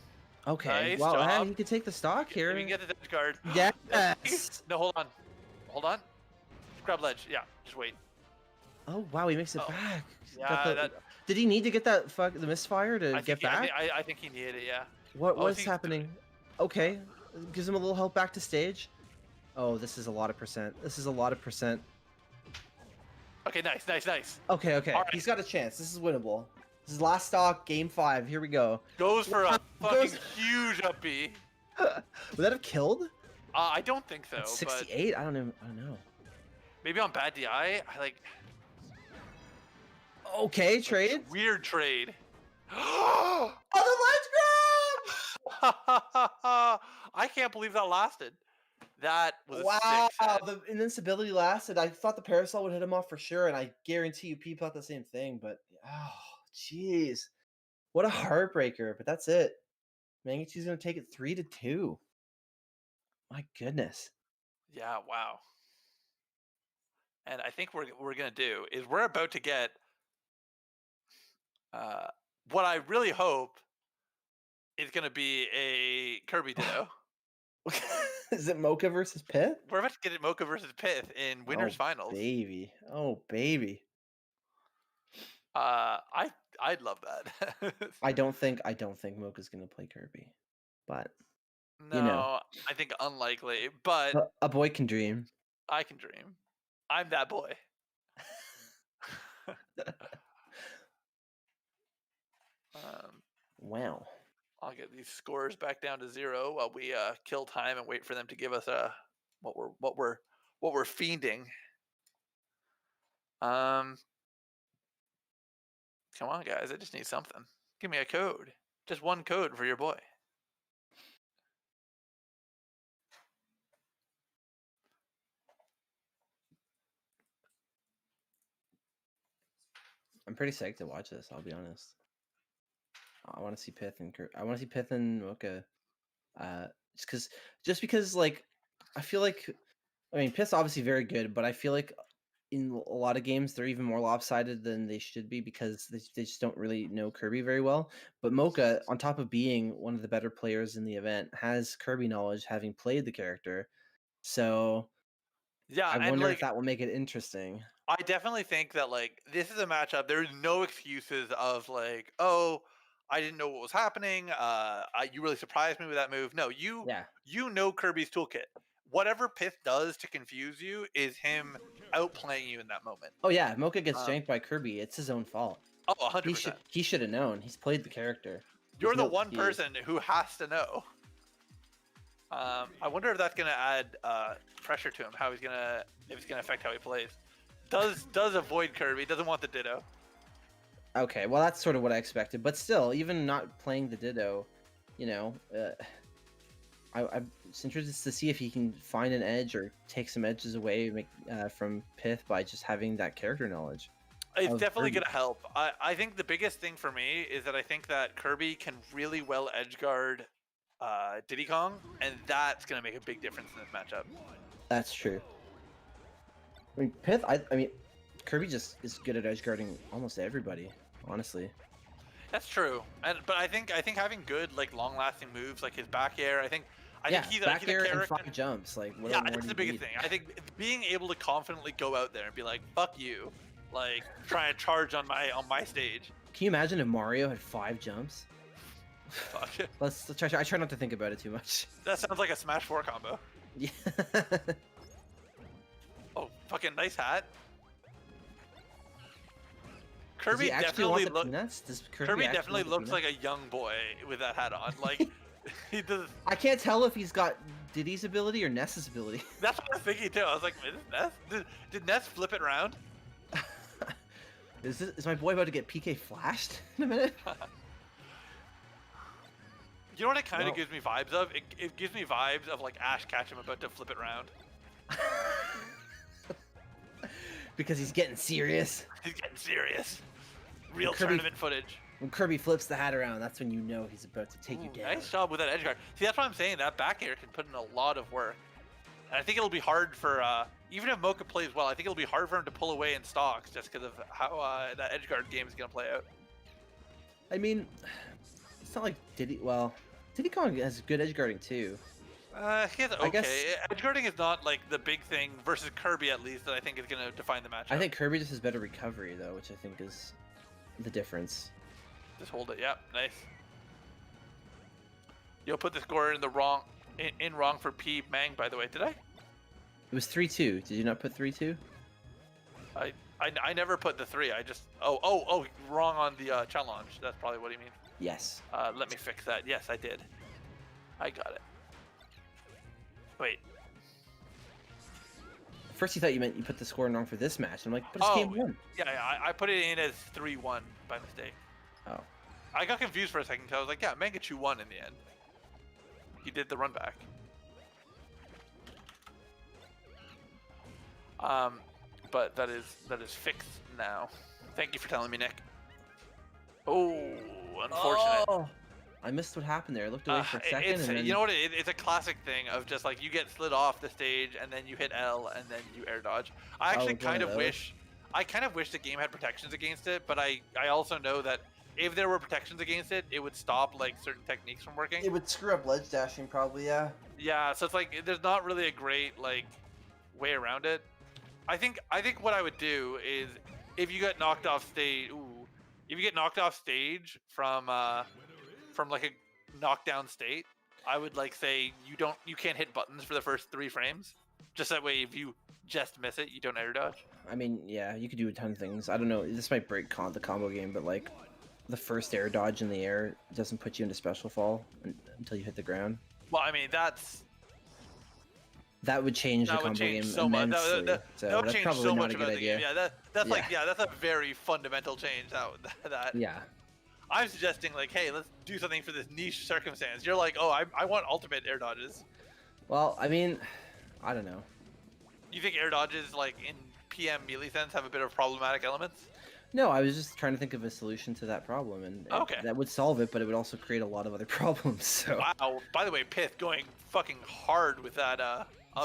Speaker 2: Okay.
Speaker 1: Nice
Speaker 2: Well,
Speaker 1: job.
Speaker 2: he could take the stock
Speaker 1: If you
Speaker 2: here.
Speaker 1: can get the edge guard.
Speaker 2: Yes.
Speaker 1: No, hold on. Hold on. Grab ledge. Yeah, just wait.
Speaker 2: Oh wow, he makes it
Speaker 1: Oh,
Speaker 2: back.
Speaker 1: Yeah,
Speaker 2: Did he need to get that the misfire to get back?
Speaker 1: I think he needed it. Yeah.
Speaker 2: What
Speaker 1: Oh,
Speaker 2: what's happening? Okay, gives him a little help back to stage. Oh, this is a lot of percent. This is a lot of percent.
Speaker 1: Okay, nice.
Speaker 2: Okay.
Speaker 1: All right.
Speaker 2: He's got a chance. This is winnable. This is last stock, game 5. Here we go.
Speaker 1: Goes for a fucking
Speaker 2: Goes-
Speaker 1: huge up B.
Speaker 2: Would that have killed?
Speaker 1: I don't think so.
Speaker 2: At
Speaker 1: But
Speaker 2: 68? I don't know.
Speaker 1: maybe on bad DI. I like.
Speaker 2: Okay, trade.
Speaker 1: Weird trade.
Speaker 2: Oh, the ledge grab!
Speaker 1: I can't believe that lasted. That was a
Speaker 2: Wow,
Speaker 1: sick set.
Speaker 2: the invincibility lasted. I thought the parasol would hit him off for sure, and I guarantee you people thought the same thing, but oh, jeez. What a heartbreaker, but that's it. Mangachu's going to take it 3-2. My goodness.
Speaker 1: Yeah, wow. And I think we're gonna do is we're about to get what I really hope is gonna be a Kirby Ditto.
Speaker 2: Is it Mocha versus Pith?
Speaker 1: We're about to get it Mocha versus Pith in winners finals.
Speaker 2: Baby. Oh, baby.
Speaker 1: I'd love that.
Speaker 2: I don't think Mocha's going to play Kirby. But
Speaker 1: No,
Speaker 2: you know.
Speaker 1: I think unlikely, but
Speaker 2: a boy can dream.
Speaker 1: I can dream. I'm that boy.
Speaker 2: Wow.
Speaker 1: I'll get these scores back down to 0 while we kill time and wait for them to give us what we're fiending. Come on, guys! I just need something. Give me a code. Just one code for your boy.
Speaker 2: I'm pretty psyched to watch this, I'll be honest. I want to see Pith and Mocha. Just because like I feel like Pith's obviously very good, but I feel like in a lot of games they're even more lopsided than they should be because they just don't really know Kirby very well. But Mocha, on top of being one of the better players in the event, has Kirby knowledge, having played the character. So
Speaker 1: yeah,
Speaker 2: I wonder if that will make it interesting.
Speaker 1: I definitely think that like this is a matchup. There's no excuses of like, oh, I didn't know what was happening. You really surprised me with that move. No, you know Kirby's toolkit. Whatever Pith does to confuse you is him outplaying you in that moment.
Speaker 2: Oh yeah, Mocha gets janked by Kirby. It's his own fault.
Speaker 1: Oh, 100%.
Speaker 2: He should have known. He's played the character.
Speaker 1: You're the one person who has to know. I wonder if that's gonna add pressure to him. If it's gonna affect how he plays. Does avoid Kirby. Doesn't want the Ditto.
Speaker 2: Okay, well that's sort of what I expected, but still, even not playing the Ditto, I'm interested to see if he can find an edge or take some edges away from Pith by just having that character knowledge.
Speaker 1: It's definitely going to help. I think the biggest thing for me is that I think that Kirby can really well edgeguard Diddy Kong, and that's going to make a big difference in this matchup.
Speaker 2: That's true. Pith, Kirby just is good at edgeguarding almost everybody, honestly.
Speaker 1: That's true, but I think having good like long-lasting moves like his back air, I think he's
Speaker 2: back
Speaker 1: he's
Speaker 2: air
Speaker 1: a character.
Speaker 2: And 5 jumps. Like, what
Speaker 1: yeah,
Speaker 2: more
Speaker 1: that's
Speaker 2: do
Speaker 1: the
Speaker 2: you
Speaker 1: biggest
Speaker 2: need?
Speaker 1: thing. I think being able to confidently go out there and be like, "Fuck you," like try and charge on my stage.
Speaker 2: Can you imagine if Mario had 5 jumps?
Speaker 1: Fuck.
Speaker 2: Let's try. I try not to think about it too much.
Speaker 1: That sounds like a Smash 4 combo.
Speaker 2: Yeah.
Speaker 1: Oh, fucking nice hat. Kirby
Speaker 2: Kirby
Speaker 1: Kirby definitely looks like a young boy with that hat on. Like he does.
Speaker 2: I can't tell if he's got Diddy's ability or Ness's ability.
Speaker 1: That's what I was thinking too. I was like, is this Ness? Did Ness flip it around?
Speaker 2: Is my boy about to get PK flashed in a minute?
Speaker 1: You know what it kind of gives me vibes of? It gives me vibes of like Ash Ketchum about to flip it around.
Speaker 2: Because he's getting serious.
Speaker 1: He's getting serious. Real tournament footage.
Speaker 2: When Kirby flips the hat around, that's when you know he's about to take you down.
Speaker 1: Nice job with that edge guard. See, that's what I'm saying. That back air can put in a lot of work. And I think it'll be hard for even if Mocha plays well, I think it'll be hard for him to pull away in stocks just because of how that edgeguard game is gonna play out.
Speaker 2: I mean, it's not like Diddy Kong has good edge guarding too.
Speaker 1: He has
Speaker 2: I
Speaker 1: okay.
Speaker 2: guess-
Speaker 1: Edgeguarding is not like the big thing versus Kirby at least that I think is gonna define the matchup.
Speaker 2: I think Kirby just has better recovery though, which I think is the difference.
Speaker 1: Just hold it. Yep, nice. You'll put the score in the wrong wrong for P Mang, by the way. Did I?
Speaker 2: It was 3-2. Did you not put 3-2?
Speaker 1: I never put the 3. I just oh wrong on the challenge. That's probably what he means.
Speaker 2: Yes.
Speaker 1: Let me fix that. Yes, I did. I got it. Wait.
Speaker 2: First, you thought you meant you put the score in wrong for this match. I'm like, but it's game 1.
Speaker 1: Yeah, I put it in as 3-1 by mistake.
Speaker 2: Oh.
Speaker 1: I got confused for a second because I was like, yeah, Mangachu won in the end. He did the run back. But that is fixed now. Thank you for telling me, Nick. Oh, unfortunate.
Speaker 2: Oh, I missed what happened there. I looked away for a second, and then...
Speaker 1: You know what? It's a classic thing of just like you get slid off the stage and then you hit L and then you air dodge. I actually kind of wish the game had protections against it, but I also know that if there were protections against it, it would stop like certain techniques from working.
Speaker 2: It would screw up ledge dashing, probably. Yeah.
Speaker 1: Yeah, so it's like there's not really a great like way around it. I think what I would do is if you get knocked off stage, if you get knocked off stage from like a knockdown state, I would like say you can't hit buttons for the first 3 frames. Just that way, if you just miss it, you don't air dodge.
Speaker 2: I mean, yeah, you could do a ton of things. I don't know. This might break the combo game, but like the first air dodge in the air doesn't put you into special fall until you hit the ground.
Speaker 1: Well, I mean
Speaker 2: that would change the combo game immensely.
Speaker 1: That would change
Speaker 2: probably
Speaker 1: so
Speaker 2: not
Speaker 1: much
Speaker 2: a good
Speaker 1: about the
Speaker 2: idea.
Speaker 1: game. Yeah, that's a very fundamental change. That
Speaker 2: Yeah.
Speaker 1: I'm suggesting like, hey, let's do something for this niche circumstance. You're like, oh, I want ultimate air dodges.
Speaker 2: Well, I mean, I don't know.
Speaker 1: You think air dodges like in PM melee sense have a bit of problematic elements?
Speaker 2: No, I was just trying to think of a solution to that problem, and that would solve it, but it would also create a lot of other problems. So.
Speaker 1: Wow. By the way, Pith going fucking hard with that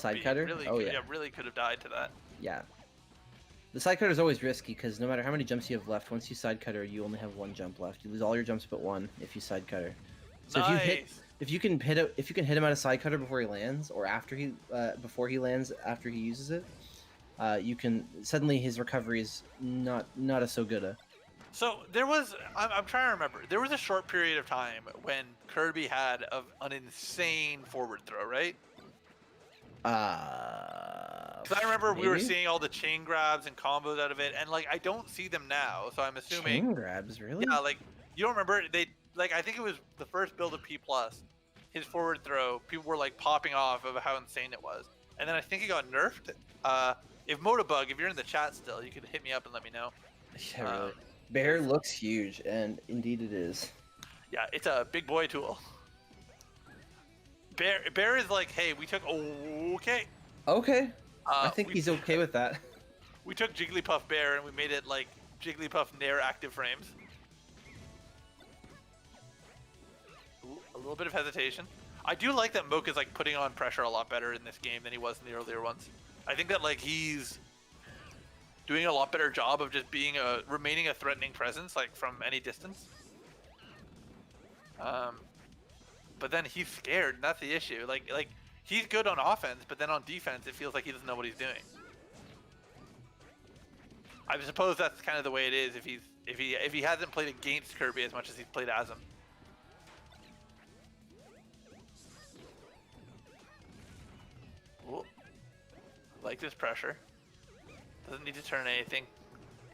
Speaker 2: side cutter.
Speaker 1: Really, really could have died to that.
Speaker 2: Yeah. The side cutter is always risky because no matter how many jumps you have left, once you side cutter, you only have 1 jump left. You lose all your jumps but 1 if you side cutter. So
Speaker 1: Nice.
Speaker 2: if you can hit him out of side cutter before he lands, or after before he lands after he uses it, you can suddenly his recovery is not a so good.
Speaker 1: So there was I'm trying to remember. There was a short period of time when Kirby had an insane forward throw, right? Because I remember we were seeing all the chain grabs and combos out of it, and like I don't see them now. So I'm assuming
Speaker 2: chain grabs, really?
Speaker 1: Yeah, like you don't remember they like I think it was the first build of P+. His forward throw, people were like popping off of how insane it was, and then I think it got nerfed. If Motabug, if you're in the chat still, you could hit me up and let me know.
Speaker 2: Yeah, really. Bear looks huge, and indeed it is.
Speaker 1: Yeah, it's a big boy tool. Bear is like, hey, we took okay.
Speaker 2: Okay. I think he's okay with that.
Speaker 1: We took Jigglypuff Bear and we made it like Jigglypuff Nair active frames. Ooh, a little bit of hesitation. I do like that Mocha's like putting on pressure a lot better in this game than he was in the earlier ones. I think that like he's doing a lot better job of just remaining a threatening presence like from any distance. But then he's scared, and that's the issue. Like he's good on offense, but then on defense, it feels like he doesn't know what he's doing. I suppose that's kind of the way it is if he hasn't played against Kirby as much as he's played as him. Ooh. Like this pressure. Doesn't need to turn anything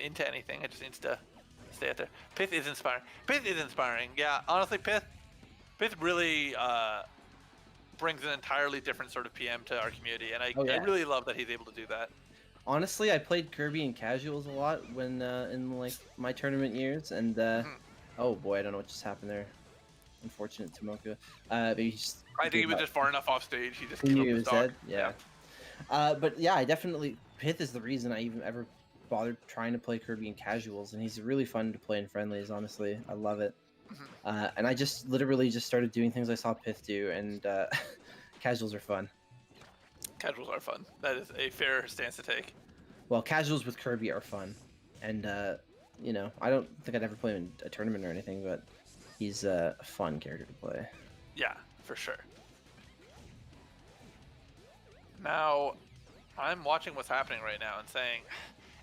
Speaker 1: into anything. It just needs to stay out there. Pith is inspiring. Pith is inspiring. Yeah, honestly, Pith really brings an entirely different sort of PM to our community, and I really love that he's able to do that.
Speaker 2: Honestly, I played Kirby in casuals a lot when in like my tournament years, and oh boy, I don't know what just happened there. Unfortunate to Mocha.
Speaker 1: I think he was just far enough off stage. He just
Speaker 2: knew
Speaker 1: he
Speaker 2: was dead. Yeah. But yeah, I definitely Pith is the reason I even ever bothered trying to play Kirby in casuals, and he's really fun to play in friendlies. Honestly, I love it. And I literally just started doing things I saw Pith do, and casuals are fun.
Speaker 1: Casuals are fun. That is a fair stance to take.
Speaker 2: Well, casuals with Kirby are fun, and you know, I don't think I'd ever play him in a tournament or anything, but he's a fun character to play.
Speaker 1: Yeah, for sure. Now, I'm watching what's happening right now and saying,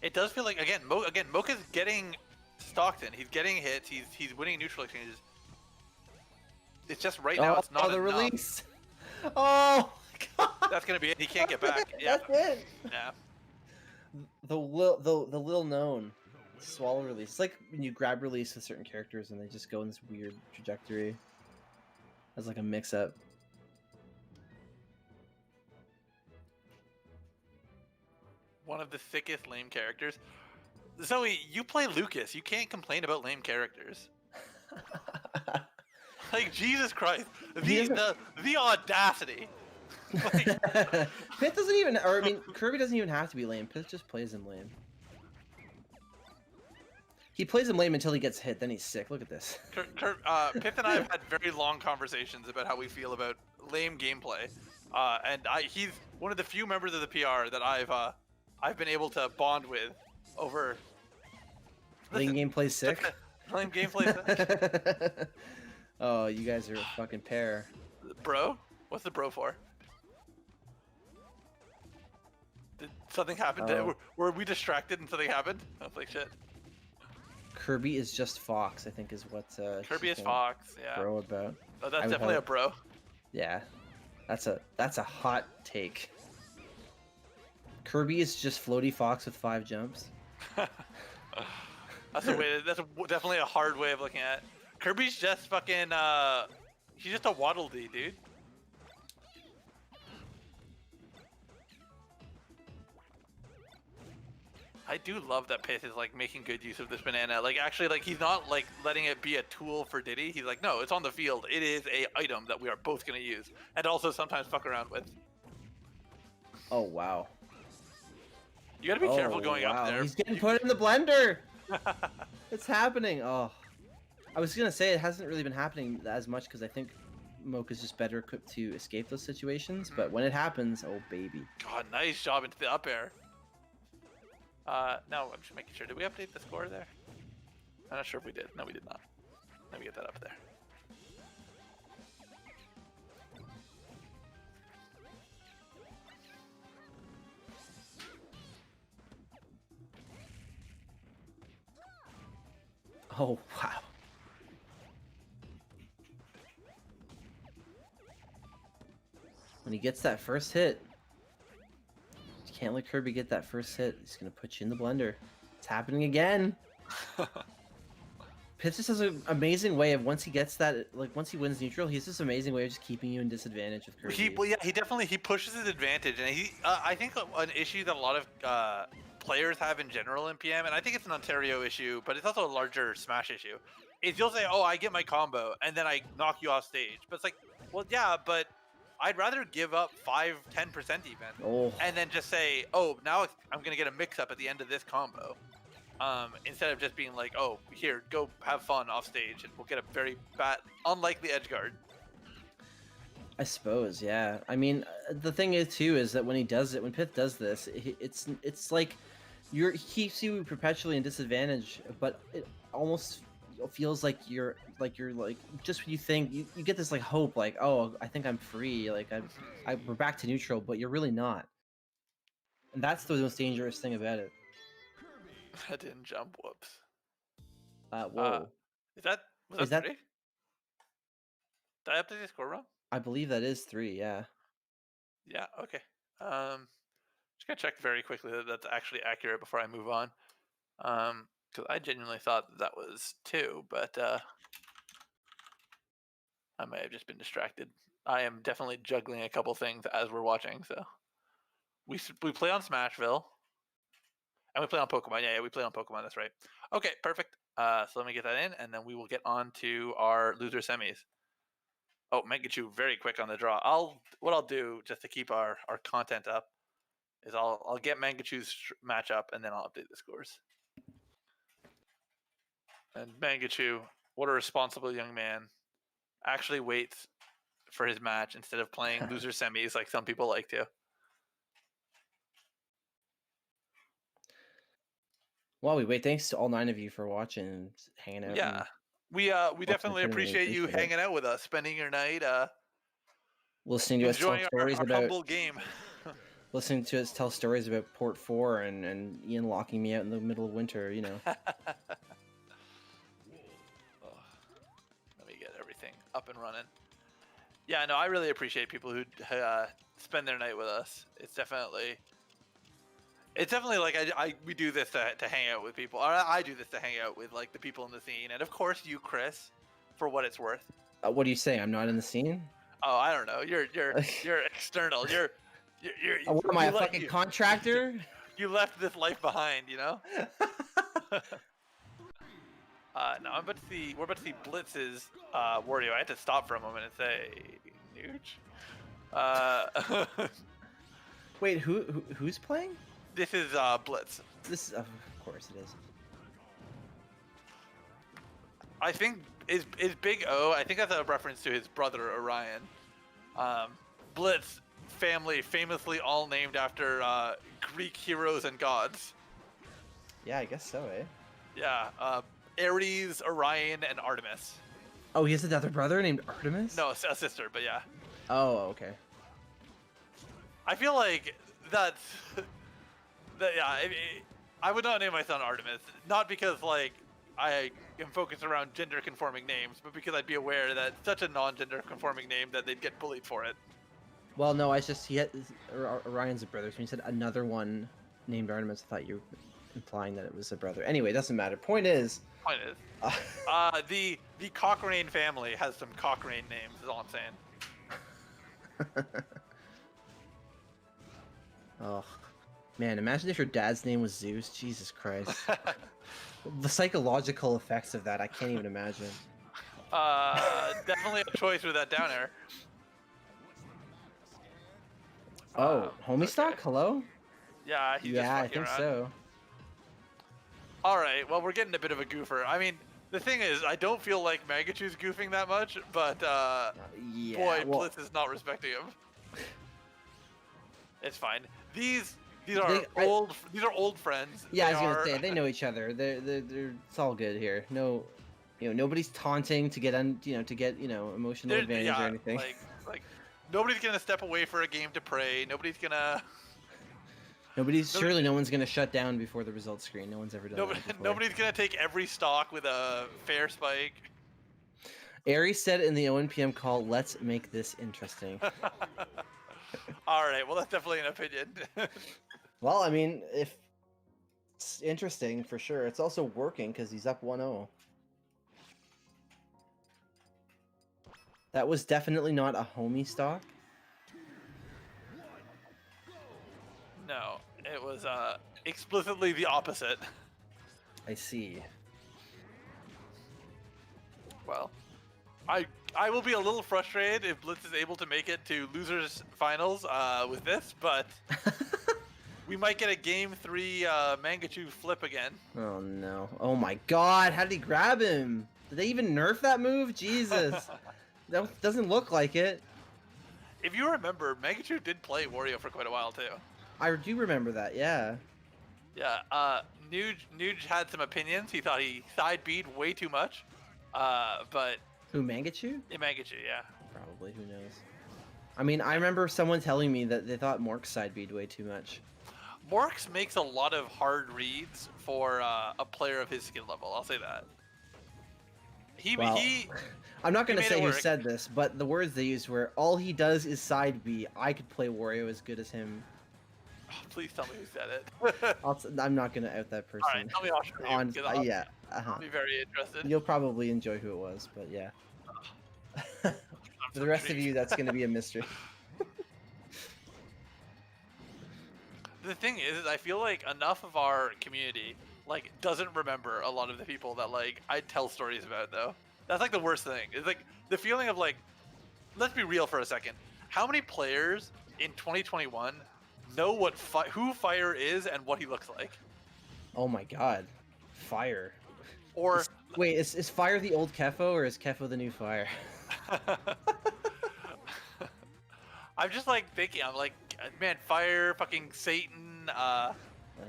Speaker 1: it does feel like again, Mocha's getting Stockton. He's getting hits. He's winning neutral exchanges. It's just right now it's not
Speaker 2: the
Speaker 1: enough.
Speaker 2: release. Oh God.
Speaker 1: That's gonna be it. He can't get back. Yeah.
Speaker 2: That's it.
Speaker 1: Yeah.
Speaker 2: The little known swallow release. It's like when you grab release with certain characters and they just go in this weird trajectory. As like a mix up.
Speaker 1: One of the thickest lame characters. Zoe, you play Lucas. You can't complain about lame characters. Like Jesus Christ, the audacity. Like,
Speaker 2: Pith doesn't even, or I mean, Kirby doesn't even have to be lame. Pith just plays him lame. He plays him lame until he gets hit, then he's sick. Look at this.
Speaker 1: Pith and I have had very long conversations about how we feel about lame gameplay, and he's one of the few members of the PR that I've been able to bond with over.
Speaker 2: Lame gameplay sick.
Speaker 1: Lame gameplay sick.
Speaker 2: Oh, you guys are a fucking pair.
Speaker 1: Bro? What's the bro for? Did something happen?
Speaker 2: Oh.
Speaker 1: Were we distracted and something happened? I was like, shit.
Speaker 2: Kirby is just Fox, I think is what
Speaker 1: Kirby is Fox, yeah.
Speaker 2: bro about.
Speaker 1: Oh, that's definitely a bro.
Speaker 2: Yeah. That's a hot take. Kirby is just floaty Fox with 5 jumps.
Speaker 1: That's definitely a hard way of looking at it. Kirby's just fucking he's just a Waddle Dee, dude. I do love that Pith is like making good use of this banana. Like actually, like he's not like letting it be a tool for Diddy. He's like, no, it's on the field. It is a item that we are both gonna use, and also sometimes fuck around with.
Speaker 2: Oh wow.
Speaker 1: You gotta be careful going up there.
Speaker 2: He's getting put in the blender. It's happening. Oh, I was gonna say it hasn't really been happening as much because I think Mocha's just better equipped to escape those situations. But when it happens, oh baby.
Speaker 1: God, nice job into the up air. No, I'm just making sure. Did we update the score there? I'm not sure if we did. No, we did not. Let me get that up there.
Speaker 2: Oh wow. When he gets that first hit, you can't let Kirby get that first hit. He's gonna put you in the blender. It's happening again. Pith just has an amazing way of once he gets that, like once he wins neutral, he has this amazing way of just keeping you in disadvantage with Kirby.
Speaker 1: He pushes his advantage, and I think an issue that a lot of players have in general in PM, and I think it's an Ontario issue, but it's also a larger Smash issue. Is you'll say, "Oh, I get my combo," and then I knock you off stage. But it's like, well, yeah, but I'd rather give up 5-10% even, and then just say, "Oh, now I'm gonna get a mix-up at the end of this combo." Instead of just being like, oh, here, go have fun off stage, and we'll get a very bad, unlikely edge guard.
Speaker 2: I suppose, yeah. I mean, the thing is too is that when he does it, when Pith does this, it's like he keeps you perpetually in disadvantage, but it almost feels like you're just when you think you get this like hope, like, oh, I think I'm free, like we're back to neutral, but you're really not, and that's the most dangerous thing about it.
Speaker 1: I didn't jump. Whoops.
Speaker 2: Whoa.
Speaker 1: Was that 3? Did I update the score wrong?
Speaker 2: I believe that is 3. Yeah.
Speaker 1: Yeah. Okay. Just gonna check very quickly that that's actually accurate before I move on. Because I genuinely thought that was 2, but I may have just been distracted. I am definitely juggling a couple things as we're watching. So we play on Smashville. And we play on Pokemon. Yeah, we play on Pokemon. That's right. Okay, perfect. So let me get that in, and then we will get on to our loser semis. Oh, Mangachu, very quick on the draw. What I'll do just to keep our content up is I'll get Mangachu's matchup, and then I'll update the scores. And Mangachu, what a responsible young man, actually waits for his match instead of playing loser semis like some people like to.
Speaker 2: While we wait, thanks to all 9 of you for watching and hanging out.
Speaker 1: Yeah,
Speaker 2: And
Speaker 1: we
Speaker 2: watching the
Speaker 1: definitely
Speaker 2: tournament. We
Speaker 1: appreciate you
Speaker 2: appreciate it.
Speaker 1: hanging out with us, spending your night,
Speaker 2: Listening to us tell
Speaker 1: enjoying our
Speaker 2: stories about
Speaker 1: humble game.
Speaker 2: listening to us tell stories about Port 4 and Ian locking me out in the middle of winter. You know.
Speaker 1: Oh, let me get everything up and running. Yeah, no, I really appreciate people who spend their night with us. It's definitely like we do this to hang out with people. Or I do this to hang out with like the people in the scene, and of course you, Chris, for what it's worth.
Speaker 2: What do you say? I'm not in the scene?
Speaker 1: Oh, I don't know. You're external. You're
Speaker 2: What am I, a
Speaker 1: you
Speaker 2: fucking contractor?
Speaker 1: You left this life behind, you know. No, we're about to see Blitz's Wario. I had to stop for a moment and say, Nooch.
Speaker 2: Wait, who's playing?
Speaker 1: This is Blitz.
Speaker 2: This, of course, it is.
Speaker 1: I think is Big O. I think that's a reference to his brother Orion. Blitz family famously all named after Greek heroes and gods.
Speaker 2: Yeah, I guess so, eh?
Speaker 1: Yeah, Ares, Orion, and Artemis.
Speaker 2: Oh, he has another brother named Artemis?
Speaker 1: No, a sister, but yeah.
Speaker 2: Oh, okay.
Speaker 1: I feel like that's yeah. I would not name my son Artemis, not because like I am focused around gender conforming names, but because I'd be aware that it's such a non-gender conforming name that they'd get bullied for it.
Speaker 2: Well, no, he had Orion's a brother, so when you said another one named Artemis, I thought you were implying that it was a brother. Anyway, doesn't matter. Point is,
Speaker 1: the Cochrane family has some Cochrane names. Is all I'm saying.
Speaker 2: Oh, man, imagine if your dad's name was Zeus. Jesus Christ. The psychological effects of that, I can't even imagine.
Speaker 1: Definitely a choice with that down air.
Speaker 2: Oh, homie
Speaker 1: okay.
Speaker 2: stock? Hello?
Speaker 1: Yeah, he's
Speaker 2: yeah,
Speaker 1: just
Speaker 2: I think
Speaker 1: around.
Speaker 2: so.
Speaker 1: All right, well, we're getting a bit of a goofer. I mean, the thing is, I don't feel like Magachu's goofing that much, but
Speaker 2: yeah,
Speaker 1: boy,
Speaker 2: well,
Speaker 1: Blitz is not respecting him. It's fine. These are old friends.
Speaker 2: Yeah, I was gonna say they know each other. They're it's all good here. No, nobody's taunting to get emotional advantage or anything.
Speaker 1: Like nobody's gonna step away for a game to pray. Nobody's gonna.
Speaker 2: Surely no one's gonna shut down before the results screen. No one's ever done that before.
Speaker 1: Nobody's gonna take every stock with a fair spike.
Speaker 2: Aries said in the ONPM call, "Let's make this interesting."
Speaker 1: All right, well that's definitely an opinion.
Speaker 2: Well, I mean, if it's interesting for sure, it's also working because he's up 1-0. That was definitely not a homie stock.
Speaker 1: No, it was explicitly the opposite.
Speaker 2: I see.
Speaker 1: Well, I will be a little frustrated if Blitz is able to make it to losers finals with this, but we might get a game 3 Mangachu flip again.
Speaker 2: Oh no! Oh my God! How did he grab him? Did they even nerf that move? Jesus, that doesn't look like it.
Speaker 1: If you remember, Mangachu did play Wario for quite a while too.
Speaker 2: I do remember that. Yeah.
Speaker 1: Yeah. Nuge had some opinions. He thought he side B'd way too much. But
Speaker 2: Who, Mangachu?
Speaker 1: yeah, Mangachu, yeah.
Speaker 2: Probably. Who knows? I mean, I remember someone telling me that they thought Mork's side B'd way too much.
Speaker 1: Morks makes a lot of hard reads for a player of his skill level. I'll say that.
Speaker 2: I'm not going to say who
Speaker 1: work.
Speaker 2: said this, but the words they used were, all he does is side B. I could play Wario as good as him.
Speaker 1: Oh, please tell me who said it.
Speaker 2: I'm not going to out that person.
Speaker 1: All right, tell me off.
Speaker 2: Yeah.
Speaker 1: I'll be very interested.
Speaker 2: You'll probably enjoy who it was, but yeah. For the rest of you, that's going to be a mystery.
Speaker 1: The thing is, I feel like enough of our community like doesn't remember a lot of the people that like I tell stories about though. That's like the worst thing. It's like the feeling of like, let's be real for a second. How many players in 2021 know who Fire is and what he looks like?
Speaker 2: Oh my God, Fire.
Speaker 1: Or
Speaker 2: wait, is Fire the old Kefo or is Kefo the new Fire?
Speaker 1: I'm just like thinking, I'm like, man, Fire, fucking Satan,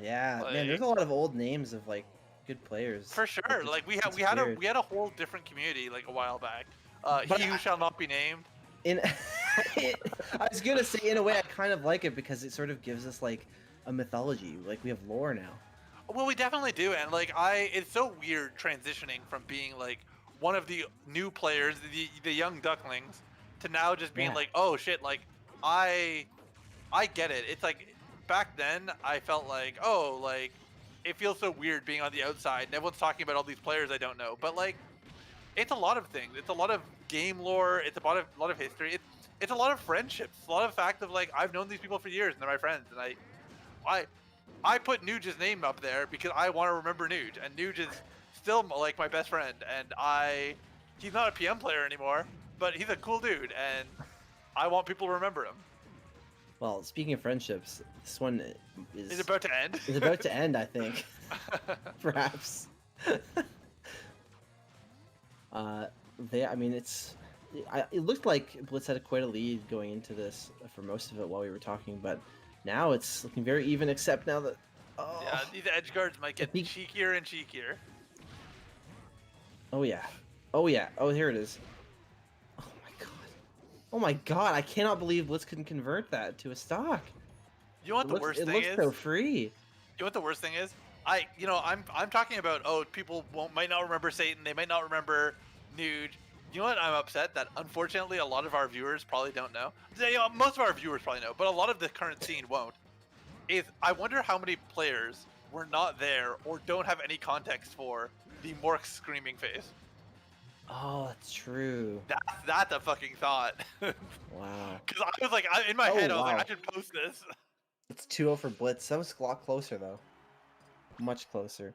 Speaker 2: Yeah, man, there's a lot of old names of like good players.
Speaker 1: For sure.
Speaker 2: that
Speaker 1: Like
Speaker 2: just
Speaker 1: we had a
Speaker 2: disappeared.
Speaker 1: whole different community like a while back.
Speaker 2: But
Speaker 1: He who shall not be named.
Speaker 2: in I was gonna say, in a way, I kind of like it because it sort of gives us like a mythology. Like we have lore now.
Speaker 1: Well, we definitely do, and like it's so weird transitioning from being like one of the new players, the young ducklings, to now just being
Speaker 2: Yeah.
Speaker 1: like, oh shit, like I get it. It's like back then I felt like, oh, like it feels so weird being on the outside and everyone's talking about all these players I don't know. But like it's a lot of things. It's a lot of game lore, it's a lot of history. It's a lot of friendships. A lot of fact of like I've known these people for years and they're my friends and I put Nuge's name up there because I want to remember Nuge, and Nuge is still like my best friend, and he's not a PM player anymore, but he's a cool dude, and I want people to remember him.
Speaker 2: Well, speaking of friendships, this one
Speaker 1: Is about to end.
Speaker 2: is about to end, I think. Perhaps. I mean, it looked like Blitz had quite a lead going into this for most of it while we were talking, but now it's looking very even, except now that... Oh,
Speaker 1: Yeah, these edge guards might get
Speaker 2: think-
Speaker 1: cheekier and cheekier.
Speaker 2: oh yeah. Oh yeah. Oh, here it is. Oh my god. Oh my god, I cannot believe Blitz couldn't convert that to a stock.
Speaker 1: You know what the worst
Speaker 2: It
Speaker 1: thing
Speaker 2: looks
Speaker 1: is?
Speaker 2: so free.
Speaker 1: You know what the worst thing is? I'm talking about, oh, people might not remember Satan, they might not remember Nuge. You know what? I'm upset that unfortunately a lot of our viewers probably don't know. Most of our viewers probably know, but a lot of the current scene won't. Is I wonder how many players were not there or don't have any context for the Mork screaming face.
Speaker 2: Oh, that's true.
Speaker 1: That's a fucking thought.
Speaker 2: Wow.
Speaker 1: Because I was like, in my
Speaker 2: Oh,
Speaker 1: head, I was like,
Speaker 2: wow.
Speaker 1: I should post this.
Speaker 2: It's 2-0 for Blitz. That was a lot closer, though. Much closer.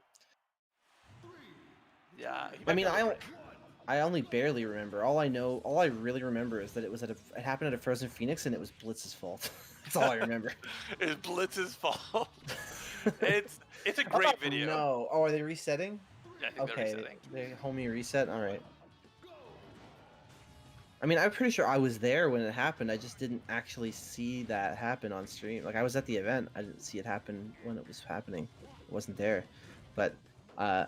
Speaker 1: Yeah.
Speaker 2: I mean, I only barely remember. All I really remember is that it happened at a Frozen Phoenix, and it was Blitz's fault. That's all I remember.
Speaker 1: It's Blitz's fault. It's a great
Speaker 2: Oh,
Speaker 1: video.
Speaker 2: No. Oh, are they resetting?
Speaker 1: Yeah, I think they're
Speaker 2: Okay,
Speaker 1: resetting.
Speaker 2: they homie reset. All right. I mean, I'm pretty sure I was there when it happened. I just didn't actually see that happen on stream. Like, I was at the event. I didn't see it happen when it was happening. I wasn't there. But I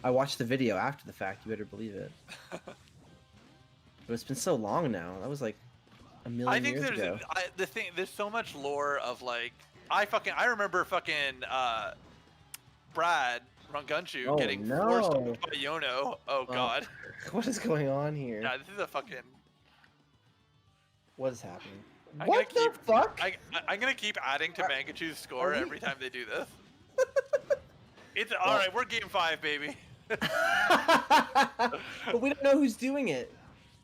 Speaker 2: watched the video after the fact. You better believe it. But it's been so long now. That was like a million
Speaker 1: I think
Speaker 2: years ago.
Speaker 1: there's so much lore of like I remember fucking Brad Rungunshu
Speaker 2: Oh,
Speaker 1: getting
Speaker 2: no.
Speaker 1: forced by Yono. Oh god.
Speaker 2: What is going on here?
Speaker 1: Yeah, this is a fucking.
Speaker 2: What is happening?
Speaker 1: I'm
Speaker 2: What
Speaker 1: gonna
Speaker 2: the fuck?
Speaker 1: I'm gonna keep adding to
Speaker 2: Are-
Speaker 1: Mangachu's score
Speaker 2: we-
Speaker 1: every time they do this. It's all right. We're game 5, baby.
Speaker 2: But we don't know who's doing it.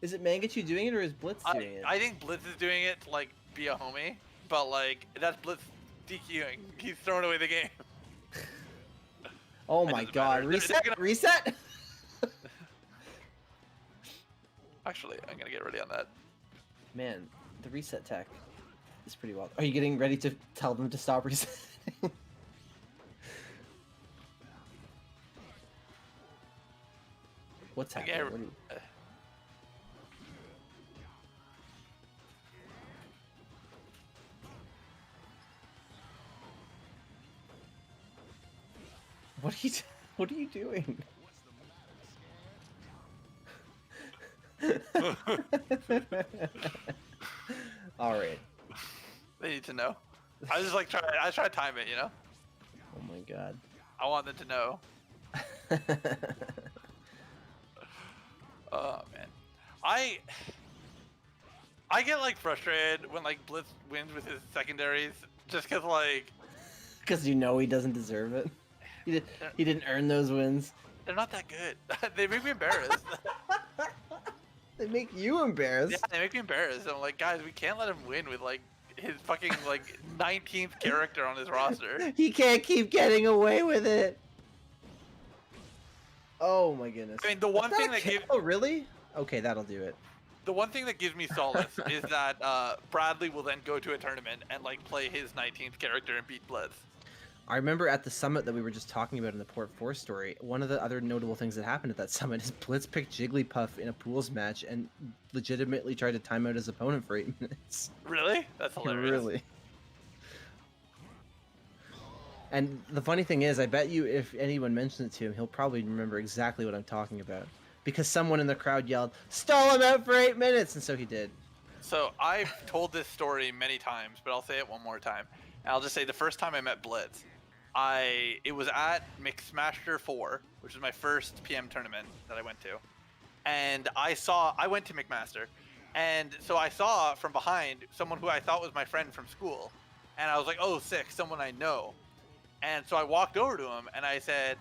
Speaker 2: Is it Mangachu doing it or is Blitz doing it?
Speaker 1: I think Blitz is doing it to like be a homie, but like that's Blitz DQing. He's throwing away the game.
Speaker 2: Oh
Speaker 1: It
Speaker 2: my
Speaker 1: doesn't
Speaker 2: god!
Speaker 1: matter.
Speaker 2: Reset!
Speaker 1: They're gonna-
Speaker 2: Reset!
Speaker 1: Actually, I'm gonna get ready on that.
Speaker 2: Man, the reset tech is pretty well. Are you getting ready to tell them to stop resetting? What's
Speaker 1: Okay,
Speaker 2: happening? What do you... What are you doing? All right.
Speaker 1: They need to know. I just like I try to time it, you know.
Speaker 2: Oh my god.
Speaker 1: I want them to know. Oh man, I get like frustrated when like Blitz wins with his secondaries, just cause like
Speaker 2: Because you know he doesn't deserve it. He didn't earn those wins.
Speaker 1: they're not that good. They make me embarrassed.
Speaker 2: They make you embarrassed.
Speaker 1: Yeah, they make me embarrassed. I'm like, guys, we can't let him win with like his fucking like 19th character on his roster.
Speaker 2: He can't keep getting away with it. Oh my goodness.
Speaker 1: I mean, the one
Speaker 2: Was
Speaker 1: thing
Speaker 2: a
Speaker 1: that gives
Speaker 2: kill, really? Okay, that'll do it.
Speaker 1: the one thing that gives me solace is that Bradley will then go to a tournament and like play his 19th character and beat Blitz.
Speaker 2: I remember at the summit that we were just talking about in the Port 4 story, one of the other notable things that happened at that summit is Blitz picked Jigglypuff in a pools match and legitimately tried to time out his opponent for 8 minutes.
Speaker 1: Really? That's hilarious.
Speaker 2: Really? And the funny thing is, I bet you if anyone mentions it to him, he'll probably remember exactly what I'm talking about. Because someone in the crowd yelled, "Stall him out for 8 minutes!" And so he did.
Speaker 1: So I've told this story many times, but I'll say it one more time. And I'll just say the first time I met Blitz, it was at McSmaster 4, which was my first PM tournament that I went to. And I went to McMaster. And so I saw from behind someone who I thought was my friend from school. And I was like, oh, sick, someone I know. And so I walked over to him and I said,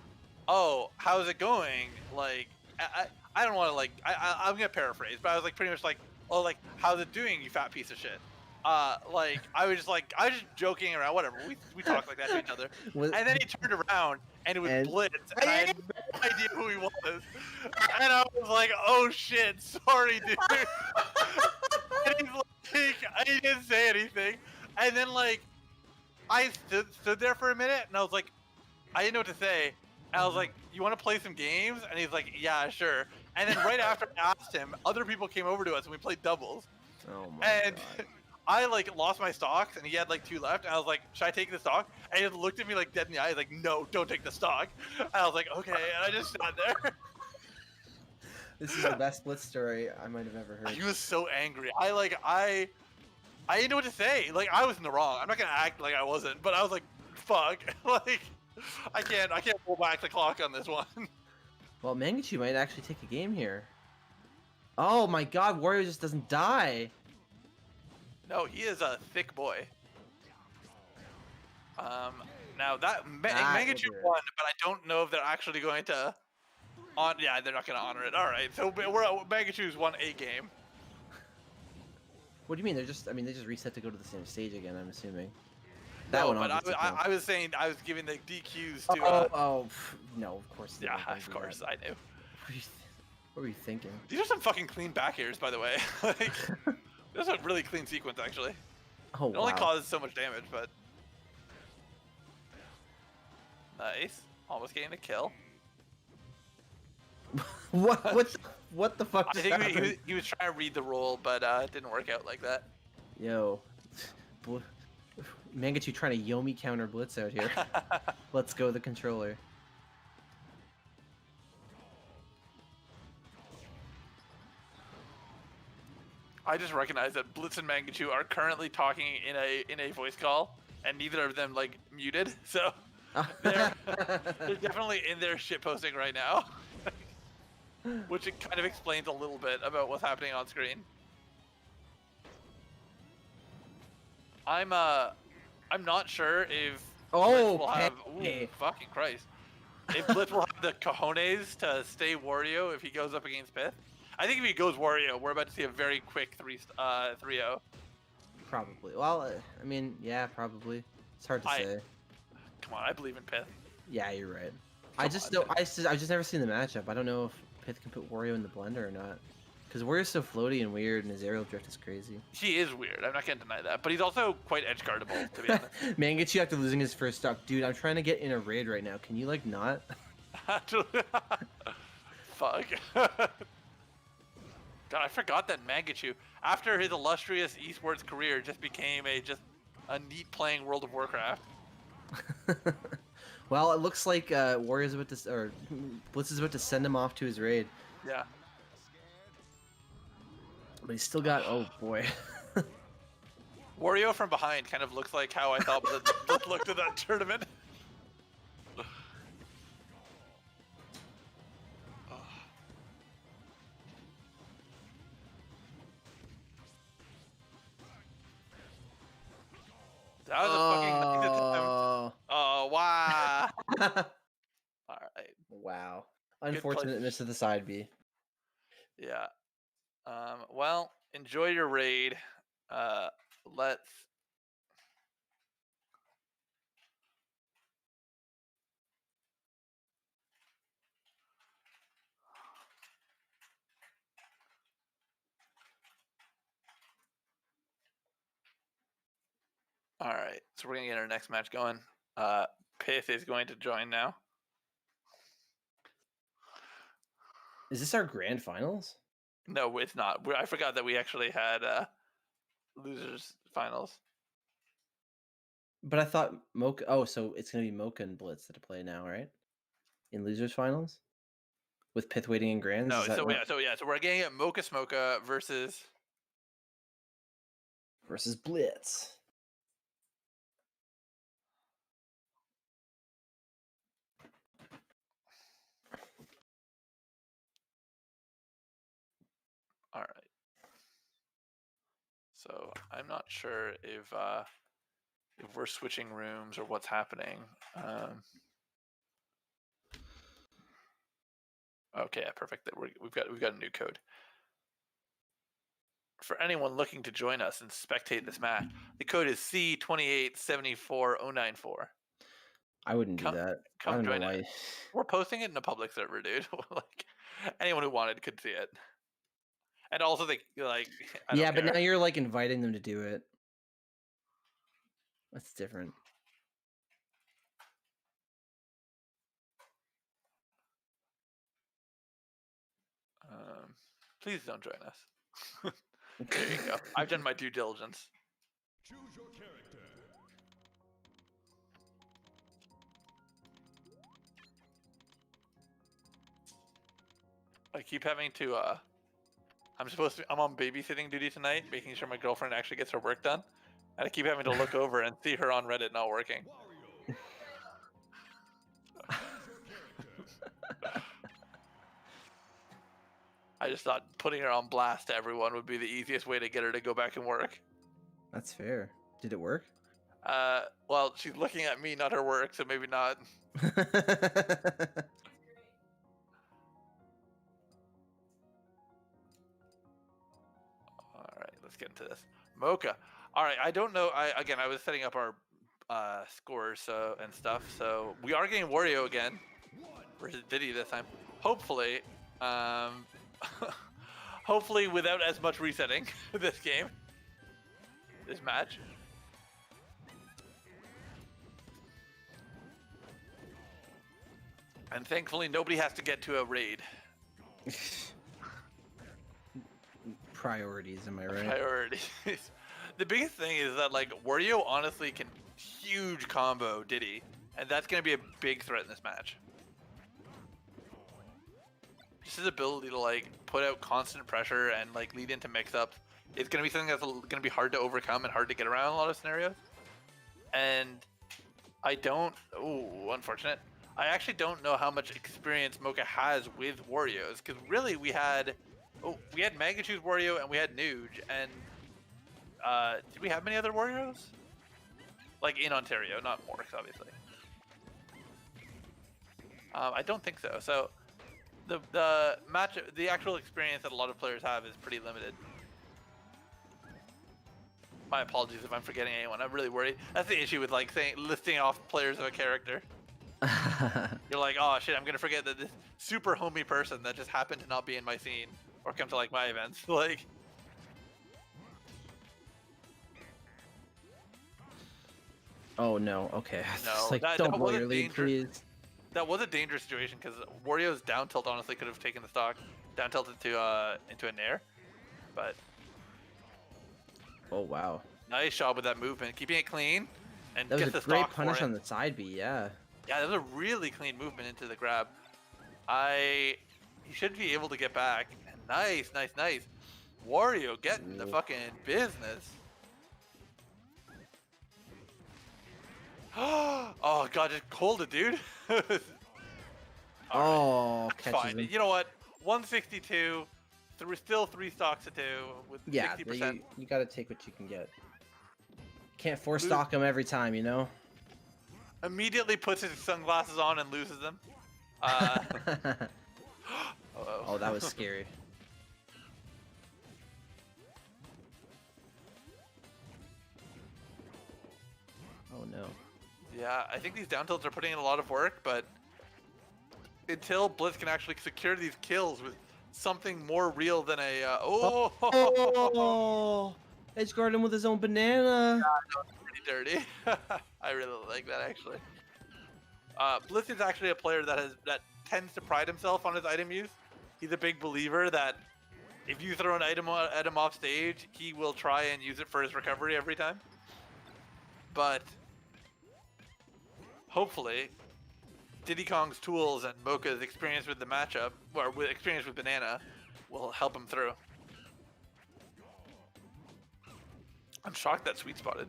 Speaker 1: oh, how's it going? Like, I don't want to like, I'm going to paraphrase, but I was like pretty much like, oh, like, how's it doing, you fat piece of shit? Like, I was just joking around, whatever. We talked like that to each other. And then he turned around and it was Blitz. And I had no idea who he was. And I was like, oh shit, sorry, dude. And he's like, he didn't say anything. And then like, I stood there for a minute and I was like, I didn't know what to say. And I was like, you want to play some games? And he's like, yeah, sure. And then right after I asked him, other people came over to us and we played doubles.
Speaker 2: Oh my
Speaker 1: And
Speaker 2: god.
Speaker 1: I like lost my stocks and he had like 2 left. And I was like, should I take the stock? And he just looked at me like dead in the eye. Like, no, don't take the stock. And I was like, okay. And I just sat there.
Speaker 2: This is the best Blitz story I might have ever heard.
Speaker 1: He was so angry. I didn't know what to say. Like, I was in the wrong. I'm not gonna act like I wasn't, but I was like, fuck. Like, I can't pull back the clock on this one.
Speaker 2: Well, Mangachu might actually take a game here. Oh my god, Wario just doesn't die.
Speaker 1: No, he is a thick boy. Now that Mangachu won, but I don't know if they're actually going to yeah, they're not going to honor it. All right, so Mangachu's won a game.
Speaker 2: What do you mean? They just reset to go to the same stage again, I'm assuming.
Speaker 1: No, but I was saying I was giving the DQs to.
Speaker 2: No, of course.
Speaker 1: Yeah, of course, I knew.
Speaker 2: What were you thinking?
Speaker 1: These are some fucking clean back airs, by the way. Like, this is a really clean sequence, actually.
Speaker 2: Oh,
Speaker 1: it only causes so much damage, but nice. Almost getting a kill.
Speaker 2: What the fuck?
Speaker 1: I think he was trying to read the roll, but it didn't work out like that.
Speaker 2: Yo, Mangachu trying to Yomi counter Blitz out here. Let's go the controller.
Speaker 1: I just realized that Blitz and Mangachu are currently talking in a voice call, and neither of them like muted, so they're definitely in there shitposting right now. Which it kind of explains a little bit about what's happening on screen. I'm not sure if Blitz will have fucking Christ. If Blitz will have the cojones to stay Wario if he goes up against Pith. I think if he goes Wario, we're about to see a very quick 3-0.
Speaker 2: Probably. Well, I mean, yeah, probably. It's hard to say.
Speaker 1: Come on, I believe in Pith.
Speaker 2: Yeah, you're right. I've just never seen the matchup. I don't know if Pith can put Wario in the blender or not. Because Wario's so floaty and weird, and his aerial drift is crazy.
Speaker 1: He is weird. I'm not gonna deny that, but he's also quite edge guardable, to be honest.
Speaker 2: Mangachu after losing his first stock, dude. I'm trying to get in a raid right now. Can you like not?
Speaker 1: Fuck. God, I forgot that Mangachu, after his illustrious esports career, just became a neat playing World of Warcraft.
Speaker 2: Well, it looks like Wario's about to, or Blitz is about to send him off to his raid.
Speaker 1: Yeah.
Speaker 2: But he's still got, oh boy.
Speaker 1: Wario from behind kind of looks like how I thought Blitz looked at that tournament. That was a fucking nice attempt. Oh, wow. Alright.
Speaker 2: Wow. Unfortunate miss of the side B.
Speaker 1: Yeah. Well, enjoy your raid. Let's... Alright, so we're going to get our next match going. Pith is going to join now.
Speaker 2: Is this our grand finals?
Speaker 1: No, it's not. I forgot that we actually had losers finals.
Speaker 2: But I thought Mocha. Oh, so it's gonna be Mocha and Blitz that play now, right? In losers finals, with Pith waiting and Grands.
Speaker 1: No,
Speaker 2: Is that
Speaker 1: so
Speaker 2: what-
Speaker 1: so we're getting it Mocha Smoka versus.
Speaker 2: versus Blitz?
Speaker 1: All right. So I'm not sure if we're switching rooms or what's happening. Okay, yeah, perfect. We've got a new code. For anyone looking to join us and spectate this match, the code is C2874094.
Speaker 2: I wouldn't do that. I
Speaker 1: Come
Speaker 2: don't know
Speaker 1: join
Speaker 2: why.
Speaker 1: us. We're posting it in a public server, dude. Like anyone who wanted could see it. And also, they like. I don't
Speaker 2: Yeah, but
Speaker 1: care.
Speaker 2: now you're like inviting them to do it. That's different.
Speaker 1: Please don't join us. There you go. I've done my due diligence.
Speaker 3: Choose your character.
Speaker 1: I keep having to. I'm on babysitting duty tonight, making sure my girlfriend actually gets her work done, and I keep having to look over and see her on Reddit not working.
Speaker 3: Wario. Choose your character.
Speaker 1: I just thought putting her on blast to everyone would be the easiest way to get her to go back and work.
Speaker 2: That's fair. Did it work?
Speaker 1: Well, she's looking at me, not her work, so maybe not. All right, let's get into this. Mocha. All right, I don't know. I was setting up our scores and stuff, so we are getting Wario again versus Diddy this time. Hopefully, hopefully without as much resetting this game, this match. And thankfully, nobody has to get to a raid.
Speaker 2: Priorities, am I right?
Speaker 1: Priorities. The biggest thing is that like Wario honestly can huge combo Diddy, and that's gonna be a big threat in this match. Just his ability to like put out constant pressure and like lead into mix-ups is gonna be something that's gonna be hard to overcome and hard to get around in a lot of scenarios. And I don't. Oh, unfortunate. I actually don't know how much experience Mocha has with Wario's, because really we had Magachu's Wario and we had Nuge, and did we have many other Warios? Like in Ontario, not Morks, obviously. I don't think so. So the match, the actual experience that a lot of players have is pretty limited. My apologies if I'm forgetting anyone. I'm really worried. That's the issue with like listing off players of a character. You're like, oh shit, I'm gonna forget that this super homie person that just happened to not be in my scene or come to like my events. Like,
Speaker 2: Oh no. Okay.
Speaker 1: No,
Speaker 2: Like,
Speaker 1: that
Speaker 2: don't
Speaker 1: was
Speaker 2: blow
Speaker 1: a
Speaker 2: your lead, please.
Speaker 1: that was a dangerous situation because Wario's down tilt honestly could have taken the stock, down tilted to into a nair, but
Speaker 2: Oh wow.
Speaker 1: nice job with that movement, keeping it clean, and
Speaker 2: That was
Speaker 1: get
Speaker 2: a
Speaker 1: the
Speaker 2: great
Speaker 1: stock
Speaker 2: punish
Speaker 1: for it.
Speaker 2: on the side B. Yeah.
Speaker 1: Yeah, that was a really clean movement into the grab. He should be able to get back. And nice. Wario getting the
Speaker 2: Ooh.
Speaker 1: fucking business. Oh god, just cold it, dude.
Speaker 2: Oh, catches
Speaker 1: Fine.
Speaker 2: him.
Speaker 1: You know what? 162. Still 3 stocks to 2 with
Speaker 2: Yeah,
Speaker 1: 60%.
Speaker 2: you gotta take what you can get. Can't force stock him every time, you know.
Speaker 1: Immediately puts his sunglasses on and loses them. Uh-oh.
Speaker 2: Oh, that was scary. Oh no.
Speaker 1: Yeah, I think these down tilts are putting in a lot of work, but until Blitz can actually secure these kills with something more real than a
Speaker 2: Oh, edge guard him with his own banana.
Speaker 1: pretty dirty. I really like that actually. Blitz is actually a player that tends to pride himself on his item use. He's a big believer that if you throw an item at him off stage, he will try and use it for his recovery every time. But hopefully, Diddy Kong's tools and Mocha's experience with the matchup, or with experience with Banana, will help him through. I'm shocked that sweet spotted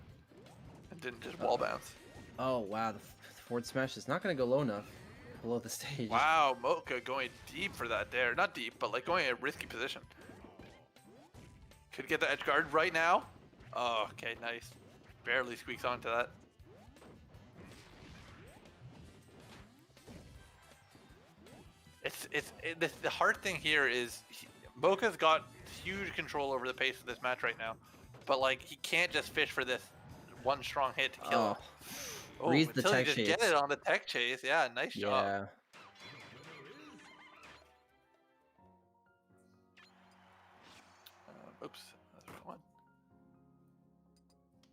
Speaker 1: and didn't just wall bounce.
Speaker 2: Oh wow, the forward smash is not gonna go low enough below the stage.
Speaker 1: Wow, Mocha going deep for that dare. Not deep, but like going in a risky position. Could get the edge guard right now. Oh, okay, nice. Barely squeaks onto that. The hard thing here is Mocha's got huge control over the pace of this match right now, but like he can't just fish for this one strong hit to kill him. Oh,
Speaker 2: reads the
Speaker 1: until
Speaker 2: tech
Speaker 1: you just
Speaker 2: chase.
Speaker 1: get it on the tech chase. Yeah, nice job.
Speaker 2: Yeah.
Speaker 1: Oops, that's the wrong one.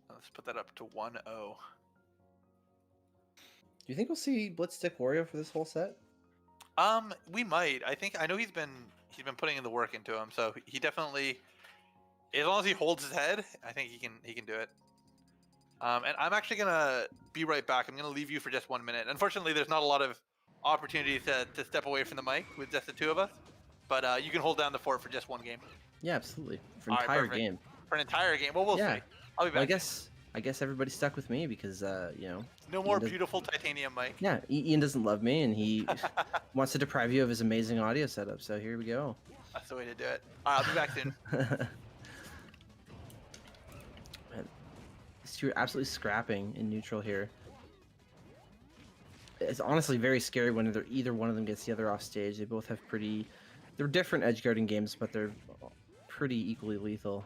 Speaker 1: Let's put that up to 1-0.
Speaker 2: Do you think we'll see Blitz stick Wario for this whole set?
Speaker 1: We might. I know he's been putting in the work into him, so he definitely, as long as he holds his head, I think he can do it. And I'm actually gonna be right back. I'm gonna leave you for just 1 minute. Unfortunately, there's not a lot of opportunities to step away from the mic with just the two of us, but you can hold down the fort for just one game.
Speaker 2: Yeah, absolutely. For an
Speaker 1: All right,
Speaker 2: entire
Speaker 1: perfect.
Speaker 2: game.
Speaker 1: For an entire game. Well, we'll
Speaker 2: Yeah.
Speaker 1: see. I'll be
Speaker 2: Well,
Speaker 1: back.
Speaker 2: I guess everybody's stuck with me because you know.
Speaker 1: No more
Speaker 2: Ian doesn't-
Speaker 1: beautiful titanium mic.
Speaker 2: Yeah, Ian doesn't love me, and he wants to deprive you of his amazing audio setup. So here we go.
Speaker 1: That's the way to do it. All right, I'll be back soon.
Speaker 2: Man, these two are absolutely scrapping in neutral here. It's honestly very scary when either one of them gets the other off stage. They both have they're different edge guarding games, but they're pretty equally lethal.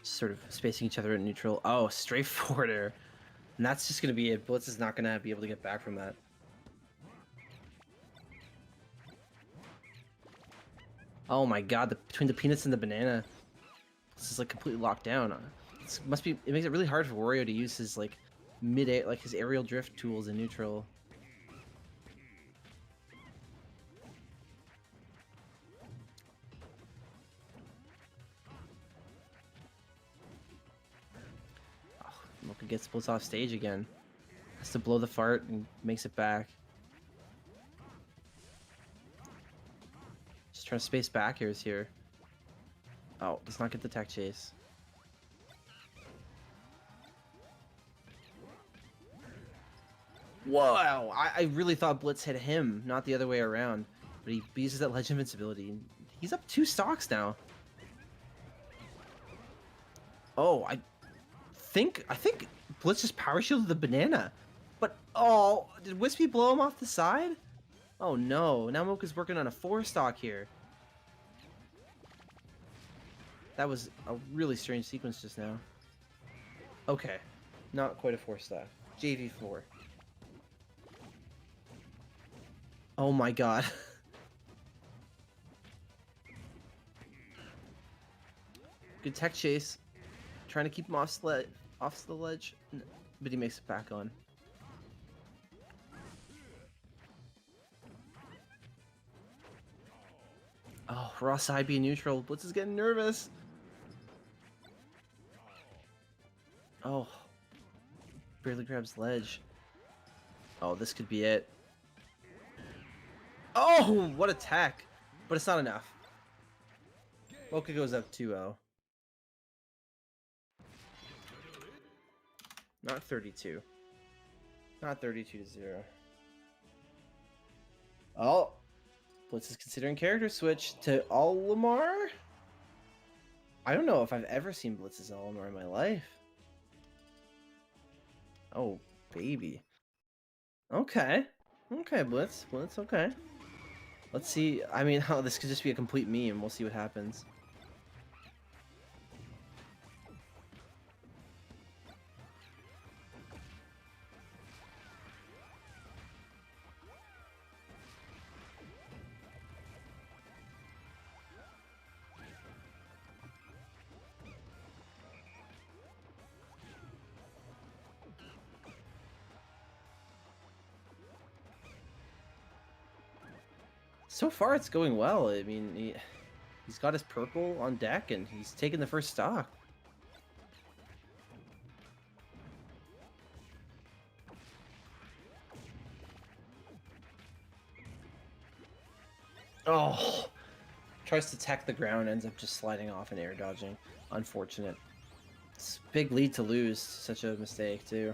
Speaker 2: Sort of spacing each other in neutral. Oh, straight forward air. And that's just going to be it. Blitz is not going to be able to get back from that. Oh my god, between the peanuts and the banana, this is like completely locked down. It makes it really hard for Wario to use his like mid-air, like his aerial drift tools in neutral. Mocha gets Blitz off stage again. Has to blow the fart and makes it back. Just trying to space back airs here. Oh, does not get the tech chase. Whoa! I really thought Blitz hit him, not the other way around. But he uses that ledge invincibility. He's up 2 stocks now. Oh, I think Blitz just power shielded the banana. But oh, did Wispy blow him off the side? Oh no, now Mocha's working on a 4 stock here. That was a really strange sequence just now. Okay, not quite a 4 stock. JV4. Oh my god. Good tech chase. Trying to keep him off the ledge, but he makes it back on. Oh, raw side B neutral. Blitz is getting nervous. Oh, barely grabs ledge. Oh, this could be it. Oh, what attack! But it's not enough. Mocha goes up 2-0. Not 32. Not 32-0. Oh, Blitz is considering character switch to Olimar. I don't know if I've ever seen Blitz as Olimar in my life. Oh, baby. Okay. Okay, Blitz. Blitz, okay. Let's see. I mean, oh, this could just be a complete meme. We'll see what happens. So far, it's going well. I mean, he's got his purple on deck, and he's taking the first stock. Oh, tries to tech the ground, ends up just sliding off and air dodging. Unfortunate. It's a big lead to lose. Such a mistake too.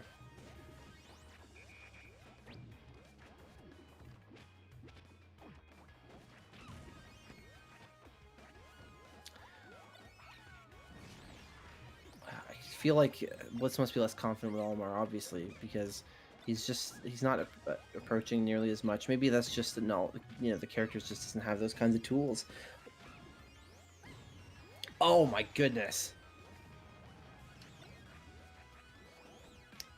Speaker 2: I feel like Blitz must be less confident with Olimar, obviously, because he's not approaching nearly as much. Maybe that's just no, the characters just doesn't have those kinds of tools. Oh my goodness.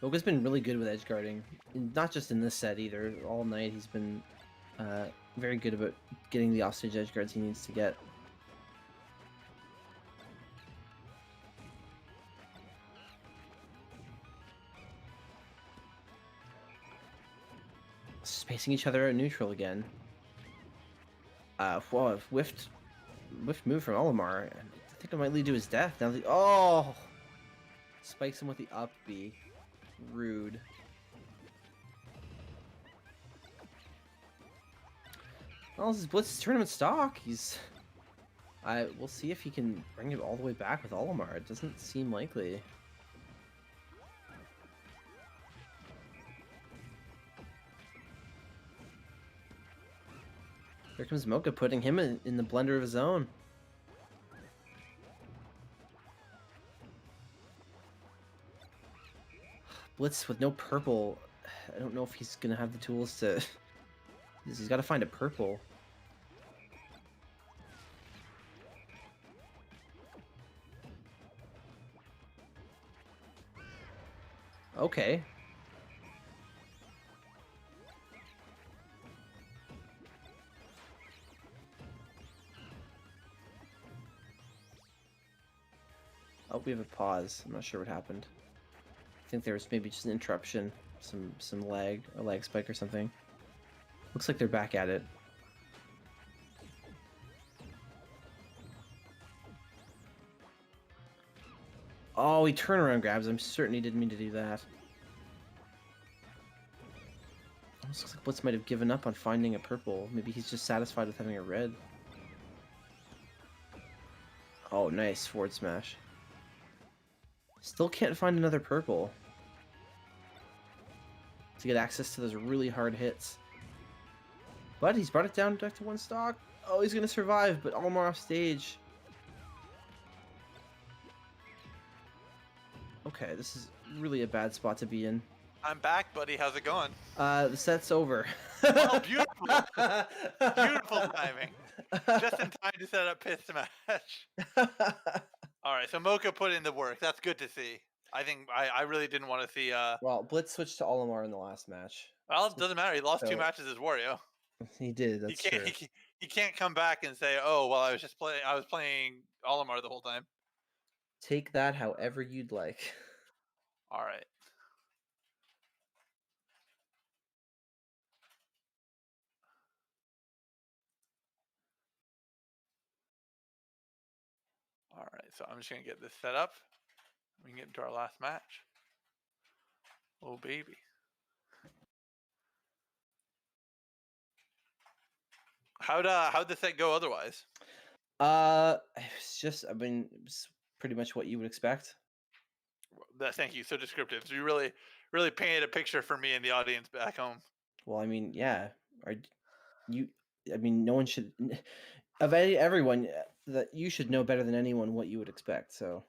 Speaker 2: Mocha's been really good with edge guarding, not just in this set either. All night he's been very good about getting the offstage edge guards he needs to get. Spacing each other at neutral again. Whoa, whiffed move from Olimar. I think it might lead to his death. Now, oh, spikes him with the up B. Rude. Well, this is Blitz's tournament stock. We'll see if he can bring it all the way back with Olimar. It doesn't seem likely. Here comes Mocha, putting him in the blender of his own. Blitz with no purple. I don't know if he's gonna have the tools to. He's got to find a purple. Okay. Oh, we have a pause. I'm not sure what happened. I think there was maybe just an interruption, some lag, a lag spike or something. Looks like they're back at it. Oh, he turnaround grabs. I'm certain he didn't mean to do that. Almost looks like Blitz might have given up on finding a purple. Maybe he's just satisfied with having a red. Oh, nice forward smash. Still can't find another purple to get access to those really hard hits. But he's brought it down back to one stock. Oh, he's gonna survive, but Olimar off stage. Okay, this is really a bad spot to be in.
Speaker 1: I'm back, buddy. How's it going?
Speaker 2: The set's over.
Speaker 1: Oh, beautiful. Beautiful timing. Just in time to set up Pith Smash. All right, so Mocha put in the work. That's good to see. I think I really didn't want to see.
Speaker 2: Well, Blitz switched to Olimar in the last match.
Speaker 1: Well, it doesn't matter. He lost 2 matches as Wario.
Speaker 2: He did. That's true.
Speaker 1: He can't come back and say, "Oh, well, I was playing Olimar the whole time."
Speaker 2: Take that however you'd like.
Speaker 1: All right. All right, so I'm just gonna get this set up. We can get into our last match. Oh baby. How'd the set go otherwise?
Speaker 2: It's just, I mean, it's pretty much what you would expect.
Speaker 1: Thank you. So descriptive. So you really painted a picture for me and the audience back home.
Speaker 2: Well, I mean, yeah. I mean, no one should, everyone, that you should know better than anyone what you would expect. So,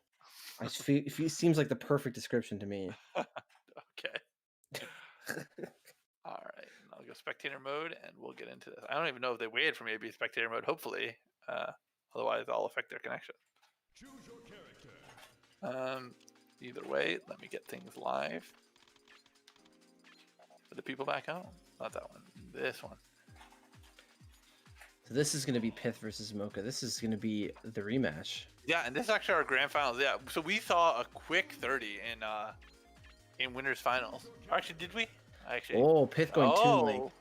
Speaker 2: it seems like the perfect description to me.
Speaker 1: Okay. All right. I'll go spectator mode and we'll get into this. I don't even know if they waited for me to be spectator mode. Hopefully, otherwise I'll affect their connection.
Speaker 3: Choose your character.
Speaker 1: Either way, let me get things live for the people back home. Not that one. This one.
Speaker 2: So this is going to be Pith versus Mocha. This is going to be the rematch.
Speaker 1: Yeah, and this is actually our grand finals. Yeah, so we saw a quick 30 in winners finals. Actually, did we? Actually.
Speaker 2: Oh, Pith going Toon Link.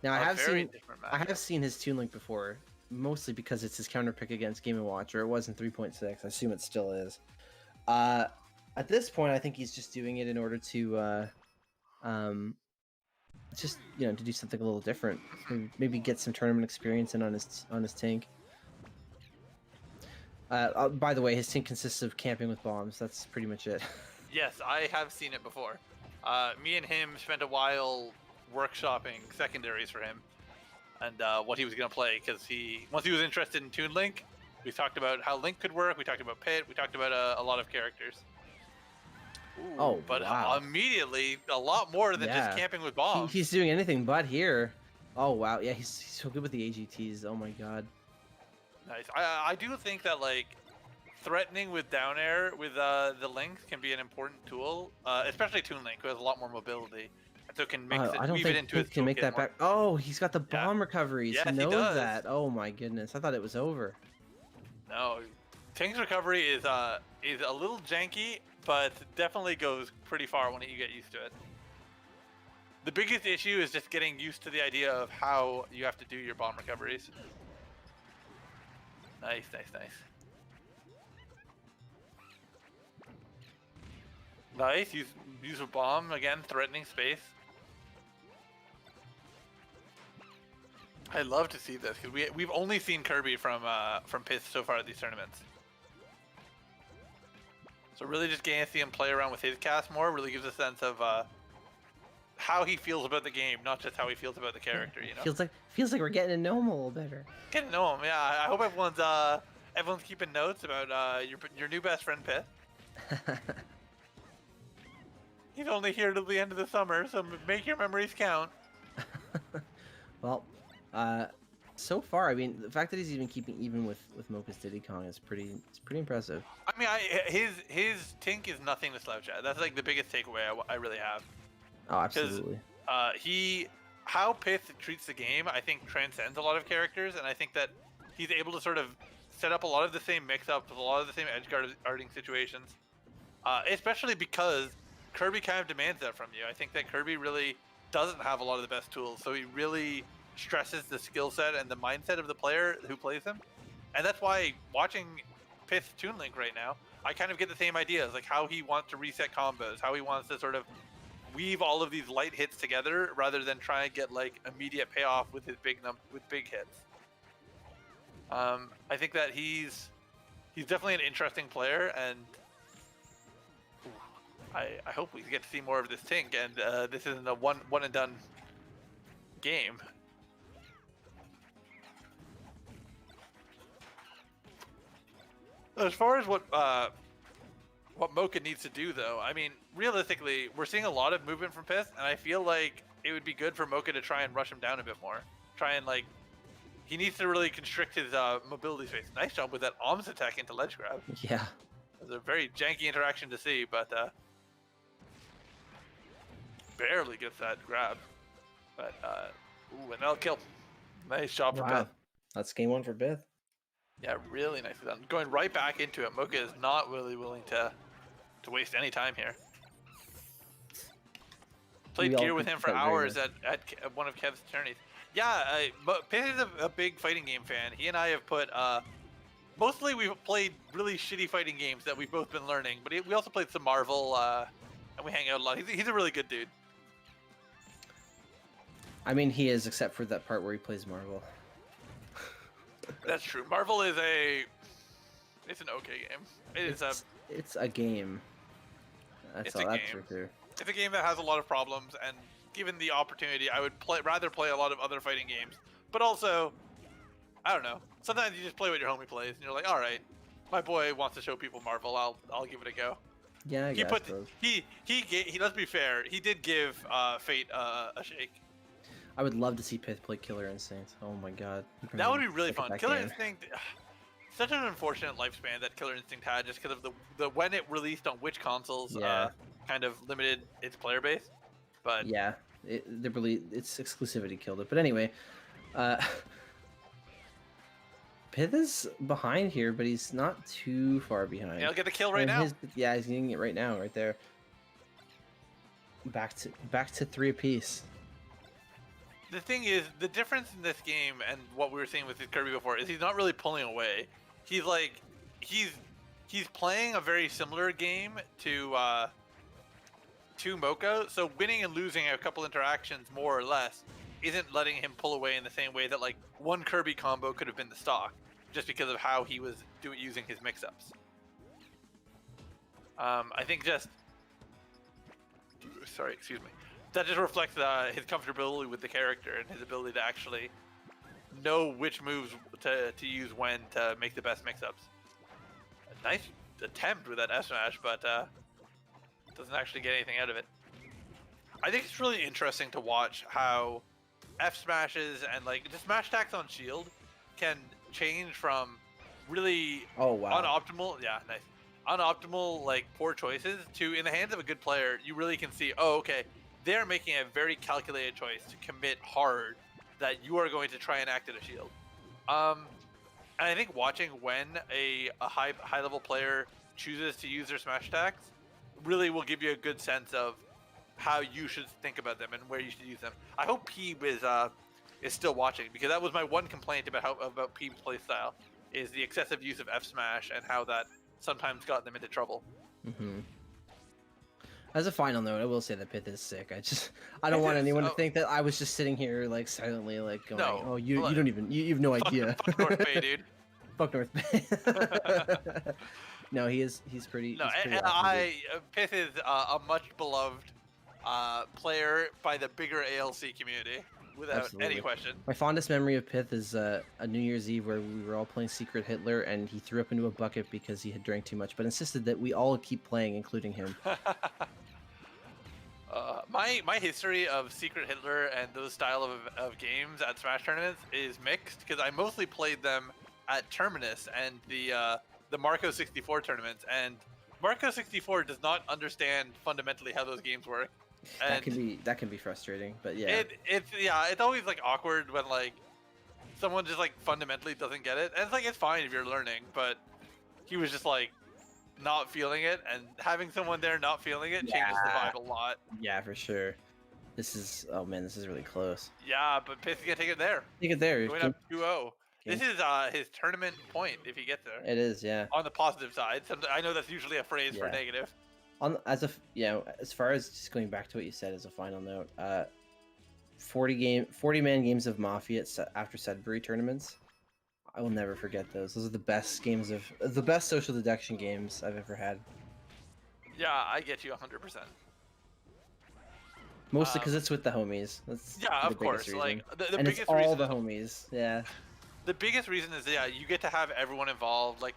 Speaker 2: Now I have seen his Toon Link before, mostly because it's his counter pick against Game & Watch, or it was in 3.6. I assume it still is. At this point, I think he's just doing it in order to just to do something a little different. Maybe get some tournament experience in on his tank. By the way, his tank consists of camping with bombs. That's pretty much it.
Speaker 1: Yes, I have seen it before. Me and him spent a while workshopping secondaries for him and what he was going to play, because once he was interested in Toon Link, we talked about how Link could work, we talked about Pit, we talked about a lot of characters. Ooh, but
Speaker 2: wow.
Speaker 1: Immediately, a lot more than just camping with bombs.
Speaker 2: He's doing anything but here. Oh, wow. Yeah, he's so good with the AGTs. Oh, my God.
Speaker 1: Nice. I do think that, like, threatening with down air with the Link can be an important tool, especially Toon Link, who has a lot more mobility. And so can mix it, weave it into his
Speaker 2: can make that back. Oh, he's got the bomb recoveries.
Speaker 1: Yes,
Speaker 2: he knows
Speaker 1: he does.
Speaker 2: that. Oh, my goodness. I thought it was over.
Speaker 1: No. Tank's recovery is a little janky, but definitely goes pretty far when you get used to it. The biggest issue is just getting used to the idea of how you have to do your bomb recoveries. Nice, nice, nice. Nice, use a bomb again, threatening space. I love to see this, because we've only seen Kirby from Piss so far at these tournaments. So really just getting to see him play around with his cast more really gives a sense of how he feels about the game, not just how he feels about the character. You know,
Speaker 2: feels like we're getting to know him a little better.
Speaker 1: Getting to know him, yeah. I hope everyone's keeping notes about your new best friend Pith. He's only here till the end of the summer, so make your memories count.
Speaker 2: Well, so far, I mean, the fact that he's even keeping even with Mocha's Diddy Kong is pretty impressive.
Speaker 1: I mean, his Tink is nothing to slouch at. That's like the biggest takeaway I really have.
Speaker 2: Oh, absolutely.
Speaker 1: How Pith treats the game, I think, transcends a lot of characters, and I think that he's able to sort of set up a lot of the same mix-ups, a lot of the same edge guarding situations, especially because Kirby kind of demands that from you. I think that Kirby really doesn't have a lot of the best tools, so he really stresses the skill set and the mindset of the player who plays him, and that's why watching Pith Toon Link right now, I kind of get the same ideas, like how he wants to reset combos, how he wants to sort of weave all of these light hits together rather than try and get like immediate payoff with his big hits. I think that he's definitely an interesting player, and I hope we get to see more of this Tink, and this isn't a one and done game. As far as what Mocha needs to do, though, I mean, realistically, we're seeing a lot of movement from Pith, and I feel like it would be good for Mocha to try and rush him down a bit more. Try and, like, he needs to really constrict his mobility space. Nice job with that arms attack into ledge grab.
Speaker 2: Yeah.
Speaker 1: It was a very janky interaction to see, but barely gets that grab. But, ooh, and that'll kill. Nice job for Pith.
Speaker 2: That's game one for Pith.
Speaker 1: Yeah, really nicely done. Going right back into it. Mocha is not really willing to waste any time here. Played gear with him for hours at one of Kev's tourneys. Yeah, Pith is a big fighting game fan. He and I have put, mostly we've played really shitty fighting games that we've both been learning, but we also played some Marvel, and we hang out a lot. He's a really good dude.
Speaker 2: I mean, he is, except for that part where he plays Marvel.
Speaker 1: That's true. Marvel is it's an okay game.
Speaker 2: It's a game. That's true.
Speaker 1: It's a game that has a lot of problems, and given the opportunity, I would rather play a lot of other fighting games. But also, I don't know. Sometimes you just play what your homie plays, and you're like, all right, my boy wants to show people Marvel. I'll give it a go.
Speaker 2: Yeah,
Speaker 1: he let's be fair. He did give Fate a shake.
Speaker 2: I would love to see Pith play Killer Instinct. Oh my god.
Speaker 1: That would be really fun. Killer Instinct, such an unfortunate lifespan that Killer Instinct had, just because of the when it released on which consoles, kind of limited its player base. But
Speaker 2: yeah, its exclusivity killed it. But anyway, Pith is behind here, but he's not too far behind.
Speaker 1: Yeah, he'll get the kill right now.
Speaker 2: He's getting it right now, right there. Back to 3 apiece.
Speaker 1: The thing is, the difference in this game and what we were seeing with Kirby before is he's not really pulling away. He's like, he's playing a very similar game to to Mocha, so winning and losing a couple interactions more or less isn't letting him pull away in the same way that like one Kirby combo could have been the stock, just because of how he was using his mix-ups. I think excuse me. That just reflects his comfortability with the character and his ability to actually know which moves to use when to make the best mix-ups. A nice attempt with that F smash, but doesn't actually get anything out of it. I think it's really interesting to watch how F smashes and like just smash attacks on shield can change from really unoptimal, unoptimal like poor choices to, in the hands of a good player, you really can see, oh, okay, they're making a very calculated choice to commit hard that you are going to try and act at a shield. And I think watching when a high level player chooses to use their smash attacks really will give you a good sense of how you should think about them and where you should use them. I hope Peeb is still watching, because that was my one complaint about Peeb's playstyle, is the excessive use of F smash and how that sometimes got them into trouble.
Speaker 2: Mm-hmm. As a final note, I will say that Pith is sick. I don't want anyone to think that I was just sitting here like silently like going,
Speaker 1: No,
Speaker 2: oh, you don't even, you have no idea.
Speaker 1: Fuck North Bay, dude.
Speaker 2: Fuck North Bay. No, he's pretty.
Speaker 1: No,
Speaker 2: he's pretty
Speaker 1: and
Speaker 2: awesome,
Speaker 1: Pith is a much beloved player by the bigger ALC community, without
Speaker 2: Absolutely.
Speaker 1: any question.
Speaker 2: My fondest memory of Pith is a New Year's Eve where we were all playing Secret Hitler, and he threw up into a bucket because he had drank too much, but insisted that we all keep playing, including him.
Speaker 1: My history of Secret Hitler and those style of games at Smash tournaments is mixed, because I mostly played them at Terminus and the Marco 64 tournaments, and Marco 64 does not understand fundamentally how those games work. And
Speaker 2: that can be frustrating, but yeah.
Speaker 1: It's always like awkward when like someone just like fundamentally doesn't get it. And it's like, it's fine if you're learning, but he was just like not feeling it, and having someone there not feeling it changes the vibe a lot.
Speaker 2: Yeah, for sure. This is really close.
Speaker 1: Yeah, but Pith is gonna take it there.
Speaker 2: Take it there.
Speaker 1: Going up 2-0. This is his tournament point if he gets there.
Speaker 2: It is, yeah.
Speaker 1: On the positive side, I know that's usually a phrase for negative.
Speaker 2: As far as just going back to what you said as a final note, 40-man games of Mafia after Sudbury tournaments, I will never forget those. Those are the best social deduction games I've ever had.
Speaker 1: Yeah, I get you 100%.
Speaker 2: Mostly because it's with the homies. That's
Speaker 1: of course.
Speaker 2: reason.
Speaker 1: Like the
Speaker 2: and
Speaker 1: biggest
Speaker 2: it's all
Speaker 1: reason,
Speaker 2: the homies. Yeah.
Speaker 1: The biggest reason is you get to have everyone involved. Like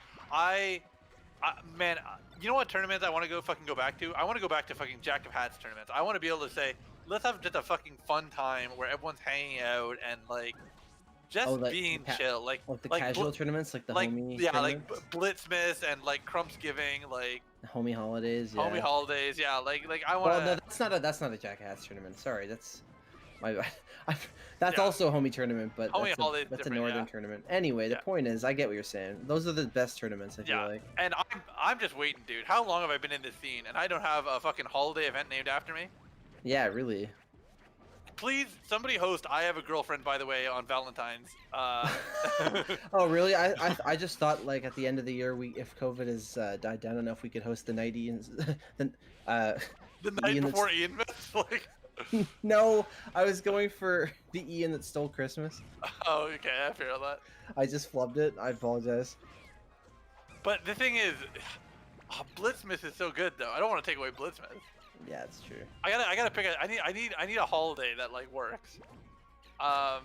Speaker 1: man, you know what tournaments I want to go back to? I want to go back to fucking Jack of Hats tournaments. I want to be able to say, let's have just a fucking fun time where everyone's hanging out and like just being chill. Like
Speaker 2: the casual tournaments, like the homie.
Speaker 1: Yeah,
Speaker 2: tournaments?
Speaker 1: like Blitzmas and like Crumpsgiving, like
Speaker 2: homie holidays. Yeah.
Speaker 1: Homie holidays, yeah. Like I want.
Speaker 2: Well, no, that's not a Jack of Hats tournament. Sorry, that's my bad. That's also a homie tournament, but that's a northern tournament. Anyway, the point is, I get what you're saying. Those are the best tournaments, I feel like.
Speaker 1: And I'm just waiting, dude. How long have I been in this scene, and I don't have a fucking holiday event named after me?
Speaker 2: Yeah, really.
Speaker 1: Please, somebody host I Have a Girlfriend, by the way, on Valentine's.
Speaker 2: Oh, really? I just thought, like, at the end of the year, if COVID has died down enough, we could host the night Ian.
Speaker 1: The night before Ian missed, like...
Speaker 2: No, I was going for the Ian that stole Christmas.
Speaker 1: Oh, okay, I figured that.
Speaker 2: I just flubbed it. I apologize.
Speaker 1: But the thing is, Blitzmas is so good, though. I don't want to take away Blitzmas.
Speaker 2: Yeah, it's true.
Speaker 1: I gotta pick I need a holiday that like works. God,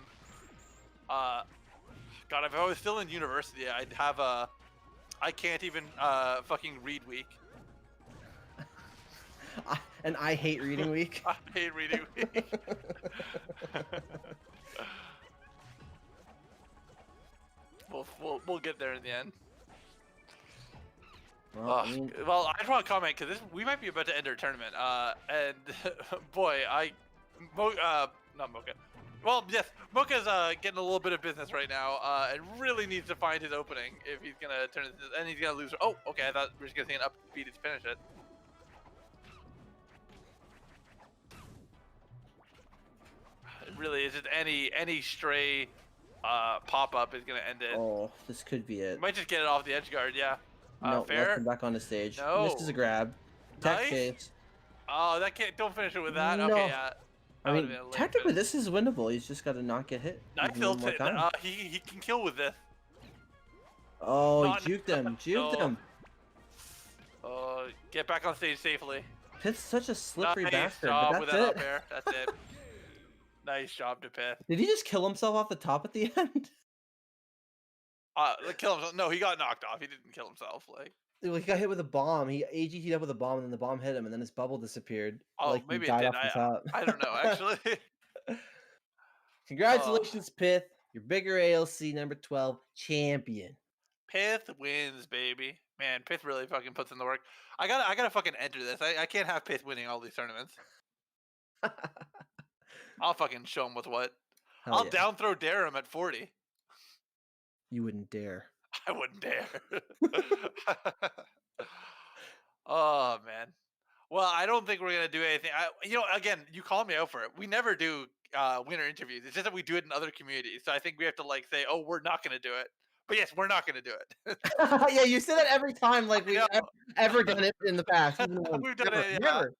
Speaker 1: if I was still in university, I'd have I can't even fucking read week.
Speaker 2: And I hate reading week.
Speaker 1: I hate reading week. We'll get there in the end. Well, I just want to comment because we might be about to end our tournament. And boy, not Mocha. Well, yes, Mocha's getting a little bit of business right now. And really needs to find his opening if he's gonna turn it, and he's gonna lose. Oh, okay. I thought we were just gonna see an upbeat to finish it. It really is just any stray pop up is gonna end it.
Speaker 2: Oh, this could be it.
Speaker 1: Might just get it off the edge guard. Yeah.
Speaker 2: No,
Speaker 1: fair.
Speaker 2: come back on the stage.
Speaker 1: No.
Speaker 2: This is a grab. Tech chase.
Speaker 1: Oh, that can't. Don't finish it with that.
Speaker 2: No.
Speaker 1: Okay, yeah.
Speaker 2: I
Speaker 1: That would've
Speaker 2: mean,
Speaker 1: been a lame
Speaker 2: technically,
Speaker 1: finish.
Speaker 2: this is winnable. He's just got to not get hit
Speaker 1: Nice
Speaker 2: even one more
Speaker 1: ult.
Speaker 2: time.
Speaker 1: He can kill with this.
Speaker 2: Oh, he
Speaker 1: Not
Speaker 2: juked him. Juked
Speaker 1: no.
Speaker 2: him.
Speaker 1: Get back on stage safely.
Speaker 2: Pith's such a slippery
Speaker 1: Nice
Speaker 2: bastard,
Speaker 1: job
Speaker 2: but
Speaker 1: with
Speaker 2: that's
Speaker 1: that
Speaker 2: it.
Speaker 1: up air. That's it. Nice job to Pith.
Speaker 2: Did he just kill himself off the top at the end?
Speaker 1: Kill himself. No, he got knocked off. He didn't kill himself. Like,
Speaker 2: Well, he got hit with a bomb. He AGT'd up with a bomb, and then the bomb hit him, and then his bubble disappeared.
Speaker 1: oh,
Speaker 2: Like he
Speaker 1: maybe it
Speaker 2: died
Speaker 1: did.
Speaker 2: off the top.
Speaker 1: I don't know actually.
Speaker 2: Congratulations, Pith. Your Bigger ALC number 12 champion.
Speaker 1: Pith wins, baby. Man, Pith really fucking puts in the work. I gotta fucking enter this. I can't have Pith winning all these tournaments. I'll fucking show him with what.
Speaker 2: Hell
Speaker 1: I'll
Speaker 2: yeah.
Speaker 1: down throw dare him at 40.
Speaker 2: You wouldn't dare.
Speaker 1: I wouldn't dare. Oh man. Well, I don't think we're gonna do anything. Again, you called me out for it. We never do winner interviews. It's just that we do it in other communities. So I think we have to like say, oh, we're not gonna do it. But yes, we're not gonna do it.
Speaker 2: Yeah, you say that every time, like we've ever done it in the past.
Speaker 1: We've done
Speaker 2: Never,
Speaker 1: it. Yeah.
Speaker 2: never.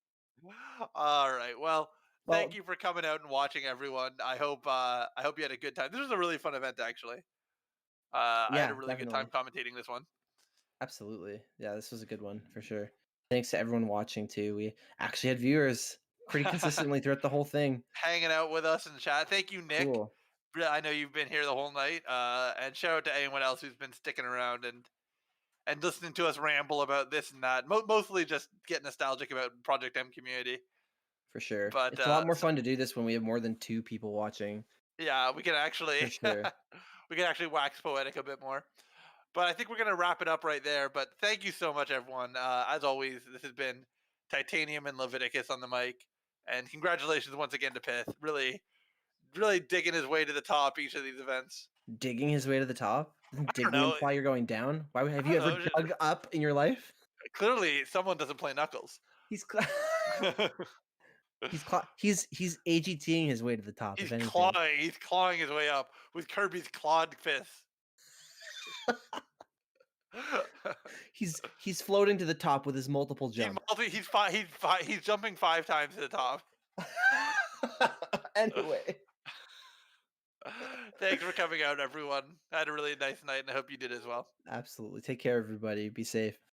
Speaker 1: All right. Well,
Speaker 2: Well,
Speaker 1: thank you for coming out and watching, everyone. I hope you had a good time. This was a really fun event, actually. I had
Speaker 2: Yeah,
Speaker 1: a really good time commentating this one.
Speaker 2: absolutely. Yeah, this was a good one for sure. Thanks to everyone watching too. We actually had viewers pretty consistently throughout the whole thing.
Speaker 1: Hanging out with us in the chat. Thank you, Nick.
Speaker 2: Cool.
Speaker 1: I know you've been here the whole night. And shout out to anyone else who's been sticking around and listening to us ramble about this and that. Mostly just get nostalgic about Project M community.
Speaker 2: For sure.
Speaker 1: But
Speaker 2: it's a lot more fun to do this when we have more than 2 people watching.
Speaker 1: Yeah, we can actually
Speaker 2: For sure.
Speaker 1: we can actually wax poetic a bit more. But I think we're gonna wrap it up right there. But thank you so much, everyone. As always, this has been Titanium and Leviticus on the mic, and congratulations once again to Pith. Really, really digging his way to the top each of these events.
Speaker 2: Digging his way to the top? Doesn't digging
Speaker 1: know.
Speaker 2: imply you're going down? Why have you
Speaker 1: don't
Speaker 2: ever
Speaker 1: know.
Speaker 2: dug up in your life?
Speaker 1: Clearly, someone doesn't play Knuckles.
Speaker 2: He's he's AGTing his way to the top.
Speaker 1: He's
Speaker 2: if anything.
Speaker 1: clawing. He's clawing his way up with Kirby's clawed fist.
Speaker 2: He's floating to the top with his multiple jumps.
Speaker 1: He's jumping 5 times to the top.
Speaker 2: Anyway.
Speaker 1: Thanks for coming out, everyone. I had a really nice night, and I hope you did as well.
Speaker 2: Absolutely. Take care, everybody. Be safe.